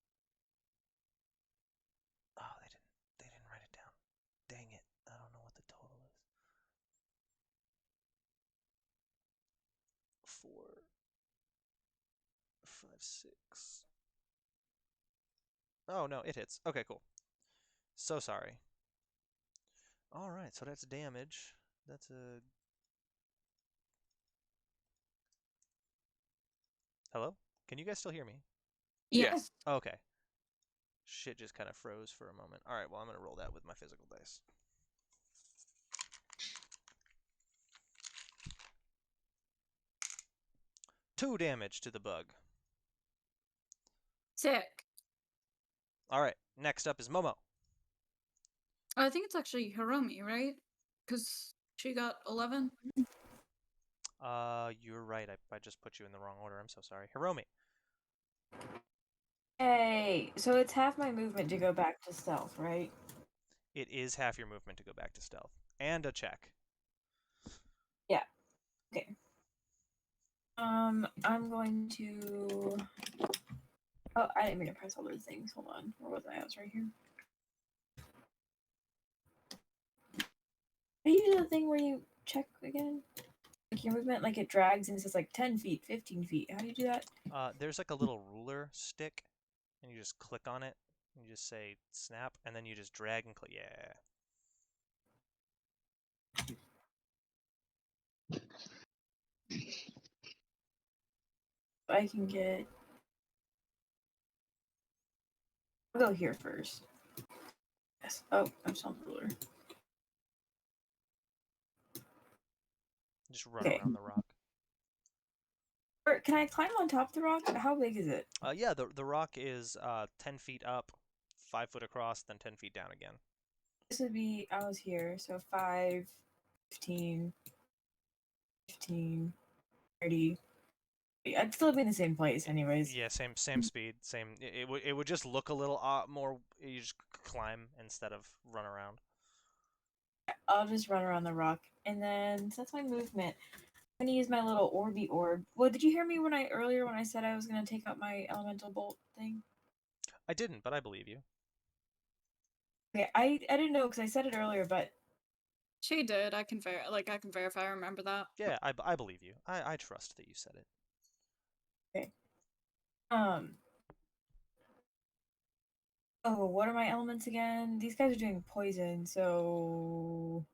Oh, they didn't write it down. Dang it. I don't know what the total is. 4, 5, 6. Oh, no, it hits. Okay, cool. So sorry. All right, so that's damage. That's a... Hello? Can you guys still hear me? Yes. Okay. Shit just kind of froze for a moment. All right, well, I'm going to roll that with my physical dice. Two damage to the bug. Sick. All right, next up is Momo. I think it's actually Hiromi, right? Because she got 11. You're right. I just put you in the wrong order. I'm so sorry. Hiromi. Hey, so it's half my movement to go back to stealth, right? It is half your movement to go back to stealth. And a check. Yeah. Okay. I'm going to. Oh, I didn't mean to press all those things. Hold on. Where was I? I was right here. How do you do the thing where you check again? Like your movement, like it drags and it says like 10 feet, 15 feet. How do you do that? There's like a little ruler stick, and you just click on it. And you just say snap, and then you just drag and click. Yeah. I can get. I'll go here first. Yes. Oh, I'm still on the ruler. Just run Okay. around the rock. Can I climb on top of the rock? How big is it? Yeah, the rock is 10 feet up, 5 foot across, then 10 feet down again. This would be, I was here, so 5, 15, 15, 30. I'd still be in the same place, anyways. Yeah, same speed, same. It would just look a little more. You just climb instead of run around. I'll just run around the rock, and then so that's my movement. I'm gonna use my little Orby orb. Well, did you hear me earlier when I said I was gonna take out my elemental bolt thing? I didn't, but I believe you. Okay, I didn't know because I said it earlier, but She did. I can verify. I remember that. Yeah, I believe you. I trust that you said it. okay. Oh, what are my elements again? These guys are doing poison, so.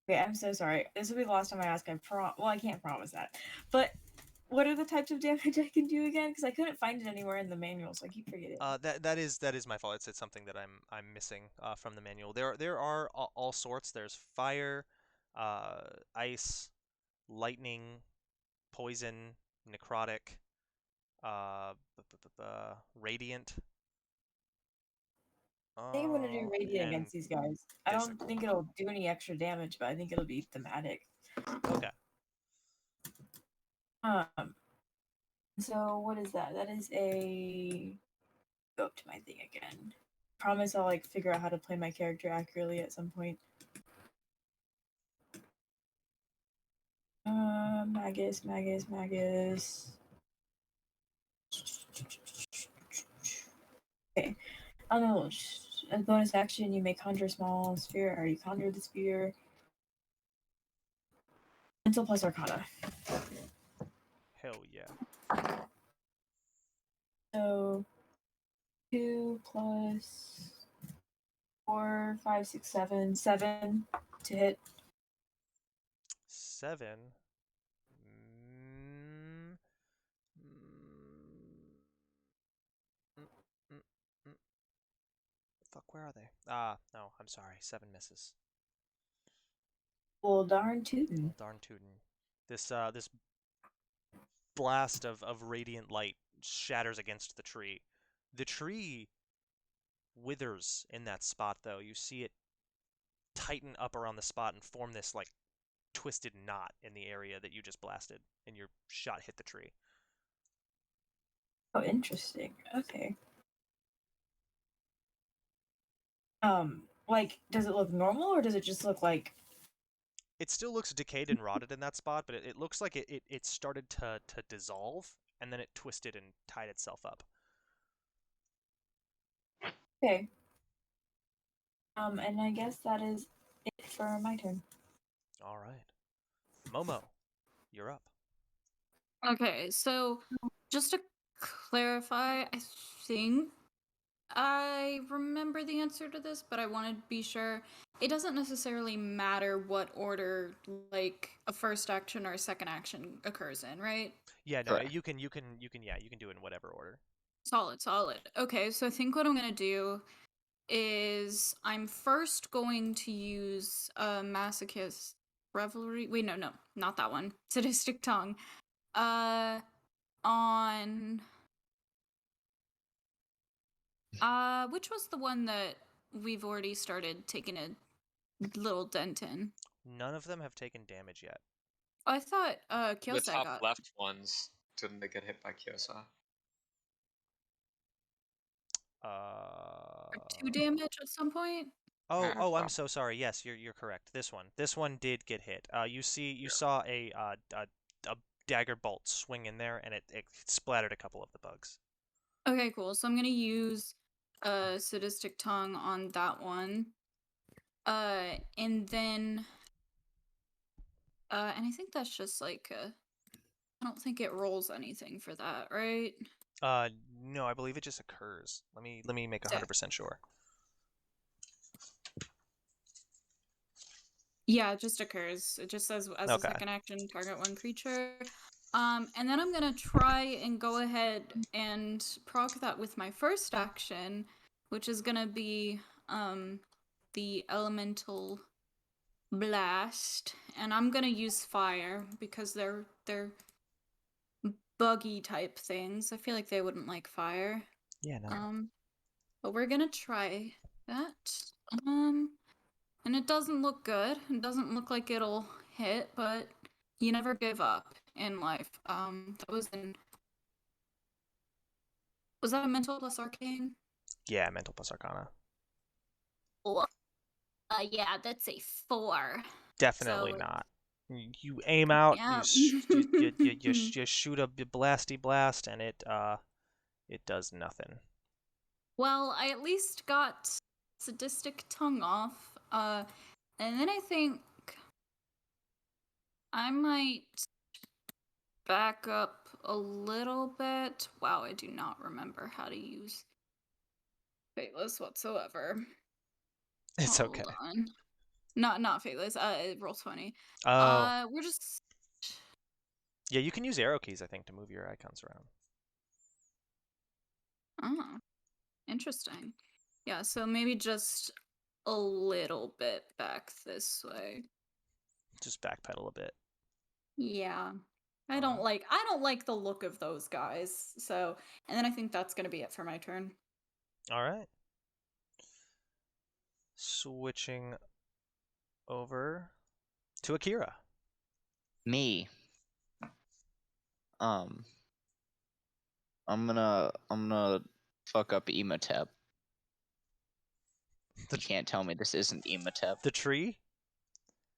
Okay, I'm so sorry. This will be the last time I ask. Well, I can't promise that. But what are the types of damage I can do again? Because I couldn't find it anywhere in the manual, so I keep forgetting. That is my fault. It's something that I'm missing from the manual. There are all sorts. There's fire, ice, lightning, poison, necrotic, uh, radiant. I think I'm gonna do radiant And against these guys. I don't physical. think it'll do any extra damage, but I think it'll be thematic. Okay. So what is that? That is a. Go up to my thing again. Promise I'll like figure out how to play my character accurately at some point. Magus. Okay. As bonus action, you may conjure a small sphere. I already conjured the sphere. Mental plus Arcana. Hell yeah. So 2 plus 4, 5, 6, 7. 7 to hit. 7. Fuck, where are they? No, I'm sorry. 7 misses. Well, darn tootin'. Well, darn tootin'. This blast of radiant light shatters against the tree. The tree withers in that spot, though. You see it tighten up around the spot and form this, like, twisted knot in the area that you just blasted, and your shot hit the tree. Oh, interesting. Okay. Like, does it look normal or does it just look like? It still looks decayed and rotted in that spot, but it looks like it started to dissolve, and then it twisted and tied itself up. Okay. And I guess that is it for my turn. All right. Momo, you're up. Okay, so just to clarify, I think I remember the answer to this, but I want to be sure. It doesn't necessarily matter what order, like, a first action or a second action occurs in, right? Yeah, no, Correct. you can do it in whatever order. Solid. Okay, so I think what I'm gonna do is I'm first going to use Masochist Revelry. Wait, no, not that one. Sadistic Tongue. On which was the one that we've already started taking a little dent in? None of them have taken damage yet. Oh, I thought The Kyosai top got left ones, didn't they get hit by Kyosa? 2 damage at some point. Oh, I'm so sorry. Yes, you're correct. This one did get hit. You saw a dagger bolt swing in there, and it splattered a couple of the bugs. Okay, cool. So I'm gonna use Sadistic Tongue on that one. And then and I think that's just like I don't think it rolls anything for that, right? No, I believe it just occurs. Let me make Yeah. 100% sure. Yeah, it just occurs. It just says as a Okay. second action, target one creature. And then I'm gonna try and go ahead and proc that with my first action, which is gonna be the elemental blast, and I'm gonna use fire because they're buggy type things. I feel like they wouldn't like fire. Yeah, no. But we're gonna try that. And it doesn't look good. It doesn't look like it'll hit, but you never give up in life. That was that a mental plus arcane? Yeah, mental plus arcana. Oh, yeah, that's a 4. Definitely So not. You aim out, yeah. you shoot a blasty blast, and it does nothing. Well, I at least got sadistic tongue off. And then I think I might back up a little bit. Wow, I do not remember how to use Fateless whatsoever. It's okay. Hold on. Not Fateless. Roll 20. Oh, We're just. yeah, you can use arrow keys, I think, to move your icons around. Oh, interesting. Yeah, so maybe just a little bit back this way. Just backpedal a bit. Yeah. I don't like the look of those guys. So, and then I think that's going to be it for my turn. All right. Switching over to Akira. Me. I'm gonna fuck up Emotep. You can't tell me this isn't Emotep. The tree?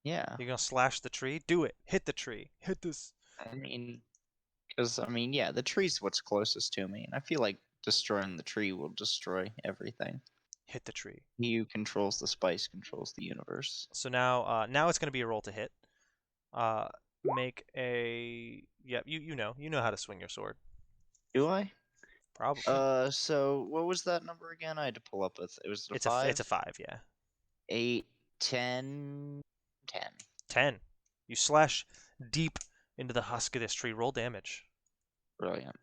Yeah. You're gonna slash the tree? Do it. Hit the tree. Hit this. Yeah, the tree's what's closest to me, and I feel like destroying the tree will destroy everything. Hit the tree. He who controls the spice controls the universe. So now it's gonna be a roll to hit. Make a you know how to swing your sword. Do I? Probably. So what was that number again? I had to pull up with. It was a 5? It's a 5, yeah. 8, 10, 10. 10. You slash deep into the husk of this tree. Roll damage. Brilliant.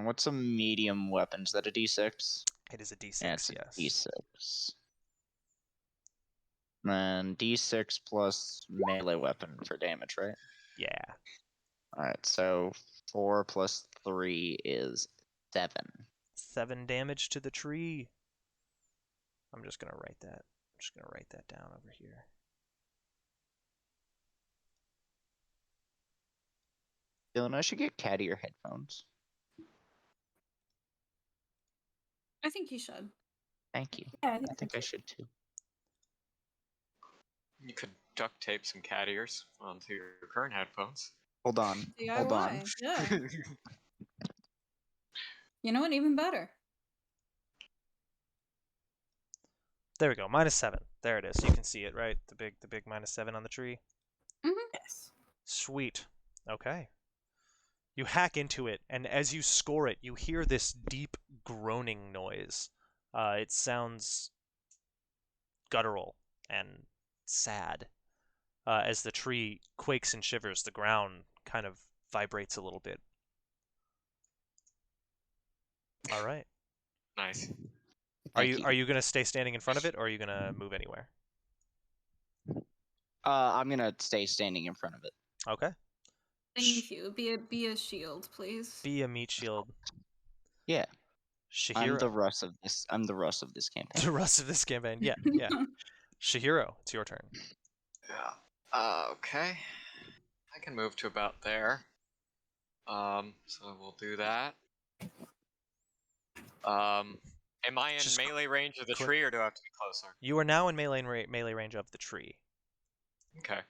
What's a medium weapon? Is that a D6? It is a D6, Yeah, it's a yes. D6. And D6 plus melee weapon for damage, right? Yeah. Alright, so 4 plus 3 is 7. 7 damage to the tree. I'm just gonna write that. I'm just gonna write that down over here. Dylan, I should get cattier headphones. I think you should. Thank you. Yeah, I think I should too. You could duct tape some cat ears onto your current headphones. Hold on. Hold on. DIY, yeah. You know what? Even better. There we go. -7. There it is. You can see it, right? The big -7 on the tree. Yes. Sweet. Okay. You hack into it, and as you score it, you hear this deep groaning noise. It sounds guttural and sad. As the tree quakes and shivers, the ground kind of vibrates a little bit. All right. Nice. Are you gonna stay standing in front of it, or are you gonna move anywhere? I'm gonna stay standing in front of it. Okay. Thank you. Be a shield, please. Be a meat shield. Yeah. Shihiro. I'm the Russ of this. I'm the Russ of this campaign. The rest of this campaign. Yeah, yeah. Shihiro, it's your turn. Yeah. Okay. I can move to about there. So we'll do that. Am I in Just melee range of the click. tree, or do I have to be closer? You are now in melee range of the tree. Okay.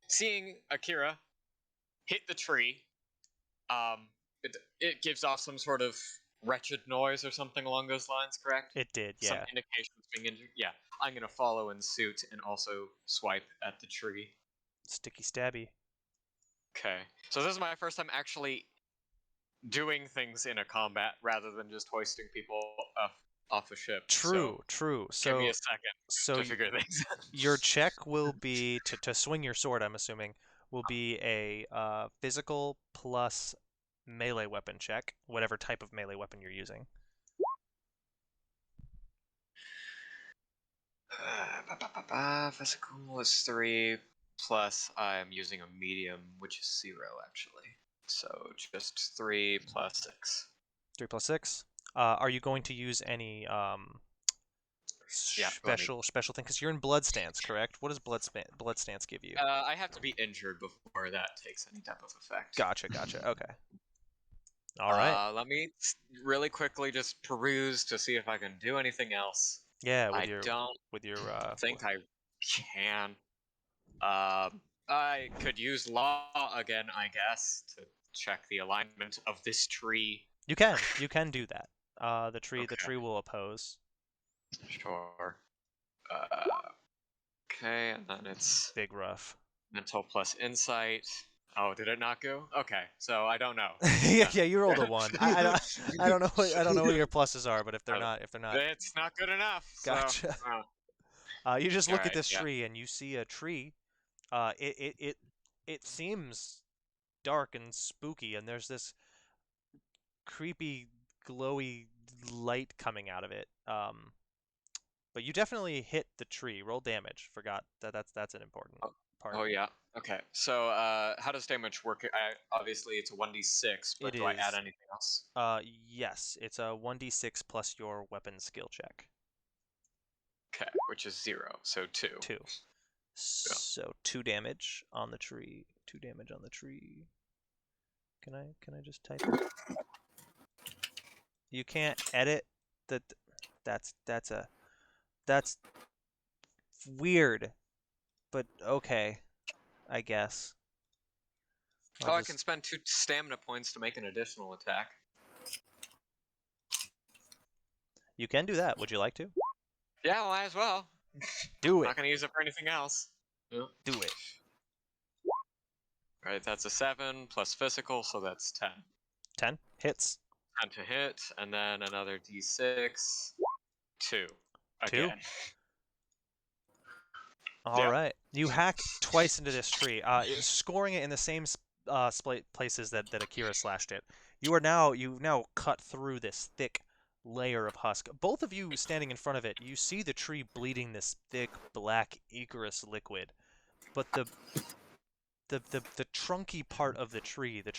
Seeing Akira hit the tree, it gives off some sort of wretched noise or something along those lines, correct? It did, yeah. Some indications being injured. Yeah, I'm gonna follow in suit and also swipe at the tree. Sticky stabby. Okay, so this is my first time actually doing things in a combat rather than just hoisting people off a ship. True, So true. give me a second to figure things out. Your check will be to swing your sword, I'm assuming, will be a physical plus melee weapon check, whatever type of melee weapon you're using. Physical is 3, plus I'm using a medium, which is 0, actually. So just 3 plus 6. 3 plus 6. Are you going to use any Yeah, let me. special thing? Because you're in blood stance, correct? What does blood stance give you? I have to be injured before that takes any type of effect. Gotcha. Okay. All right. Let me really quickly just peruse to see if I can do anything else. Yeah, I don't think I can. I could use law again, I guess, to check the alignment of this tree. You can do that. The tree Okay. will oppose. Sure. Okay, and then it's Big rough. mental plus insight. Oh, did it not go? Okay, so I don't know. yeah, you rolled a 1. I don't know what your pluses are, but if they're not it's not good enough. Gotcha. So, you just look at this yeah. tree and you see a tree. It seems dark and spooky, and there's this creepy, glowy light coming out of it. But you definitely hit the tree. Roll damage. Forgot that's an important part. Oh yeah. Okay. So how does damage work? Obviously it's a 1d6, but do I add anything else? Yes, it's a 1d6 plus your weapon skill check. Okay, which is 0, so 2. 2. Yeah. So 2 damage on the tree. 2 damage on the tree. Can I just type it? You can't edit that. That's weird, but okay, I guess. I can spend 2 stamina points to make an additional attack. You can do that. Would you like to? Yeah, well, might as well. Do it. Not gonna use it for anything else. Do it. Right, that's a 7 plus physical, so that's 10. 10 hits. 10 to hit, and then another d6. 2. 2. Again. All right. You hack twice into this tree, scoring it in the same places that Akira slashed it. You've now cut through this thick layer of husk. Both of you standing in front of it, you see the tree bleeding this thick black ichorous liquid, but the trunky part of the tree, the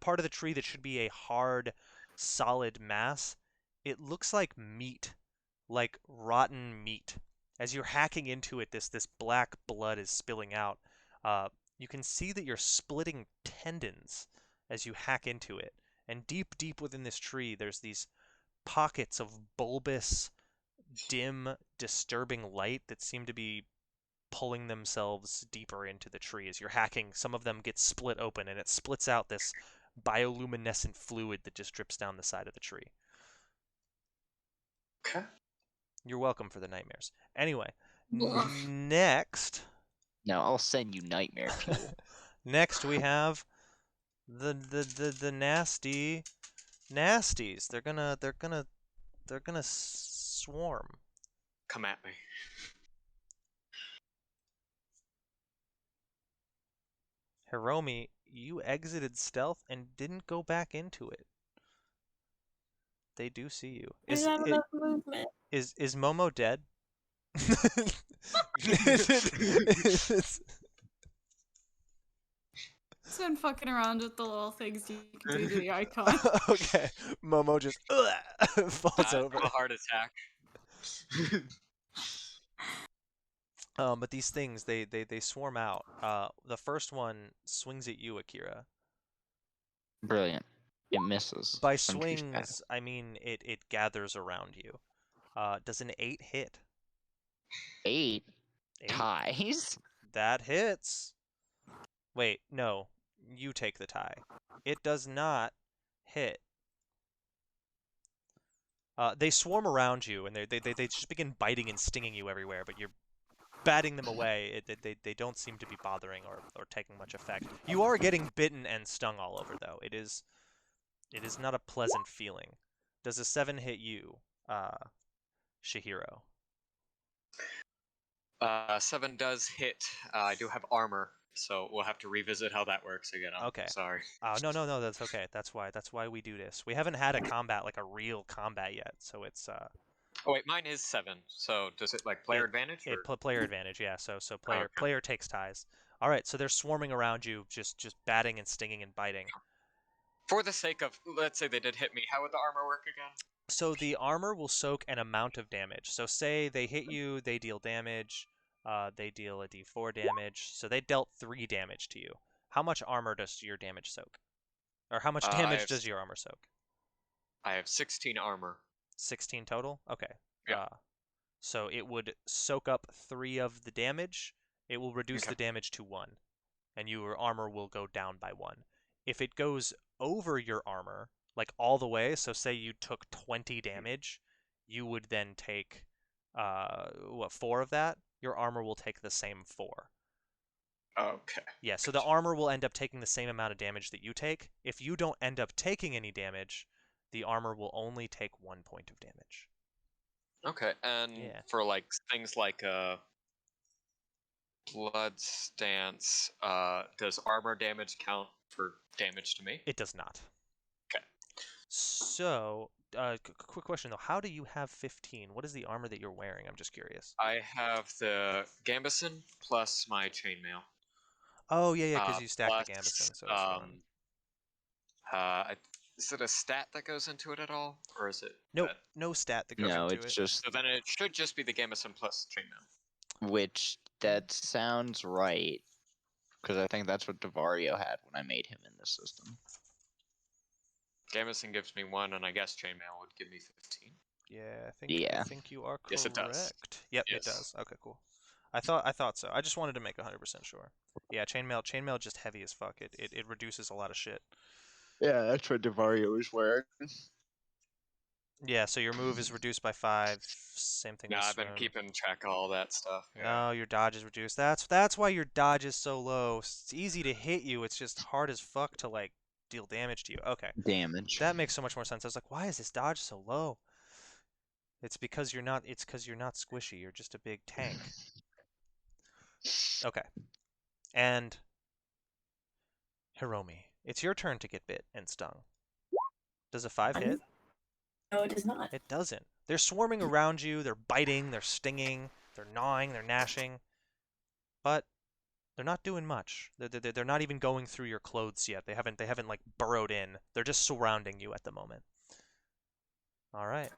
part of the tree that should be a hard, solid mass, it looks like meat, like rotten meat. As you're hacking into it, this black blood is spilling out. You can see that you're splitting tendons as you hack into it. And deep within this tree, there's these pockets of bulbous, dim, disturbing light that seem to be pulling themselves deeper into the tree. As you're hacking, some of them get split open, and it splits out this bioluminescent fluid that just drips down the side of the tree. Okay. You're welcome for the nightmares. Anyway, next. Now I'll send you nightmare fuel. Next we have the nasties. They're gonna swarm. Come at me. Hiromi, you exited stealth and didn't go back into it. They do see you. There's not enough movement. Is Momo dead? It's been fucking around with the little things you can do to the icon. Okay, Momo just falls over. A heart attack. But these things, they swarm out. The first one swings at you, Akira. Brilliant. It misses. By swings, I mean it gathers around you. Does an 8 hit? 8 ties? That hits. Wait, no. You take the tie. It does not hit. They swarm around you, and they just begin biting and stinging you everywhere, but you're batting them away. They don't seem to be bothering or taking much effect. You are getting bitten and stung all over, though. It is not a pleasant feeling. Does a 7 hit you, Shihiro? 7 does hit. I do have armor, so we'll have to revisit how that works again. Okay. Sorry. No, that's okay. That's why we do this. We haven't had a real combat yet, so it's Oh wait, mine is 7. So does it like player advantage? Or? Player advantage, yeah. So Okay. player takes ties. All right, so they're swarming around you, just batting and stinging and biting. For the sake of, let's say they did hit me, how would the armor work again? So the armor will soak an amount of damage. So say they hit you, they deal damage. They deal a d4 damage. So they dealt 3 damage to you. How much armor does your damage soak? Or how much damage does your armor soak? I have 16 armor. 16 total? Okay. Yeah. So it would soak up 3 of the damage. It will reduce Okay. the damage to 1. And your armor will go down by 1. If it goes over your armor, like all the way, so say you took 20 damage, you would then take 4 of that? Your armor will take the same 4. Okay. Yeah, so the armor will end up taking the same amount of damage that you take. If you don't end up taking any damage, the armor will only take 1 point of damage. Okay, and Yeah. for like things like blood stance, does armor damage count for damage to me? It does not. Okay. So, quick question though. How do you have 15? What is the armor that you're wearing? I'm just curious. I have the Gambison plus my chainmail. Oh, yeah, because you stacked the Plus, Gambison, so it's fun. Is it a stat that goes into it at all? Or is it... Nope, no stat that goes No, into it's it. just So then it should just be the Gambison plus chainmail. which that sounds right, because I think that's what Devario had when I made him in this system. Gambison gives me 1, and I guess chainmail would give me 15. Yeah, I Yeah. think you are correct. Yes, it does. Yep, Yes. it does. Okay, cool. I thought so. I just wanted to make 100% sure. Yeah, chainmail just heavy as fuck. It reduces a lot of shit. Yeah, that's what Devario is wearing. Yeah, so your move is reduced by 5. Same thing No, with I've been swim. keeping track of all that stuff. Yeah. Oh, your dodge is reduced. That's why your dodge is so low. It's easy to hit you. It's just hard as fuck to like deal damage to you. Okay. Damage. That makes so much more sense. I was like, why is this dodge so low? It's because you're not squishy. You're just a big tank. Okay. And Hiromi, it's your turn to get bit and stung. Does a 5 hit? No, it does not. It doesn't. They're swarming around you. They're biting. They're stinging. They're gnawing. They're gnashing. But they're not doing much. They're not even going through your clothes yet. They haven't like burrowed in. They're just surrounding you at the moment. All right.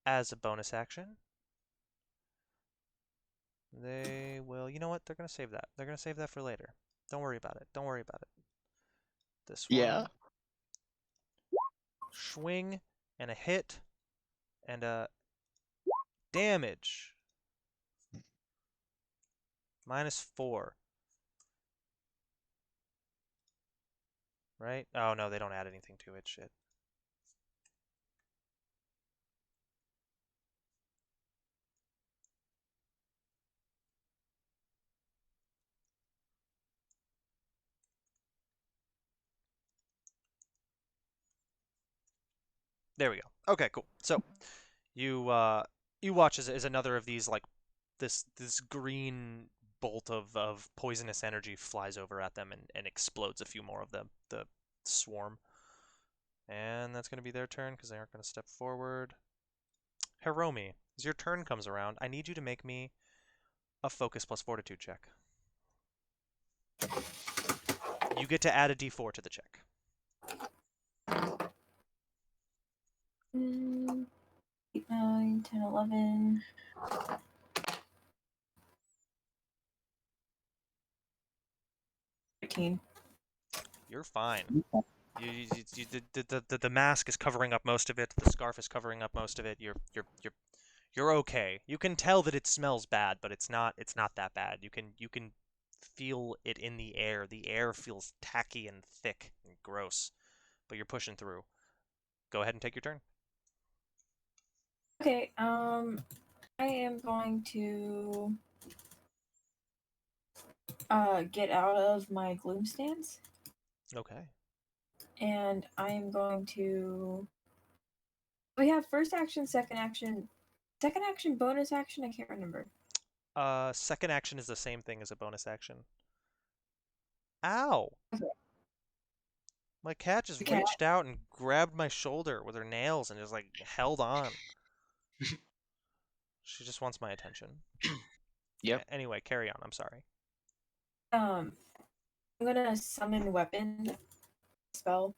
As a bonus action, they will. You know what? They're gonna save that. They're gonna save that for later. Don't worry about it. Don't worry about it. This Yeah. one. Swing and a hit and a damage. -4. Right? Oh no, they don't add anything to it. Shit. There we go. Okay, cool. So you watch as another of these like this green bolt of poisonous energy flies over at them and explodes a few more of the swarm. And that's going to be their turn because they aren't going to step forward. Hiromi, as your turn comes around, I need you to make me a focus plus fortitude check. You get to add a d4 to the check. 8, 9, 10, 11. 13. You're fine. The mask is covering up most of it. The scarf is covering up most of it. You're okay. You can tell that it smells bad, but it's not that bad. You can feel it in the air. The air feels tacky and thick and gross, but you're pushing through. Go ahead and take your turn. Okay, I am going to get out of my gloom stance, Okay. and I am going to. We have first action, second action, bonus action. I can't remember. Second action is the same thing as a bonus action. Ow. Okay. My cat just The cat. reached out and grabbed my shoulder with her nails and just like held on. She just wants my attention. Yep. Anyway, carry on. I'm sorry. I'm gonna summon weapon spell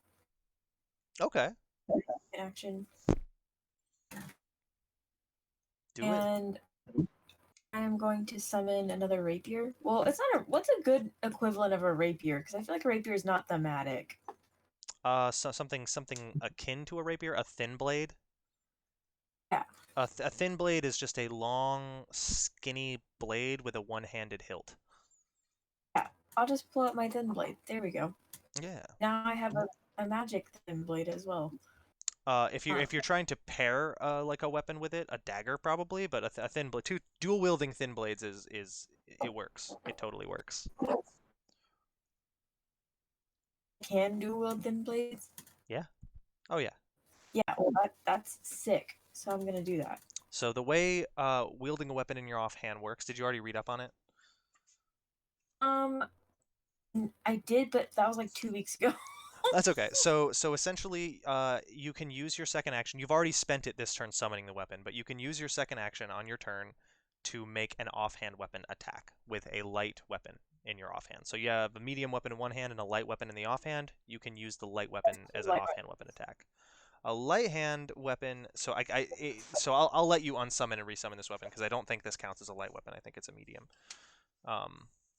Okay, in action, do it. and I am going to summon another rapier. Well, it's not a. What's a good equivalent of a rapier? Because I feel like a rapier is not thematic. So something akin to a rapier, a thin blade. Yeah. A thin blade is just a long, skinny blade with a one-handed hilt. Yeah, I'll just pull out my thin blade. There we go. Yeah. Now I have a magic thin blade as well. If you're trying to pair like a weapon with it, a dagger probably, but a thin blade, two dual wielding thin blades is it works. It totally works. Can dual wield thin blades? Yeah. Oh yeah. Yeah, well that's sick. So I'm gonna do that. So the way wielding a weapon in your offhand works, did you already read up on it? I did, but that was like 2 weeks ago. That's okay. So essentially, you can use your second action. You've already spent it this turn summoning the weapon, but you can use your second action on your turn to make an offhand weapon attack with a light weapon in your offhand. So you have a medium weapon in one hand and a light weapon in the offhand. You can use the light weapon as an offhand weapon attack. A light hand weapon. So I'll let you unsummon and resummon this weapon because I don't think this counts as a light weapon. I think it's a medium.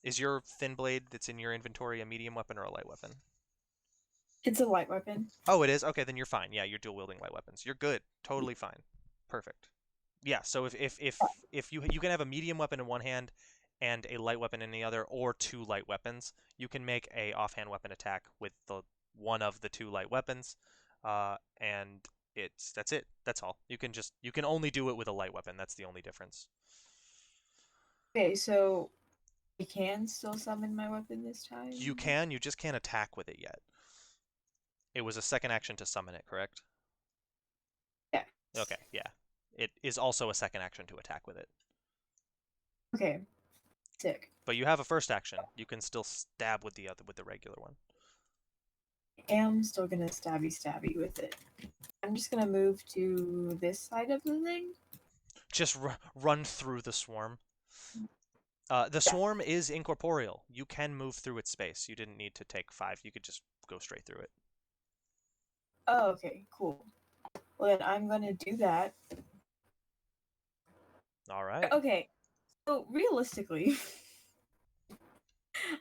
Is your thin blade that's in your inventory a medium weapon or a light weapon? It's a light weapon. Oh, it is? Okay, then you're fine. Yeah, you're dual wielding light weapons. You're good. Totally fine. Perfect. Yeah, so if you can have a medium weapon in one hand and a light weapon in the other, or two light weapons, you can make a offhand weapon attack with the one of the two light weapons, and that's it. That's all. You can only do it with a light weapon. That's the only difference. Okay, so I can still summon my weapon this time? You can. You just can't attack with it yet. It was a second action to summon it, correct? Yeah. Okay, yeah. It is also a second action to attack with it. Okay. Sick. But you have a first action. You can still stab with the regular one. I am still gonna stabby with it. I'm just gonna move to this side of the thing. Just run through the swarm. The swarm is incorporeal. You can move through its space. You didn't need to take 5. You could just go straight through it. Oh, okay, cool. Well, then I'm gonna do that. All right. Okay, so realistically,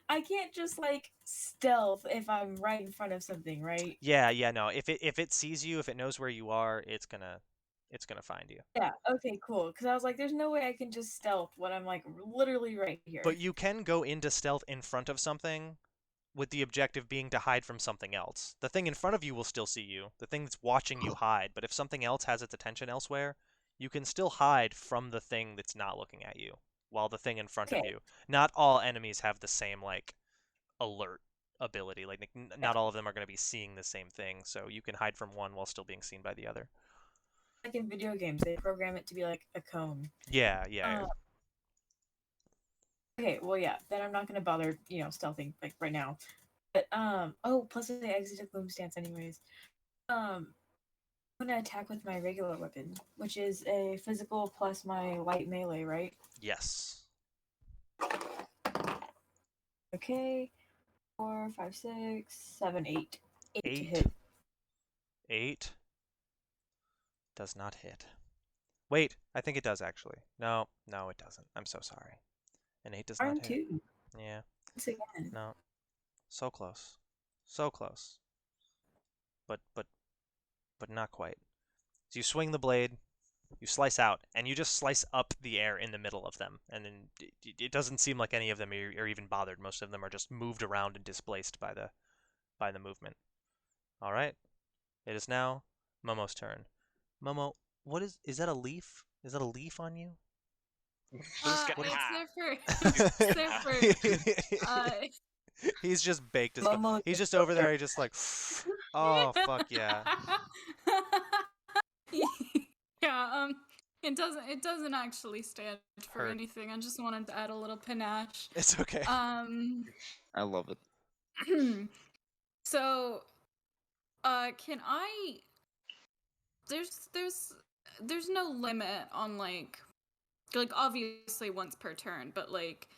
I can't just like stealth if I'm right in front of something, right? Yeah, no. If it sees you, if it knows where you are, it's gonna find you. Yeah. Okay. Cool. Because I was like, there's no way I can just stealth when I'm like literally right here. But you can go into stealth in front of something, with the objective being to hide from something else. The thing in front of you will still see you. The thing that's watching you hide. But if something else has its attention elsewhere, you can still hide from the thing that's not looking at you, while the thing in front of you. Not all enemies have the same like alert ability. Like not all of them are going to be seeing the same thing. So you can hide from one while still being seen by the other. Like in video games, they program it to be like a cone. Yeah. Okay, well, yeah, then I'm not gonna bother, stealthing like right now. But plus I exited Gloom Stance anyways. I'm gonna attack with my regular weapon, which is a physical plus my light melee, right? Yes. Okay, 4, 5, 6, 7, 8. 8 to 8. hit. 8 does not hit. Wait, I think it does actually. No, it doesn't. I'm so sorry. An 8 does not hit. 2. Yeah. Once again. No. So close. So close. But not quite. So you swing the blade, you slice out, and you just slice up the air in the middle of them. And then it doesn't seem like any of them are even bothered. Most of them are just moved around and displaced by the movement. All right. It is now Momo's turn. Momo, what is that a leaf? Is that a leaf on you? It's there for He's just baked as fuck. He's just over there. He's just like, oh fuck yeah. Yeah. It doesn't actually stand for Heard. anything. I just wanted to add a little panache. It's okay. I love it. So Can I? There's no limit on like obviously once per turn, but like,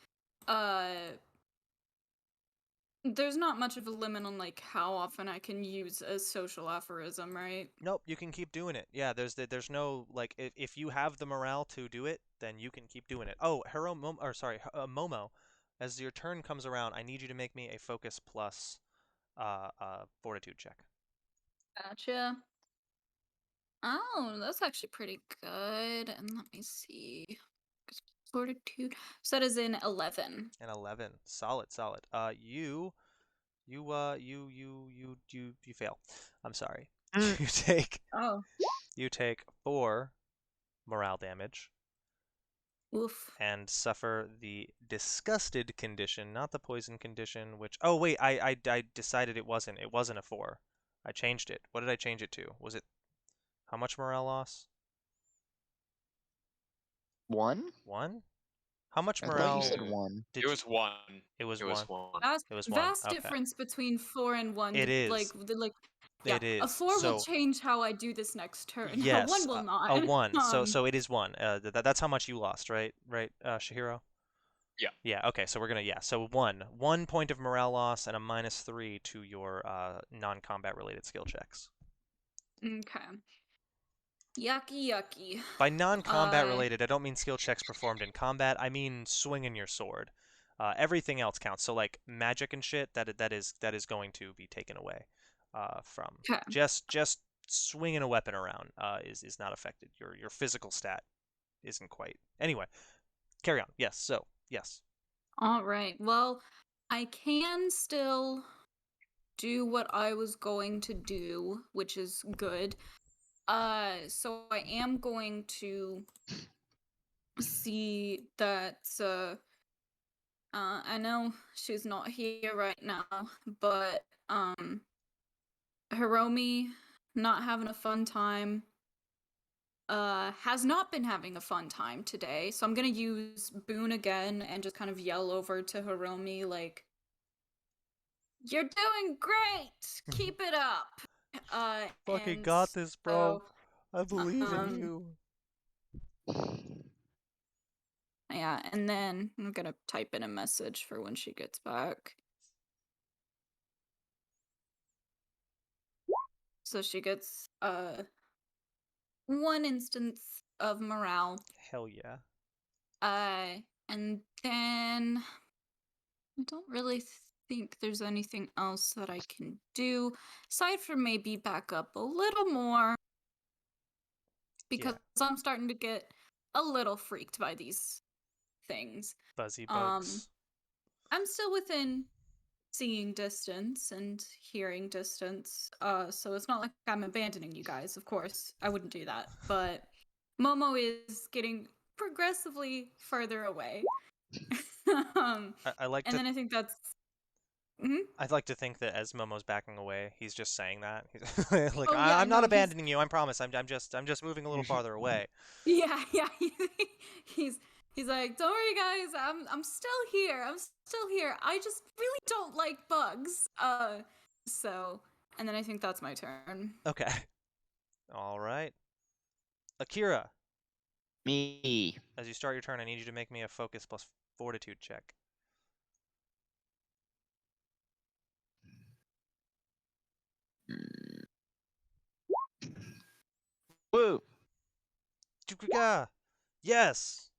there's not much of a limit on like how often I can use a social aphorism, right? Nope, you can keep doing it. Yeah, there's no like if you have the morale to do it, then you can keep doing it. Oh, Momo, as your turn comes around, I need you to make me a focus plus fortitude check. Gotcha. Oh, that's actually pretty good. And let me see. Fortitude. So that is in 11. An 11. Solid, solid. You fail. I'm sorry. Mm. Oh, You take 4 morale damage oof. and suffer the disgusted condition, not the poison condition, which oh wait, I decided it wasn't. It wasn't a 4. I changed it. What did I change it to? Was it how much morale loss? 1? 1? How much I thought you said morale 1. did It you? was 1. It was It 1. was 1. It was 1. Vast Okay. difference between 4 and 1. It is. Yeah, It a is. 4 will So change how I do this next turn. A yes, 1 will not. a 1. So it is 1. That's how much you lost, right? Right, Shihiro? Yeah. Yeah, okay, so we're gonna, yeah, so 1 point of morale loss and a -3 to your non-combat related skill checks. Okay. Yucky, yucky. By non-combat related, I don't mean skill checks performed in combat, I mean swinging your sword. Everything else counts, so like magic and shit, that is going to be taken away from. Okay. Just swinging a weapon around is not affected. Your physical stat isn't quite. Anyway, carry on. Yes, so, yes. All right. Well, I can still do what I was going to do, which is good. So I am going to see that I know she's not here right now, but Hiromi not having a fun time. Has not been having a fun time today, so I'm gonna use Boon again and just kind of yell over to Hiromi like, "You're doing great! Keep it up!" Fucking And got this, bro. so, I believe in um, you. yeah, and then I'm gonna type in a message for when she gets back. So she gets 1 instance of morale. Hell yeah. And then I don't really think there's anything else that I can do aside from maybe back up a little more because I'm starting to get a little freaked by these things. Fuzzy bugs. I'm still within seeing distance and hearing distance, so it's not like I'm abandoning you guys. Of course, I wouldn't do that. But Momo is getting progressively further away. I like And to then I think that's. I'd like to think that as Momo's backing away, he's just saying that. He's like, Oh yeah, I'm not no, abandoning you. I promise. I'm just moving a little farther away. yeah. He's like, don't worry, guys. I'm still here. I'm still here. I just really don't like bugs. So, and then I think that's my turn. Okay. All right. Akira, Me. as you start your turn, I need you to make me a focus plus fortitude check. Woo! Yes.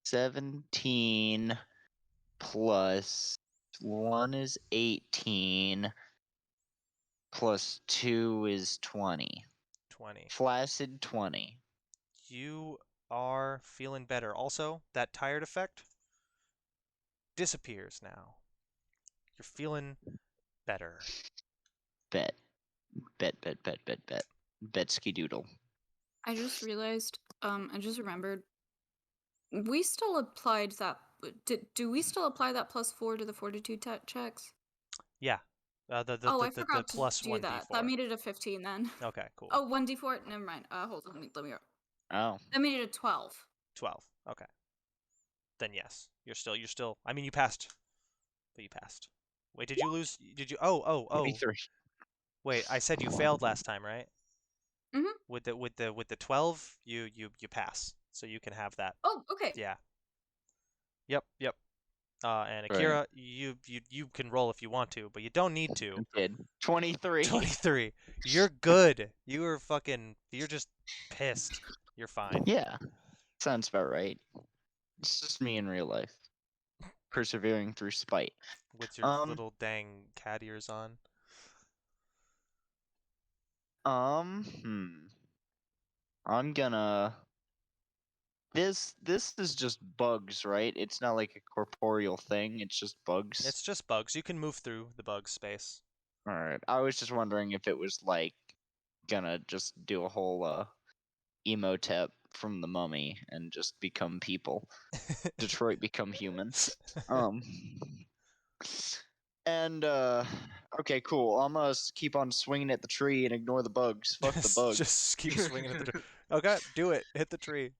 17 plus 1 is 18 plus 2 is 20. 20. Flaccid 20. You are feeling better. Also, that tired effect disappears now. You're feeling better. Bet. Betsky doodle. I just realized. I just remembered. We still applied that. Do we still apply that +4 to the fortitude checks? Yeah. I The forgot to plus do 1d4. that. That made it a 15 then. Okay, cool. Oh, 1d4? Never mind. Hold on. Let me go. Oh. That made it a 12. 12. Okay. Then yes. You're still I mean you passed. But you passed. Wait, did you lose? Did you? Oh. 23. Wait, I said you failed last time, right? Mhm. With the 12, you pass. So you can have that. Oh, okay. Yeah. Yep. And Right. Akira, you can roll if you want to, but you don't need to. I did 23. 23. You're good. You're just pissed. You're fine. Yeah, sounds about right. It's just me in real life, persevering through spite. With your Um, little dang cat ears on. hmm. I'm gonna. This is just bugs, right? It's not like a corporeal thing. It's just bugs. It's just bugs. You can move through the bug space. All right. I was just wondering if it was like gonna just do a whole emotep from the mummy and just become people. Detroit become human. Um. And okay, cool. I'm gonna keep on swinging at the tree and ignore the bugs. Fuck the bugs. Just keep swinging at the tree. Okay, do it. Hit the tree.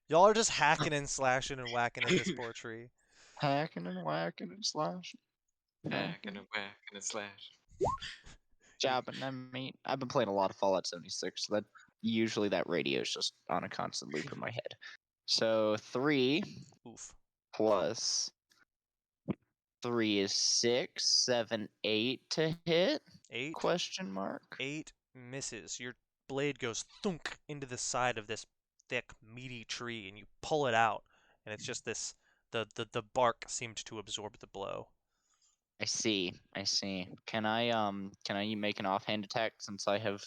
Y'all are just hacking and slashing and whacking at this poor tree. Hacking and whacking and slashing. Hacking and whacking and slash. Jabbing and meat. I've been playing a lot of Fallout 76, so that usually that radio is just on a constant loop in my head. So 3 Oof. plus 3 is 6, 7, 8 to hit? 8. Question mark. 8 misses. Your blade goes thunk into the side of this thick, meaty tree, and you pull it out, and it's just this. The bark seemed to absorb the blow. I see. Can I make an offhand attack since I have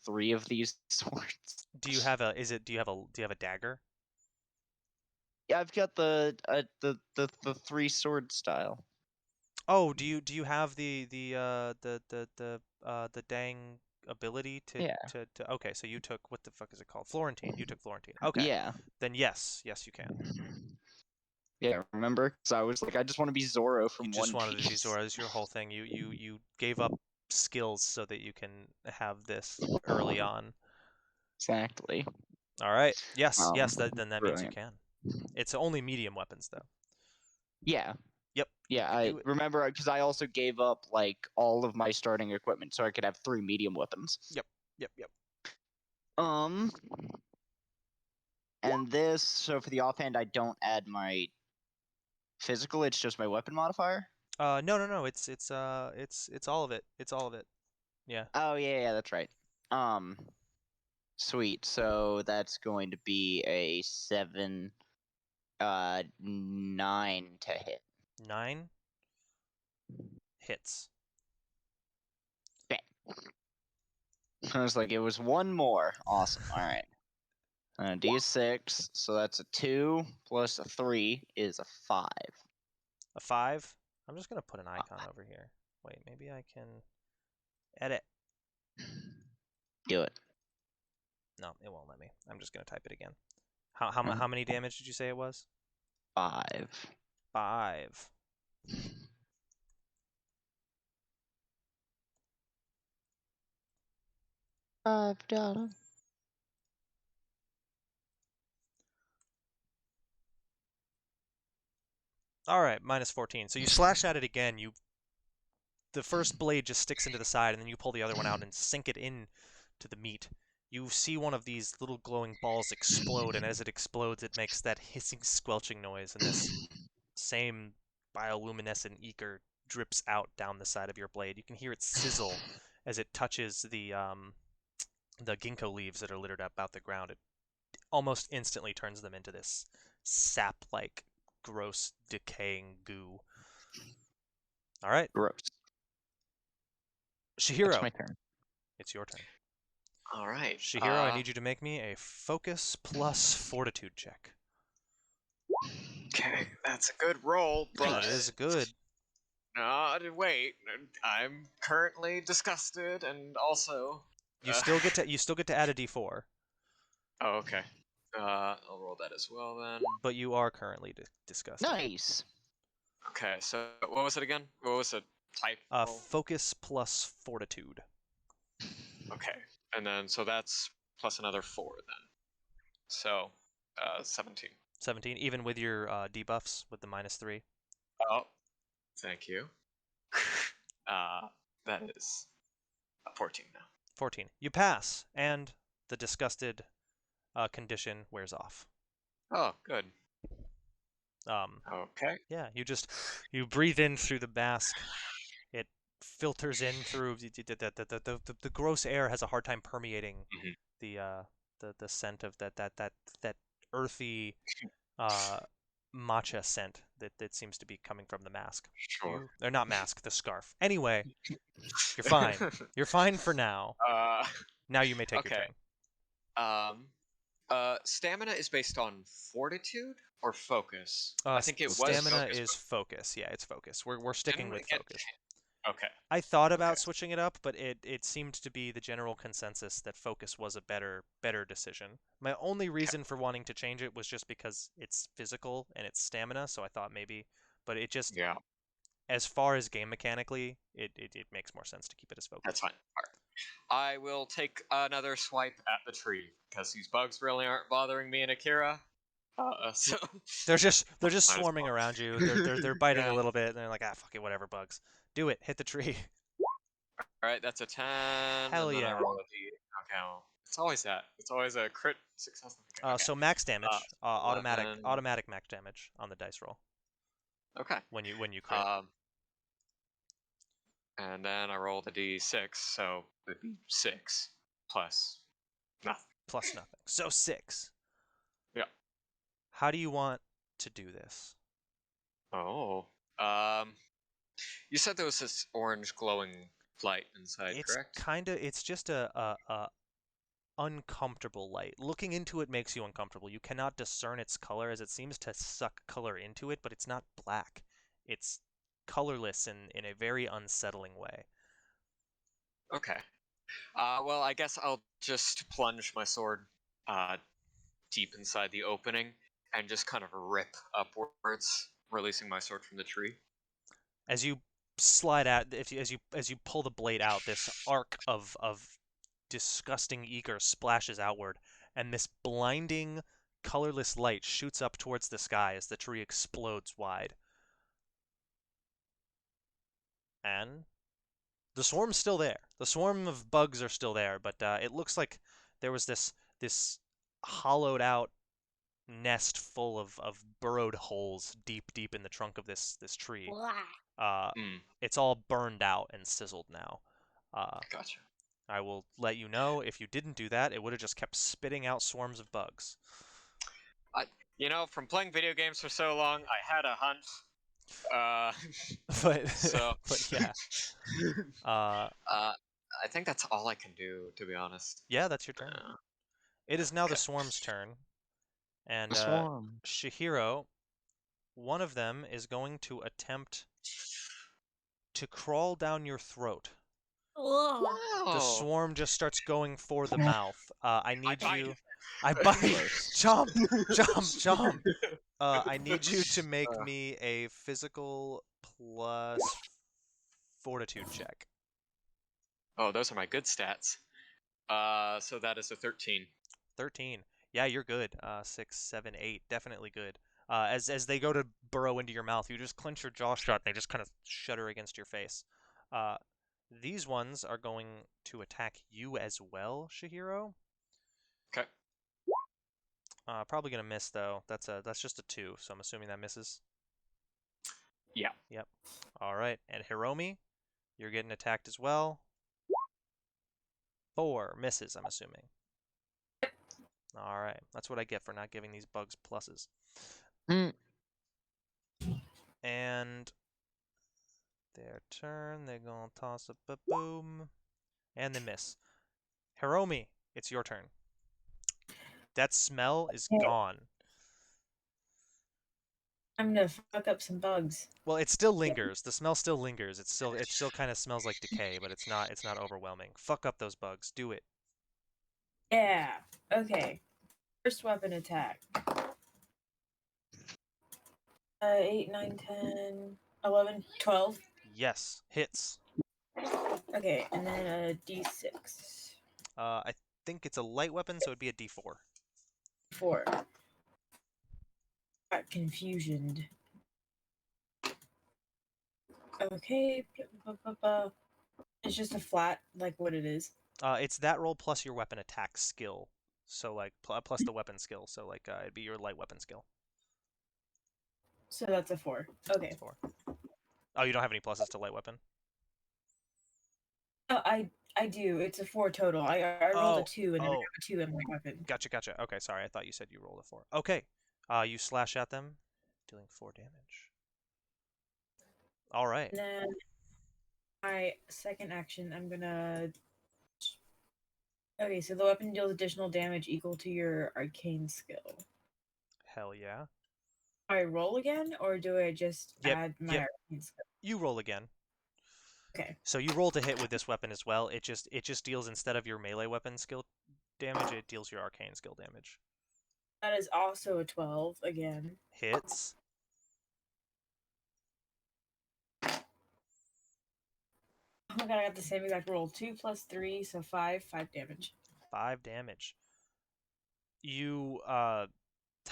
3 of these swords? Do you have a? Do you have a dagger? Yeah, I've got the 3 sword style. Oh, do you have the dang ability to Yeah. to okay, so you took, what the fuck is it called? Florentine. You took Florentine. Okay. Yeah. Then yes, you can. Yeah, remember? Because I was like, I just want to be Zoro You from just One wanted to be Piece. Zoro. This is your whole thing. You gave up skills so that you can have this early on. Exactly. All right. Yes, then that means you Brilliant. can. It's only medium weapons though. Yeah. Yep. Yeah, can I do it. remember because I also gave up like all of my starting equipment so I could have 3 medium weapons. Yep. And this, so for the offhand, I don't add my physical. It's just my weapon modifier. No. It's all of it. It's all of it. Yeah. Oh yeah, that's right. Sweet. So that's going to be a 7, 9 to hit. 9 hits. I was like, it was one more. Awesome. All right. D6. So that's a 2 plus a 3 is a 5. A 5. I'm just gonna put an icon over here. Wait, maybe I can edit. Do it. No, it won't let me. I'm just gonna type it again. How many damage did you say it was? 5. 5. $5. All right, minus 14. So you slash at it again. The first blade just sticks into the side, and then you pull the other one out and sink it in to the meat. You see one of these little glowing balls explode, and as it explodes, it makes that hissing, squelching noise, and this same bioluminescent ether drips out down the side of your blade. You can hear it sizzle as it touches the ginkgo leaves that are littered about the ground. It almost instantly turns them into this sap-like, gross, decaying goo. All right. Gross. Shihiro. It's my turn. It's your turn. All right. Shihiro, I need you to make me a focus plus fortitude check. Okay, that's a good roll, but It is good. no, wait. I'm currently disgusted, and also You still get to add a d4, Oh, okay. I'll roll that as well then. but you are currently disgusted. Nice. Okay, so what was it again? What was the type? roll? Focus plus fortitude. Okay, and then so that's plus another 4 then. So, 17. 17, even with your debuffs with the -3. Oh, thank you. That is 14 now. 14. You pass, and the disgusted condition wears off. Oh, good. Okay. Yeah, you breathe in through the mask. It filters in through the gross air has a hard time permeating Mhm. the scent of that earthy matcha scent that seems to be coming from the mask. Sure. Or not mask, the scarf. Anyway, you're fine. You're fine for now. Now you may take your okay. turn. Stamina is based on fortitude or focus. I think it was Stamina focus, is focus. Yeah, it's focus. We're sticking with focus. Okay. I thought about switching it up, but it seemed to be the general consensus that focus was a better decision. My only reason for wanting to change it was just because it's physical and it's stamina, so I thought maybe, but it just as far as game mechanically, it makes more sense to keep it as focus. That's fine. All right. I will take another swipe at the tree because these bugs really aren't bothering me and Akira. So they're just swarming around you. They're biting a little bit, and they're like, fuck it, whatever, bugs. Do it. Hit the tree. All right, that's a 10. Hell and then yeah. I roll a D. Okay, well, it's always that. It's always a crit success. Okay. So max damage, automatic max damage on the dice roll. Okay. When you crit. And then I roll the D6, so it'd be 6 plus nothing. Plus nothing. So 6. Yeah. How do you want to do this? Oh. You said there was this orange glowing light inside, correct? It's just a uncomfortable light. Looking into it makes you uncomfortable. You cannot discern its color as it seems to suck color into it, but it's not black. It's colorless in a very unsettling way. Okay. Well, I guess I'll just plunge my sword deep inside the opening and just kind of rip upwards, releasing my sword from the tree. As you slide out, as you pull the blade out, this arc of disgusting ether splashes outward, and this blinding, colorless light shoots up towards the sky as the tree explodes wide. And the swarm's still there. The swarm of bugs are still there, but it looks like there was this hollowed out nest full of burrowed holes deep in the trunk of this tree. It's all burned out and sizzled now. Gotcha. I will let you know, if you didn't do that, it would have just kept spitting out swarms of bugs. From playing video games for so long, I had a hunch. But yeah. I think that's all I can do, to be honest. Yeah, that's your turn. It is now the swarm's turn. And Shihiro, one of them is going to attempt to crawl down your throat. Whoa. The swarm just starts going for the mouth. I need you. I bite. Jump. I need you to make me a physical plus fortitude check. Oh, those are my good stats. So that is a 13. 13. Yeah, you're good. 6, 7, 8. Definitely good. As they go to burrow into your mouth, you just clench your jaw shut and they just kind of shudder against your face. These ones are going to attack you as well, Shihiro. Okay. Probably gonna miss though. That's just a 2, so I'm assuming that misses. Yeah. Yep. All right, and Hiromi, you're getting attacked as well. 4 misses, I'm assuming. All right, that's what I get for not giving these bugs pluses. And their turn, they're gonna toss up a boom, and they miss. Hiromi, it's your turn. That smell is gone. I'm gonna fuck up some bugs. Well, it still lingers. The smell still lingers. It still kind of smells like decay, but it's not overwhelming. Fuck up those bugs. Do it. Yeah. Okay. First weapon attack. 8, 9, 10, 11, 12. Yes, hits. Okay, and then a D6. I think it's a light weapon, so it'd be a D4. 4. Got confusioned. It's just a flat, like what it is. It's that roll plus your weapon attack skill. So like plus the weapon skill. So like it'd be your light weapon skill. So that's a 4. Okay. That's 4. Oh, you don't have any pluses to light weapon? I do. It's a 4 total. I rolled a 2 and then I oh. have a 2 in my weapon. Gotcha. Okay, sorry. I thought you said you rolled a 4. Okay. You slash at them, dealing 4 damage. All right. And then my second action, I'm gonna. Okay, so the weapon deals additional damage equal to your arcane skill. Hell yeah. Do I roll again, or do I just Yep, add my arcane skill? You roll again. Okay. So you roll to hit with this weapon as well. It just deals, instead of your melee weapon skill damage, it deals your arcane skill damage. That is also a 12 again. Hits. Oh my god, I got the same exact roll. 2 plus 3, so 5 damage. 5 damage. You how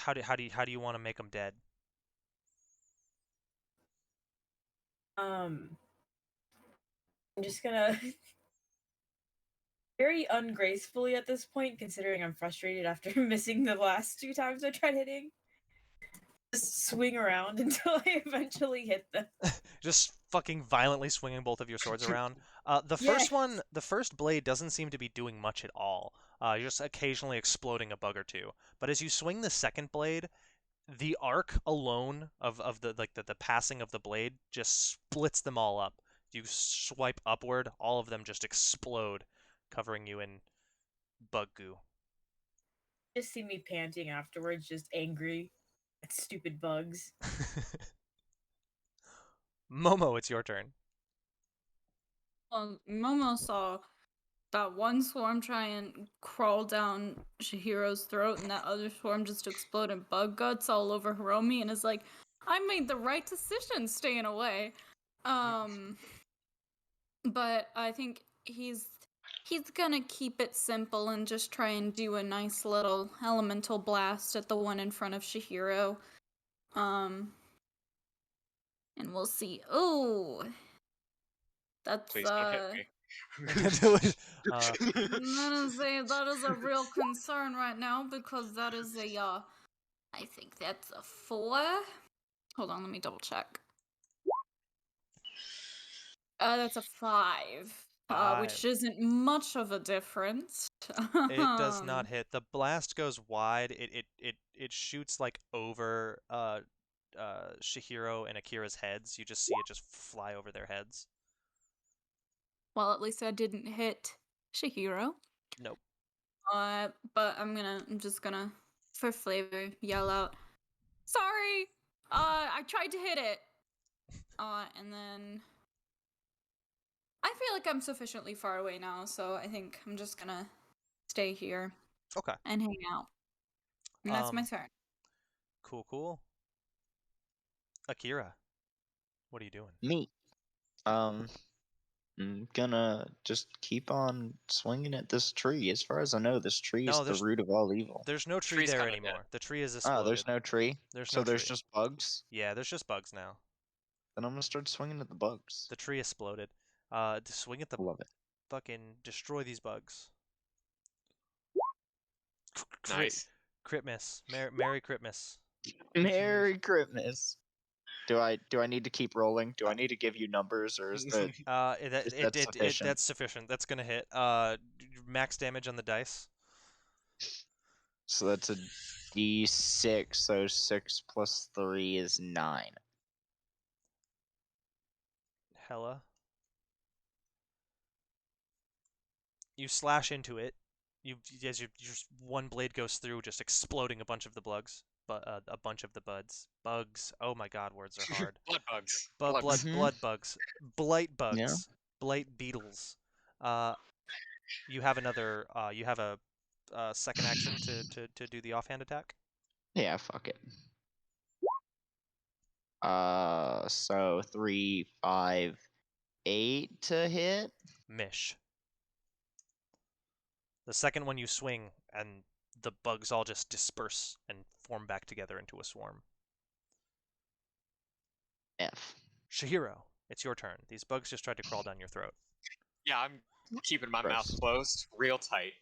do you want to make them dead? I'm just gonna very ungracefully at this point, considering I'm frustrated after missing the last 2 times I tried hitting. Just swing around until I eventually hit them. Just fucking violently swinging both of your swords around. The Yes. first blade doesn't seem to be doing much at all. You're just occasionally exploding a bug or two. But as you swing the second blade, the arc alone of the passing of the blade just splits them all up. You swipe upward, all of them just explode, covering you in bug goo. Just see me panting afterwards, just angry at stupid bugs. Momo, it's your turn. Momo saw that one swarm try and crawl down Shihiro's throat, and that other swarm just explode in bug guts all over Hiromi, and is like, I made the right decision staying away. But I think he's gonna keep it simple and just try and do a nice little elemental blast at the one in front of Shihiro. And we'll see. Oh, that's Please don't hit me. that is a real concern right now, because that is a I think that's a 4. Hold on, let me double check. That's a 5. Which isn't much of a difference. It does not hit. The blast goes wide. It shoots like over Shihiro and Akira's heads. You just see it just fly over their heads. Well, at least I didn't hit Shihiro. Nope. But I'm just gonna, for flavor, yell out, "Sorry! I tried to hit it!" And then I feel like I'm sufficiently far away now, so I think I'm just gonna stay here. Okay. And hang out. And that's my turn. Cool. Akira, what are you doing? Me. I'm gonna just keep on swinging at this tree. As far as I know, this tree is the root of all evil. There's no tree Tree's there kinda anymore. dead. The tree is exploded. Oh, there's no tree? There's so no there's tree. just bugs? Yeah, there's just bugs now. Then I'm gonna start swinging at the bugs. The tree exploded. To swing at the Love it. fucking destroy these bugs. Nice. Crit miss. Merry crit miss. Merry Christmas. Do I need to keep rolling? Do I need to give you numbers, or is that sufficient? That's sufficient. That's gonna hit. Max damage on the dice. So that's a D6. So 6 plus 3 is 9. Hella. You slash into it. As your one blade goes through, just exploding a bunch of the bugs. But a bunch of the bugs. Oh my god, words are hard. Blood bugs. Blood bugs. Blight bugs. Yeah. Blight beetles. You have another. You have a second action to do the offhand attack. Yeah, fuck it. So 3, 5, 8 to hit. Mish. The second one you swing, and the bugs all just disperse and form back together into a swarm. F. Shihiro, it's your turn. These bugs just tried to crawl down your throat. Yeah, I'm keeping my mouth Gross. closed, real tight.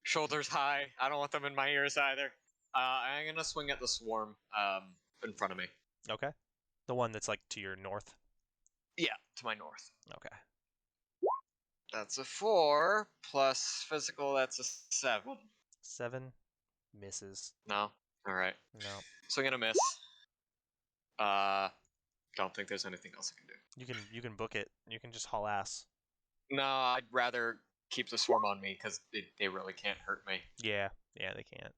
Shoulders high. I don't want them in my ears either. I'm gonna swing at the swarm in front of me. Okay. The one that's like to your north. Yeah, to my north. Okay. That's a 4 plus physical. That's a 7. 7 misses. No. All right. No. Swing and a miss. Don't think there's anything else I can do. You can book it. You can just haul ass. No, I'd rather keep the swarm on me because they really can't hurt me. Yeah, they can't.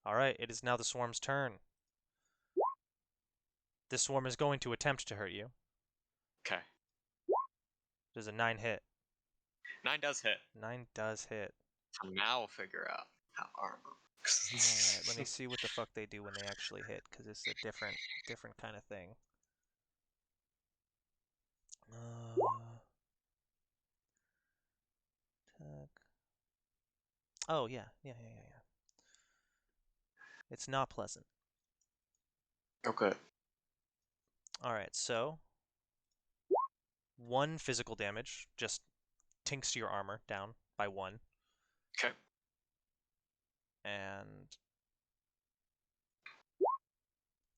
All right, it is now the swarm's turn. This swarm is going to attempt to hurt you. Okay. Does a 9 hit? 9 does hit. 9 does hit. So now we'll figure out how armor works. All right, let me see what the fuck they do when they actually hit, because it's a different kind of thing. Attack. Oh yeah. It's not pleasant. Okay. All right, so 1 physical damage just tinks your armor down by 1. Okay. And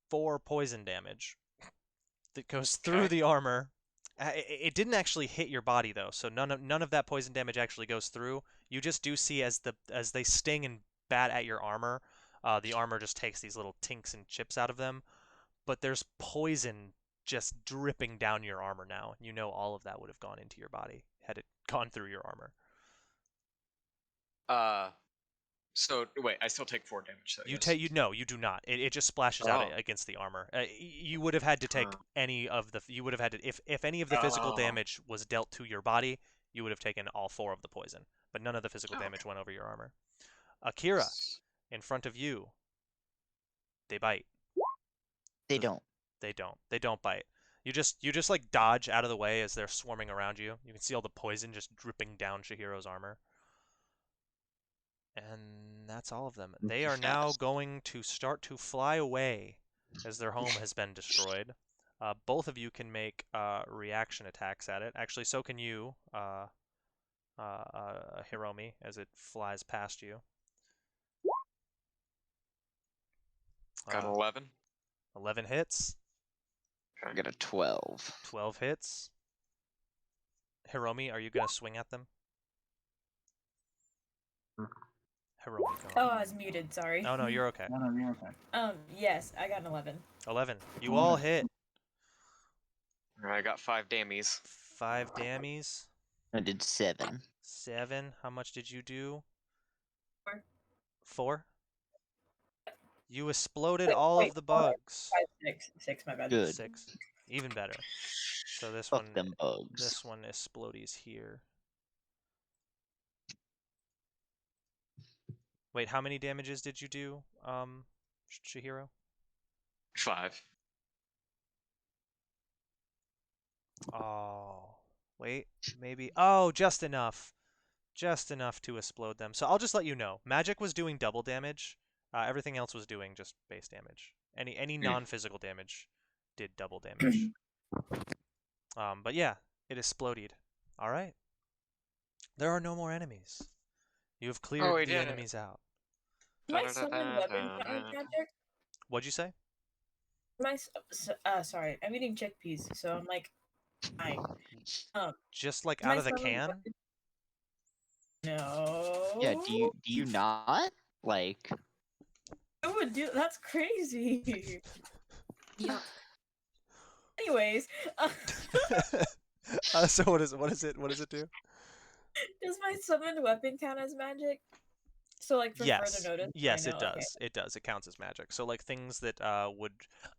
4 poison damage that goes through the armor. It didn't actually hit your body though, so none of that poison damage actually goes through. You just do see as they sting and bat at your armor, the armor just takes these little tinks and chips out of them. But there's poison just dripping down your armor now. You know all of that would have gone into your body had it gone through your armor. So wait, I still take 4 damage. So You do not. It just splashes out against the armor. You would have had to take any of the. You would have had to if any of the physical damage was dealt to your body, you would have taken all 4 of the poison. But none of the physical damage went over your armor. Akira, in front of you. They bite. They don't. They don't. They don't bite. You just like dodge out of the way as they're swarming around you. You can see all the poison just dripping down Chihiro's armor. And that's all of them. They are now going to start to fly away as their home has been destroyed. Both of you can make reaction attacks at it. Actually, so can you, Hiromi, as it flies past you. Got 11. 11 hits. I got a 12. 12 hits. Hiromi, are you going to swing at them? Hiromi, go Oh, on. I was muted. Sorry. Oh, no, you're okay. You're okay. Yes, I got an 11. 11. You all hit. I got 5 dammies. 5 dammies. I did 7. 7. How much did you do? 4. 4? You exploded all of the bugs. 5, 6, my bad. Good. 6. Even better. So this Fuck one, them bugs. this one explodies here. Wait, how many damages did you do, Chihiro? 5. Oh, wait, maybe. Oh, just enough. Just enough to explode them. So I'll just let you know. Magic was doing double damage. Everything else was doing just base damage. Any non-physical damage did double damage. But yeah, it exploded. All right. There are no more enemies. You have cleared the enemies out. Am I summoning weapon magic? What'd you say? Sorry, I'm eating chickpeas, so I'm like, fine. Just like out of the can? No. Yeah, do you not? Like, Who would do? That's crazy. Yuck. Anyways, So what is it? What does it do? does my summoned weapon count as magic? So like for further notice. Yes, I know, it does. okay. It does. It counts as magic. So like things that would,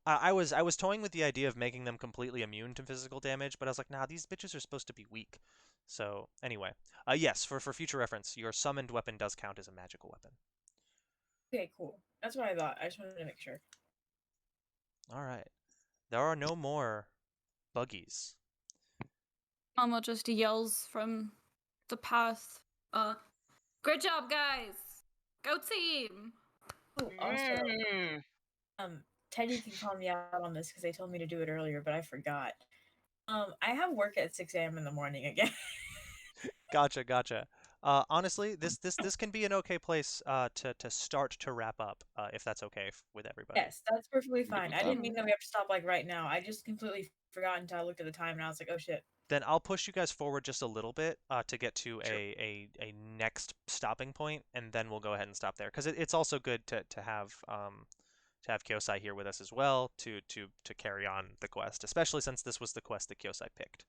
I was toying with the idea of making them completely immune to physical damage, but I was like, nah, these bitches are supposed to be weak. So anyway, yes, for future reference, your summoned weapon does count as a magical weapon. Okay, cool. That's what I thought. I just wanted to make sure. All right, there are no more buggies. Momo just yells from the path. Great job, guys! Go team! Oh, also, Teddy can call me out on this because they told me to do it earlier, but I forgot. I have work at 6 a.m. in the morning again. Gotcha. Honestly, this can be an okay place to start to wrap up, if that's okay with everybody. Yes, that's perfectly Good fine. with I didn't that. mean that we have to stop like right now. I just completely forgot until I looked at the time and I was like, oh shit. Then I'll push you guys forward just a little bit to get to Sure. a next stopping point, and then we'll go ahead and stop there because it's also good to have Kyosai here with us as well to carry on the quest, especially since this was the quest that Kyosai picked.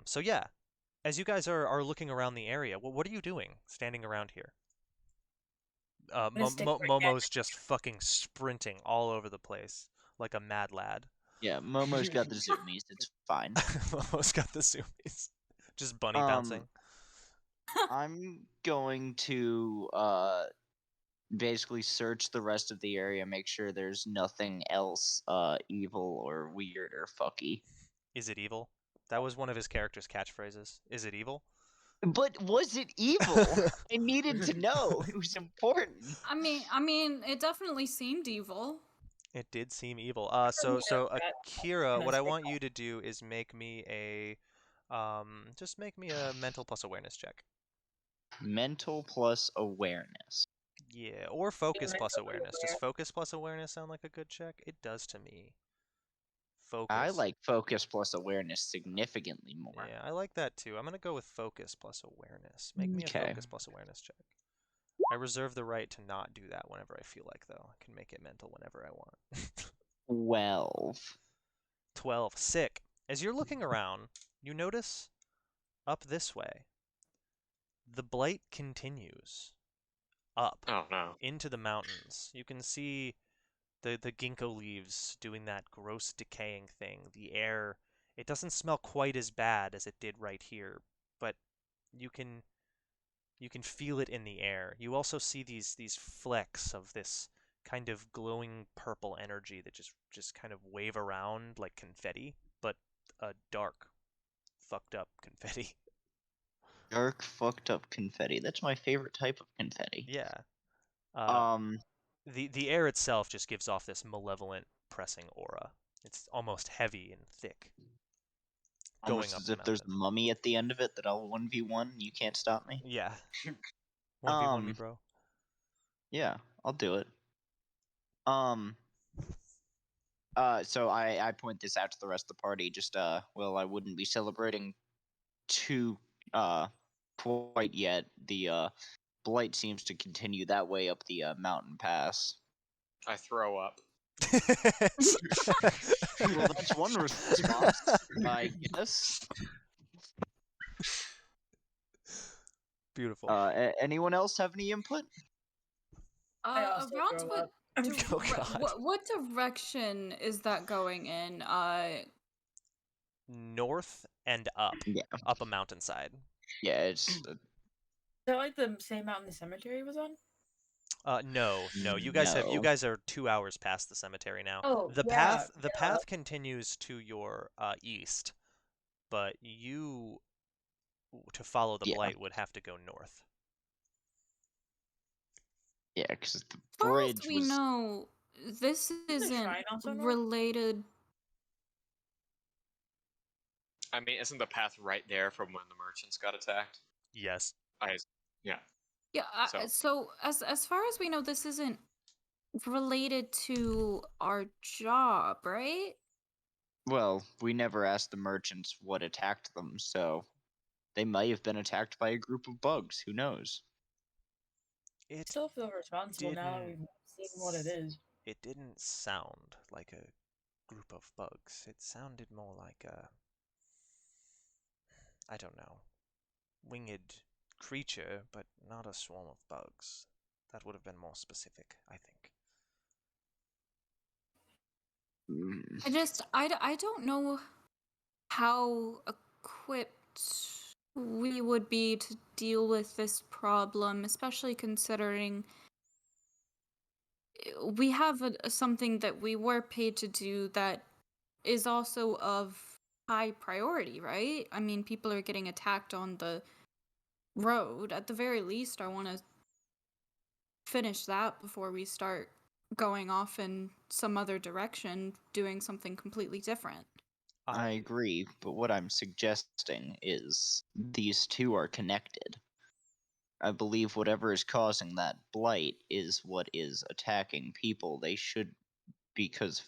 So yeah, as you guys are looking around the area, what are you doing standing around here? gonna stick right next. Momo's just fucking sprinting all over the place like a mad lad. Yeah, Momo's got the zoomies. It's fine. Momo's got the zoomies. Just bunny bouncing. I'm going to basically search the rest of the area, make sure there's nothing else evil or weird or fucky. Is it evil? That was one of his character's catchphrases. Is it evil? But was it evil? I needed to know. It was important. I mean, it definitely seemed evil. It did seem evil. Yeah, So that- Akira, gonna what I stick want you to do is make me just make me a mental plus awareness check. Mental plus awareness. Yeah, or focus plus mental awareness. Does aware. focus plus awareness sound like a good check? It does to me. Focus. I like focus plus awareness significantly more. Yeah, I like that too. I'm gonna go with focus plus awareness. Make me a Okay. focus plus awareness check. I reserve the right to not do that whenever I feel like, though. I can make it mental whenever I want. 12. 12. Sick. As you're looking around, you notice up this way, the blight continues up Oh no. into the mountains. You can see the ginkgo leaves doing that gross decaying thing. The air, it doesn't smell quite as bad as it did right here, but you can feel it in the air. You also see these flecks of this kind of glowing purple energy that just kind of wave around like confetti, but a dark, fucked up confetti. Dark fucked up confetti. That's my favorite type of confetti. Yeah. Um The air itself just gives off this malevolent, pressing aura. It's almost heavy and thick. almost Going up as the if there's a mountain. mummy at the end of it that I'll 1v1. You can't stop me. Yeah. 1v1 me, Um, bro. Yeah, I'll do it. So I point this out to the rest of the party. Just well, I wouldn't be celebrating too quite yet. The blight seems to continue that way up the mountain pass. I throw up. Well, that's one response, I guess. Beautiful. Anyone else have any input? I also Around throw what, up. Oh, God. what direction is that going in? North and up. Yeah. Up a mountainside. Yeah, it's Is that like the same mountain the cemetery was on? No. You No. guys are 2 hours past the cemetery now. Oh, The yeah, path continues to your east, but you to follow the Yeah. blight would have to go north. yeah, because the As far as bridge we was. know, this the isn't shrine also north? related. I mean, isn't the path right there from when the merchants got attacked? Yes. Yeah. Yeah. So- So as far as we know, this isn't related to our job, right? Well, we never asked the merchants what attacked them, so they might have been attacked by a group of bugs. Who knows? I It still feel responsible now that didn't we've seen what it is. it didn't sound like a group of bugs. It sounded more like a, I don't know, winged creature, but not a swarm of bugs. That would have been more specific, I think. I don't know how equipped we would be to deal with this problem, especially considering we have something that we were paid to do that is also of high priority, right? I mean, people are getting attacked on the road. At the very least, I want to finish that before we start going off in some other direction, doing something completely different. I agree, but what I'm suggesting is these two are connected. I believe whatever is causing that blight is what is attacking people. They should, because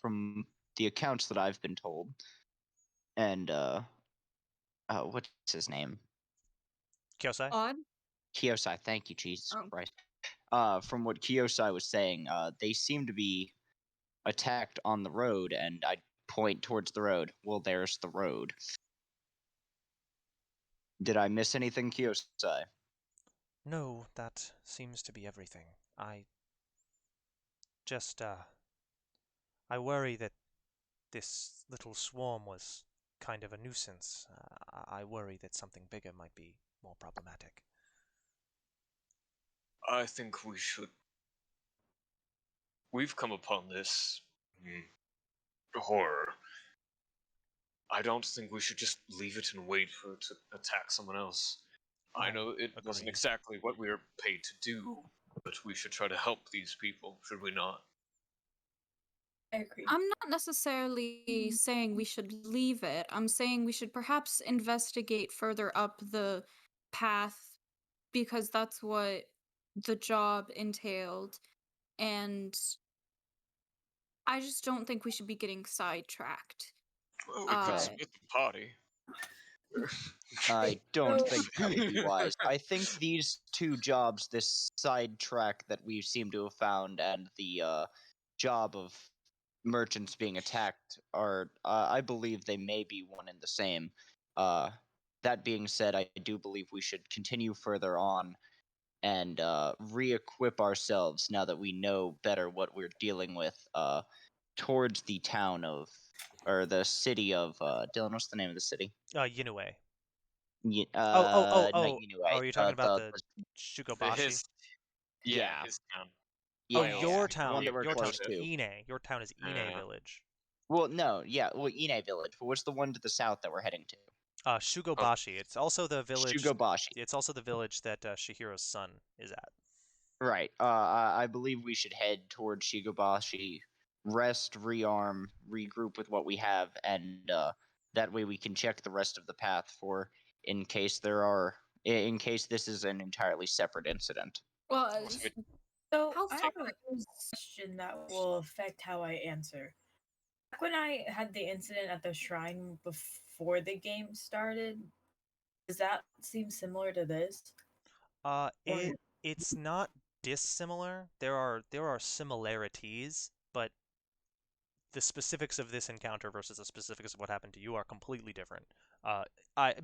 from the accounts that I've been told, and what's his name? Kyosai? Odd? Kiyosai. Thank you, Jesus Oh. Christ. From what Kiyosai was saying, they seem to be attacked on the road, and I point towards the road. Well, there's the road. Did I miss anything, Kiyosai? No, that seems to be everything. I just, I worry that this little swarm was kind of a nuisance. I worry that something bigger might be more problematic. I think we should. We've come upon this horror. I don't think we should just leave it and wait for it to attack someone else. I know it wasn't Agreed. exactly what we were paid to do, but we should try to help these people, should we not? I agree. I'm not necessarily saying we should leave it. I'm saying we should perhaps investigate further up the path because that's what the job entailed. And I just don't think we should be getting sidetracked. Well, we could Uh, split the party. I don't So- think that would be wise. I think these two jobs, this sidetrack that we seem to have found, and the job of merchants being attacked, are, I believe they may be one and the same. That being said, I do believe we should continue further on and re-equip ourselves now that we know better what we're dealing with towards the town of, or the city of, Dylan, what's the name of the city? Yinue. Not Oh, anyway. are you talking about the The Shugobashi? his, Yeah. his town. Oh, Yeah, your yeah, the town. one that we're Your town close is to. Ine. Your town is Ine Village. Well, no, yeah, well, Ine Village, but what's the one to the south that we're heading to? Shugobashi. It's also the village. Shugobashi. It's also the village that Shihiro's son is at. Right. I believe we should head towards Shugobashi, rest, rearm, regroup with what we have, and that way we can check the rest of the path for in case in case this is an entirely separate incident. well, So How I far have a is- question that will affect how I answer. Back when I had the incident at the shrine before the game started, does that seem similar to this? Or- It's not dissimilar. There are similarities, but the specifics of this encounter versus the specifics of what happened to you are completely different.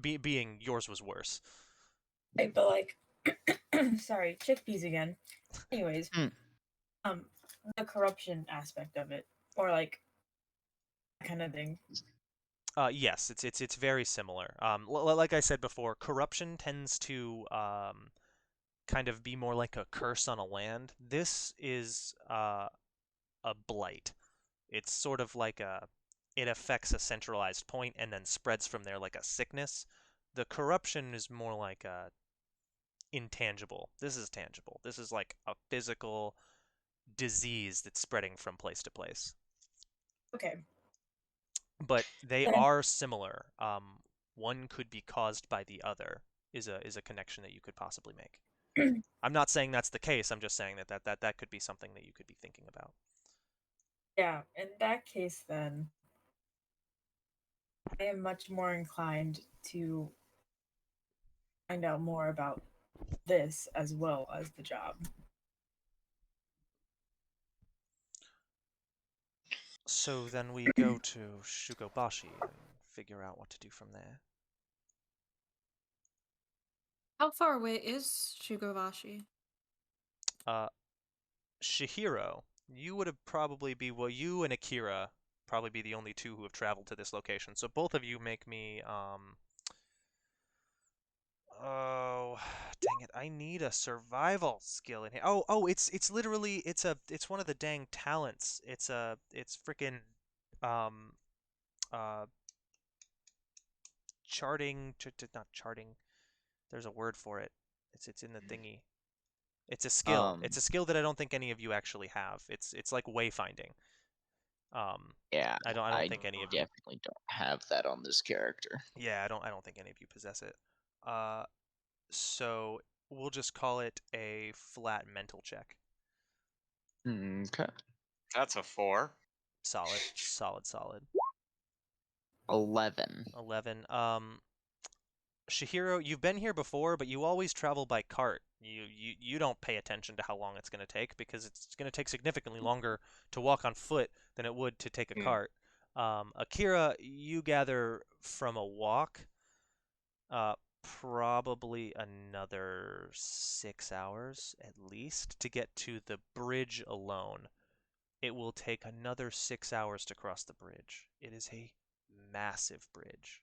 Being yours was worse. Right, but like, sorry, chickpeas again. Anyways, Hmm. the corruption aspect of it, or like, kind of thing. Yes, it's very similar. Like I said before, corruption tends to kind of be more like a curse on a land. This is a blight. It's sort of like it affects a centralized point and then spreads from there like a sickness. The corruption is more like a intangible. This is tangible. This is like a physical disease that's spreading from place to place. Okay. But they Okay. are similar. One could be caused by the other is a connection that you could possibly make. I'm not saying that's the case. I'm just saying that could be something that you could be thinking about. Yeah, in that case, then I am much more inclined to find out more about this as well as the job. So then we go to Shugobashi and figure out what to do from there. How far away is Shugobashi? Shihiro, you would have probably be, well, you and Akira probably be the only two who have traveled to this location. So both of you make me, oh, dang it, I need a survival skill in here. It's literally, it's one of the dang talents. It's freaking, um, uh, charting, not charting, there's a word for it. It's in the thingy. It's a skill. It's a skill that I don't think any of you actually have. It's like wayfinding. Yeah, I don't I think any of you. definitely don't have that on this character. Yeah, I don't think any of you possess it. So we'll just call it a flat mental check. Okay. That's a 4. Solid, solid, solid. 11. 11. Shihiro, you've been here before, but you always travel by cart. You don't pay attention to how long it's going to take because it's going to take significantly longer to walk on foot than it would to take a Hmm. cart. Akira, you gather from a walk, probably another 6 hours at least to get to the bridge alone. It will take another 6 hours to cross the bridge. It is a massive bridge.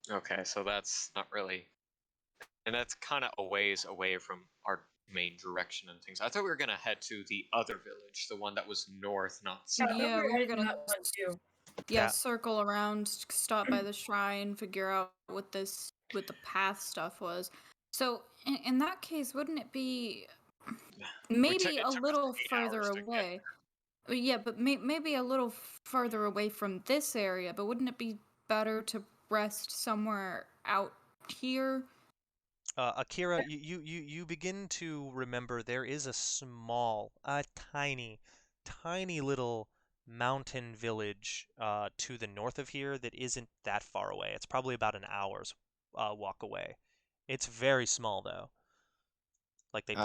Okay, so that's not really, and that's kind of a ways away from our main direction and things. I thought we were gonna head to the other village, the one that was north, not south. Yeah, we were heading gonna that one too. yeah, Yeah. circle around, stop by the shrine, figure out what the path stuff was. So in that case, wouldn't it be maybe It a took us little 8 further hours to get away? Yeah, but maybe a little further away from this area. But wouldn't it be better to rest somewhere out here? Akira, you begin to remember there is a tiny, tiny little mountain village to the north of here that isn't that far away. It's probably about an hour's walk away. It's very small though. Like they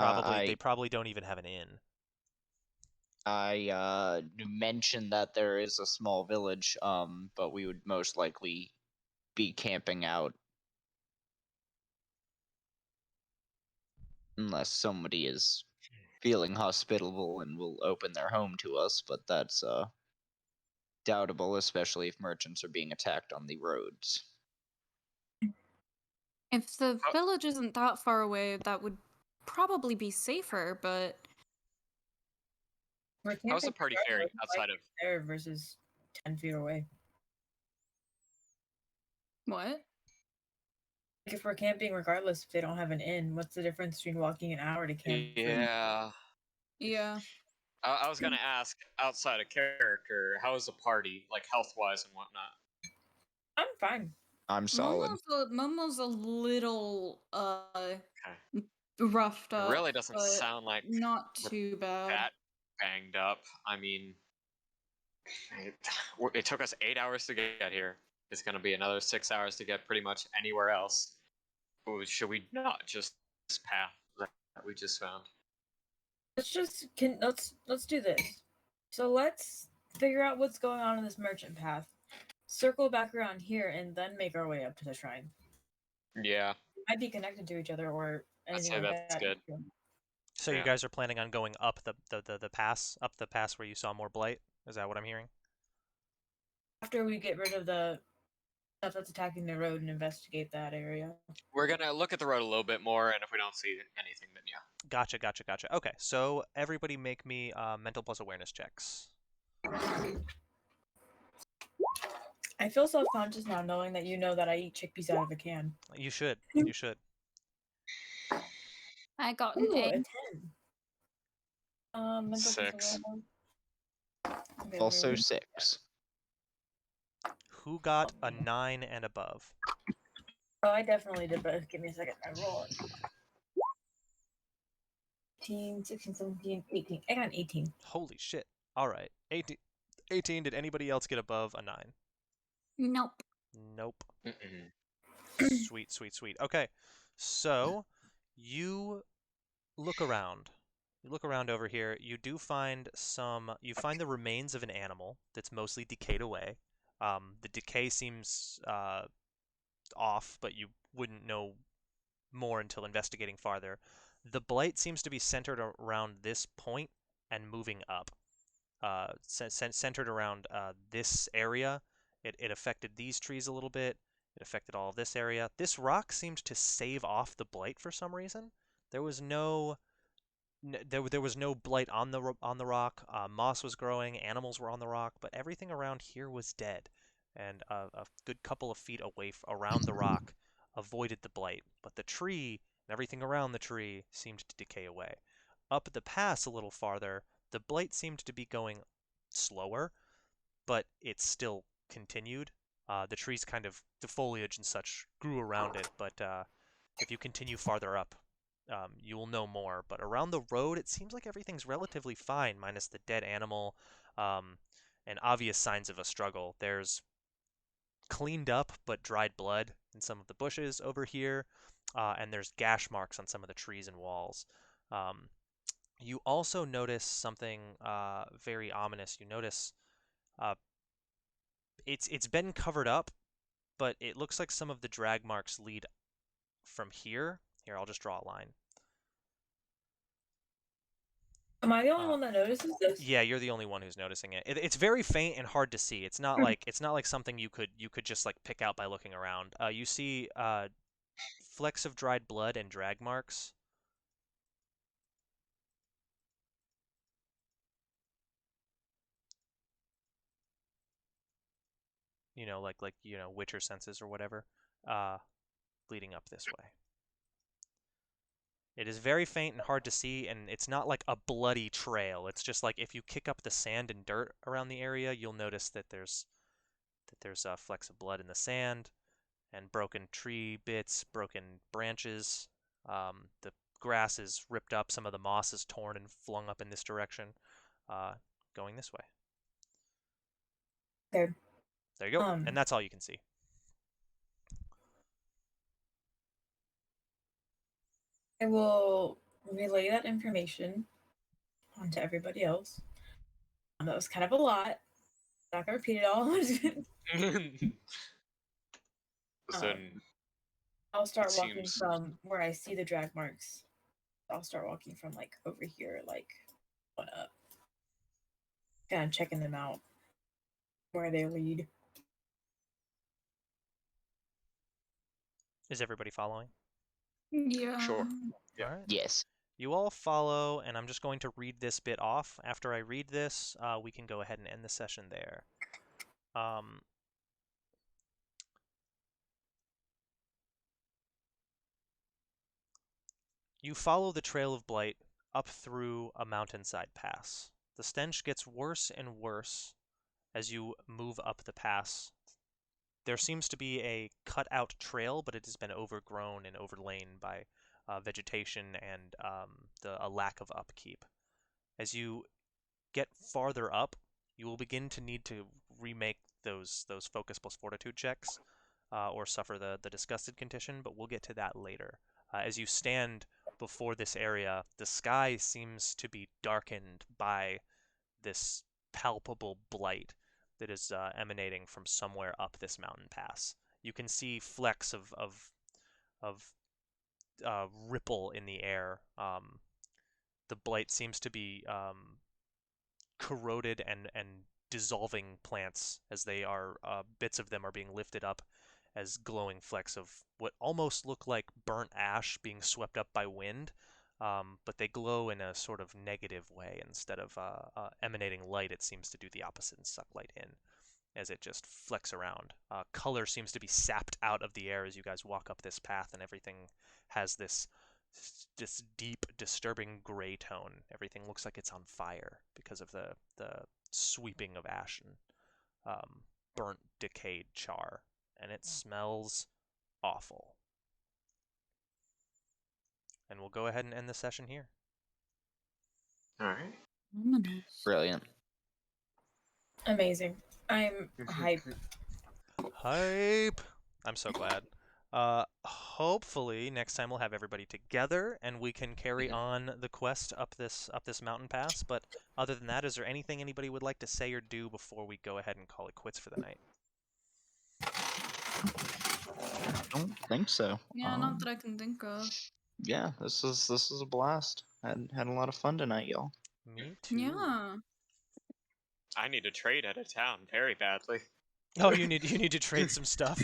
probably don't even have an inn. I mentioned that there is a small village, but we would most likely be camping out unless somebody is feeling hospitable and will open their home to us, but that's doubtable, especially if merchants are being attacked on the roads. If the Oh. village isn't that far away, that would probably be safer. But We're How's the camping party faring regardless, outside like of? there versus 10 feet away. what? If we're camping regardless if they don't have an inn, what's the difference between walking an hour to camp? Yeah, Yeah. I was gonna ask outside of character, how is the party, like health wise and whatnot? I'm fine. I'm solid. Momo's a little Okay. roughed It up, really doesn't but sound like not we're too bad. that banged up. I mean, it, it took us 8 hours to get here. It's gonna be another 6 hours to get pretty much anywhere else. Should we not just this path that we just found? Let's do this. So let's figure out what's going on in this merchant path. Circle back around here and then make our way up to the shrine. Yeah, Might be connected to each other or I'd anything say like that's that. good. So you Yeah. guys are planning on going up the pass, up the pass where you saw more blight? Is that what I'm hearing? After we get rid of the stuff that's attacking the road and investigate that area. We're gonna look at the road a little bit more, and if we don't see anything, then yeah. Gotcha, gotcha, gotcha. Okay, so everybody make me mental plus awareness checks. I feel self-conscious now knowing that you know that I eat chickpeas out of a can. You should. You should. I got an Ooh, a 8. 10. Mental plus 6. awareness. Okay, Also wait. 6. Who got a 9 and above? Oh, I definitely did, but give me a second. I roll it. 18, 16, 17, 18. I got an 18. Holy shit. All right. 18. 18. Did anybody else get above a 9? Nope. Nope. Mm-mm. Sweet, sweet, sweet. Okay. So, you look around. You look around over here. You do find you find the remains of an animal that's mostly decayed away. The decay seems off, but you wouldn't know more until investigating farther. The blight seems to be centered around this point and moving up. Centered around this area. It affected these trees a little bit. It affected all of this area. This rock seemed to save off the blight for some reason. There was no there was no blight on the rock. Moss was growing, animals were on the rock, but everything around here was dead. And a good couple of feet away around the rock avoided the blight. But the tree Everything around the tree seemed to decay away. Up the pass a little farther, the blight seemed to be going slower, but it still continued. The foliage and such grew around it, but if you continue farther up, you will know more. But around the road, it seems like everything's relatively fine, minus the dead animal and obvious signs of a struggle. There's cleaned up but dried blood in some of the bushes over here, and there's gash marks on some of the trees and walls. You also notice something very ominous. You notice it's been covered up, but it looks like some of the drag marks lead from here. Here, I'll just draw a line. Am I the only one that notices this? Yeah, you're the only one who's noticing it. It's very faint and hard to see. It's not like something you could just like pick out by looking around. You see flecks of dried blood and drag marks. Like Witcher senses or whatever, leading up this way. It is very faint and hard to see, and it's not like a bloody trail. It's just like if you kick up the sand and dirt around the area, you'll notice that there's flecks of blood in the sand, and broken tree bits, broken branches. The grass is ripped up. Some of the moss is torn and flung up in this direction, going this way. Okay. There you go. And that's all you can see. I will relay that information onto everybody else. That was kind of a lot. Not gonna repeat it all. Then I'll start it walking seems- from where I see the drag marks. I'll start walking from like over here, like one up. Kind of checking them out where they lead. Is everybody following? Yeah. Sure. Yeah. All right. Yes. You all follow, and I'm just going to read this bit off. After I read this, we can go ahead and end the session there. You follow the trail of blight up through a mountainside pass. The stench gets worse and worse as you move up the pass. There seems to be a cut-out trail, but it has been overgrown and overlain by vegetation and a lack of upkeep. As you get farther up, you will begin to need to remake those focus plus fortitude checks or suffer the disgusted condition, but we'll get to that later. As you stand before this area, the sky seems to be darkened by this palpable blight that is emanating from somewhere up this mountain pass. You can see flecks of ripple in the air. The blight seems to be corroded and dissolving plants as they are bits of them are being lifted up as glowing flecks of what almost look like burnt ash being swept up by wind, but they glow in a sort of negative way. Instead of emanating light, it seems to do the opposite and suck light in as it just flecks around. Color seems to be sapped out of the air as you guys walk up this path, and everything has this deep, disturbing gray tone. Everything looks like it's on fire because of the sweeping of ash and burnt, decayed char, and it smells awful. And we'll go ahead and end the session here. All right. Brilliant. Amazing. I'm hype. Hype! I'm so glad. Hopefully next time we'll have everybody together and we can carry on the quest up this mountain pass. But other than that, is there anything anybody would like to say or do before we go ahead and call it quits for the night? I don't think so. Yeah, not that I can think of. Yeah, this is a blast. Had a lot of fun tonight, y'all. Me too. Yeah. I need to trade out of town very badly. Oh, you need to trade some stuff.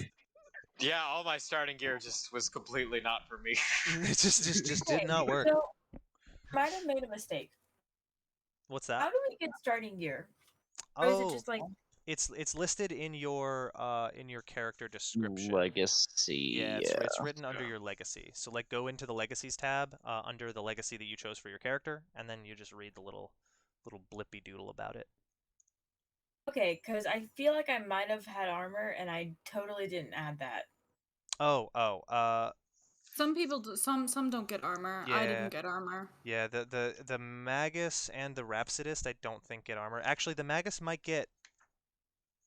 Yeah, all my starting gear just was completely not for me. It just did not work. So, might have made a mistake. What's How that? do we get starting gear? Or is it Oh, just like It's listed in your character description. Yeah, Legacy. it's written under Yeah. your legacy. So like go into the legacies tab under the legacy that you chose for your character, and then you just read the little blippy doodle about it. Okay, because I feel like I might have had armor and I totally didn't add that. Some people do, some don't get armor. I Yeah. didn't get armor. Yeah, the Magus and the Rhapsodist I don't think get armor. Actually, the Magus might get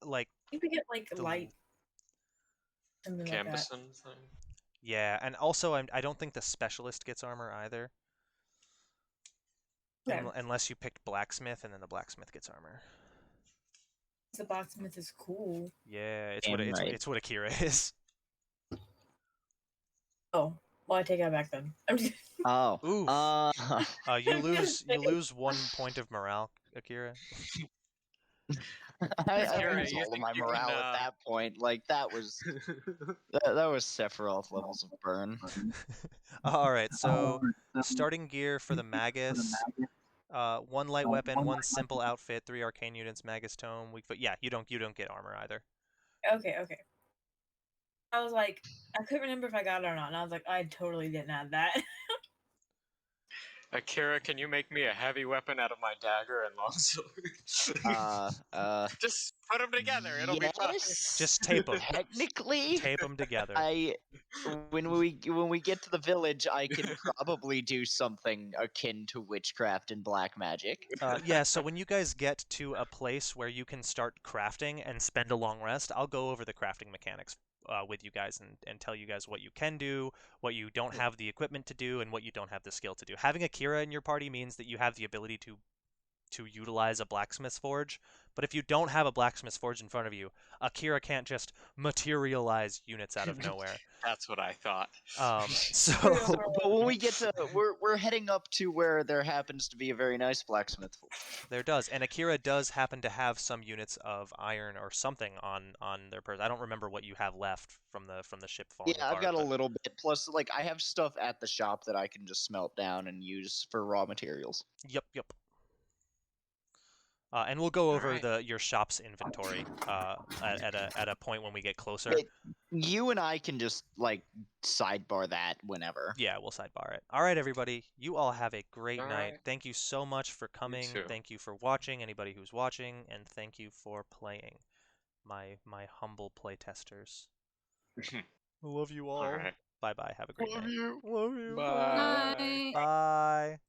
like You could get like the light, something like that. Cambeson thing. yeah, and also I don't think the Specialist gets armor either. Okay. Unless you picked Blacksmith, and then the Blacksmith gets armor. The blacksmith is cool. Yeah, Damn right. it's what Akira is. Oh, well, I take that back then. I'm just... Oh. Oof. You lose 1 point of morale, Akira. I Akira, lose you all of think my you can, morale at that point. Like that was that was Sephiroth levels of burn. All right, so starting gear for the Magus. 1 light weapon, 1 simple outfit, 3 arcane units, Magus tome. But yeah, you don't get armor either. Okay. I was like, I couldn't remember if I got it or not, and I was like, I totally didn't add that. Akira, can you make me a heavy weapon out of my dagger and longsword? Just put them together. It'll be fine. Yes. Just tape them. Technically, Tape them together. when we get to the village, I can probably do something akin to witchcraft and black magic. Yeah, so when you guys get to a place where you can start crafting and spend a long rest, I'll go over the crafting mechanics with you guys and tell you guys what you can do, what you don't have the equipment to do, and what you don't have the skill to do. Having Akira in your party means that you have the ability to utilize a blacksmith's forge, but if you don't have a blacksmith's forge in front of you, Akira can't just materialize units out of nowhere. That's what I thought. But when we get to, we're heading up to where there happens to be a very nice blacksmith forge. There does, and Akira does happen to have some units of iron or something on their person. I don't remember what you have left from the ship falling Yeah, apart. I've got a little bit. Plus, like, I have stuff at the shop that I can just smelt down and use for raw materials. Yep. And we'll go over Alright. your shop's inventory at a point when we get closer. You and I can just like sidebar that whenever. Yeah, we'll sidebar it. All right, everybody. You all have a great All night. right. Thank you so much for coming. too. Thank you for watching. Anybody who's watching, and thank you for playing. My humble playtesters. I love you all. All right. Bye bye. Have a great Love night. you. Love you. Bye. Night. Bye.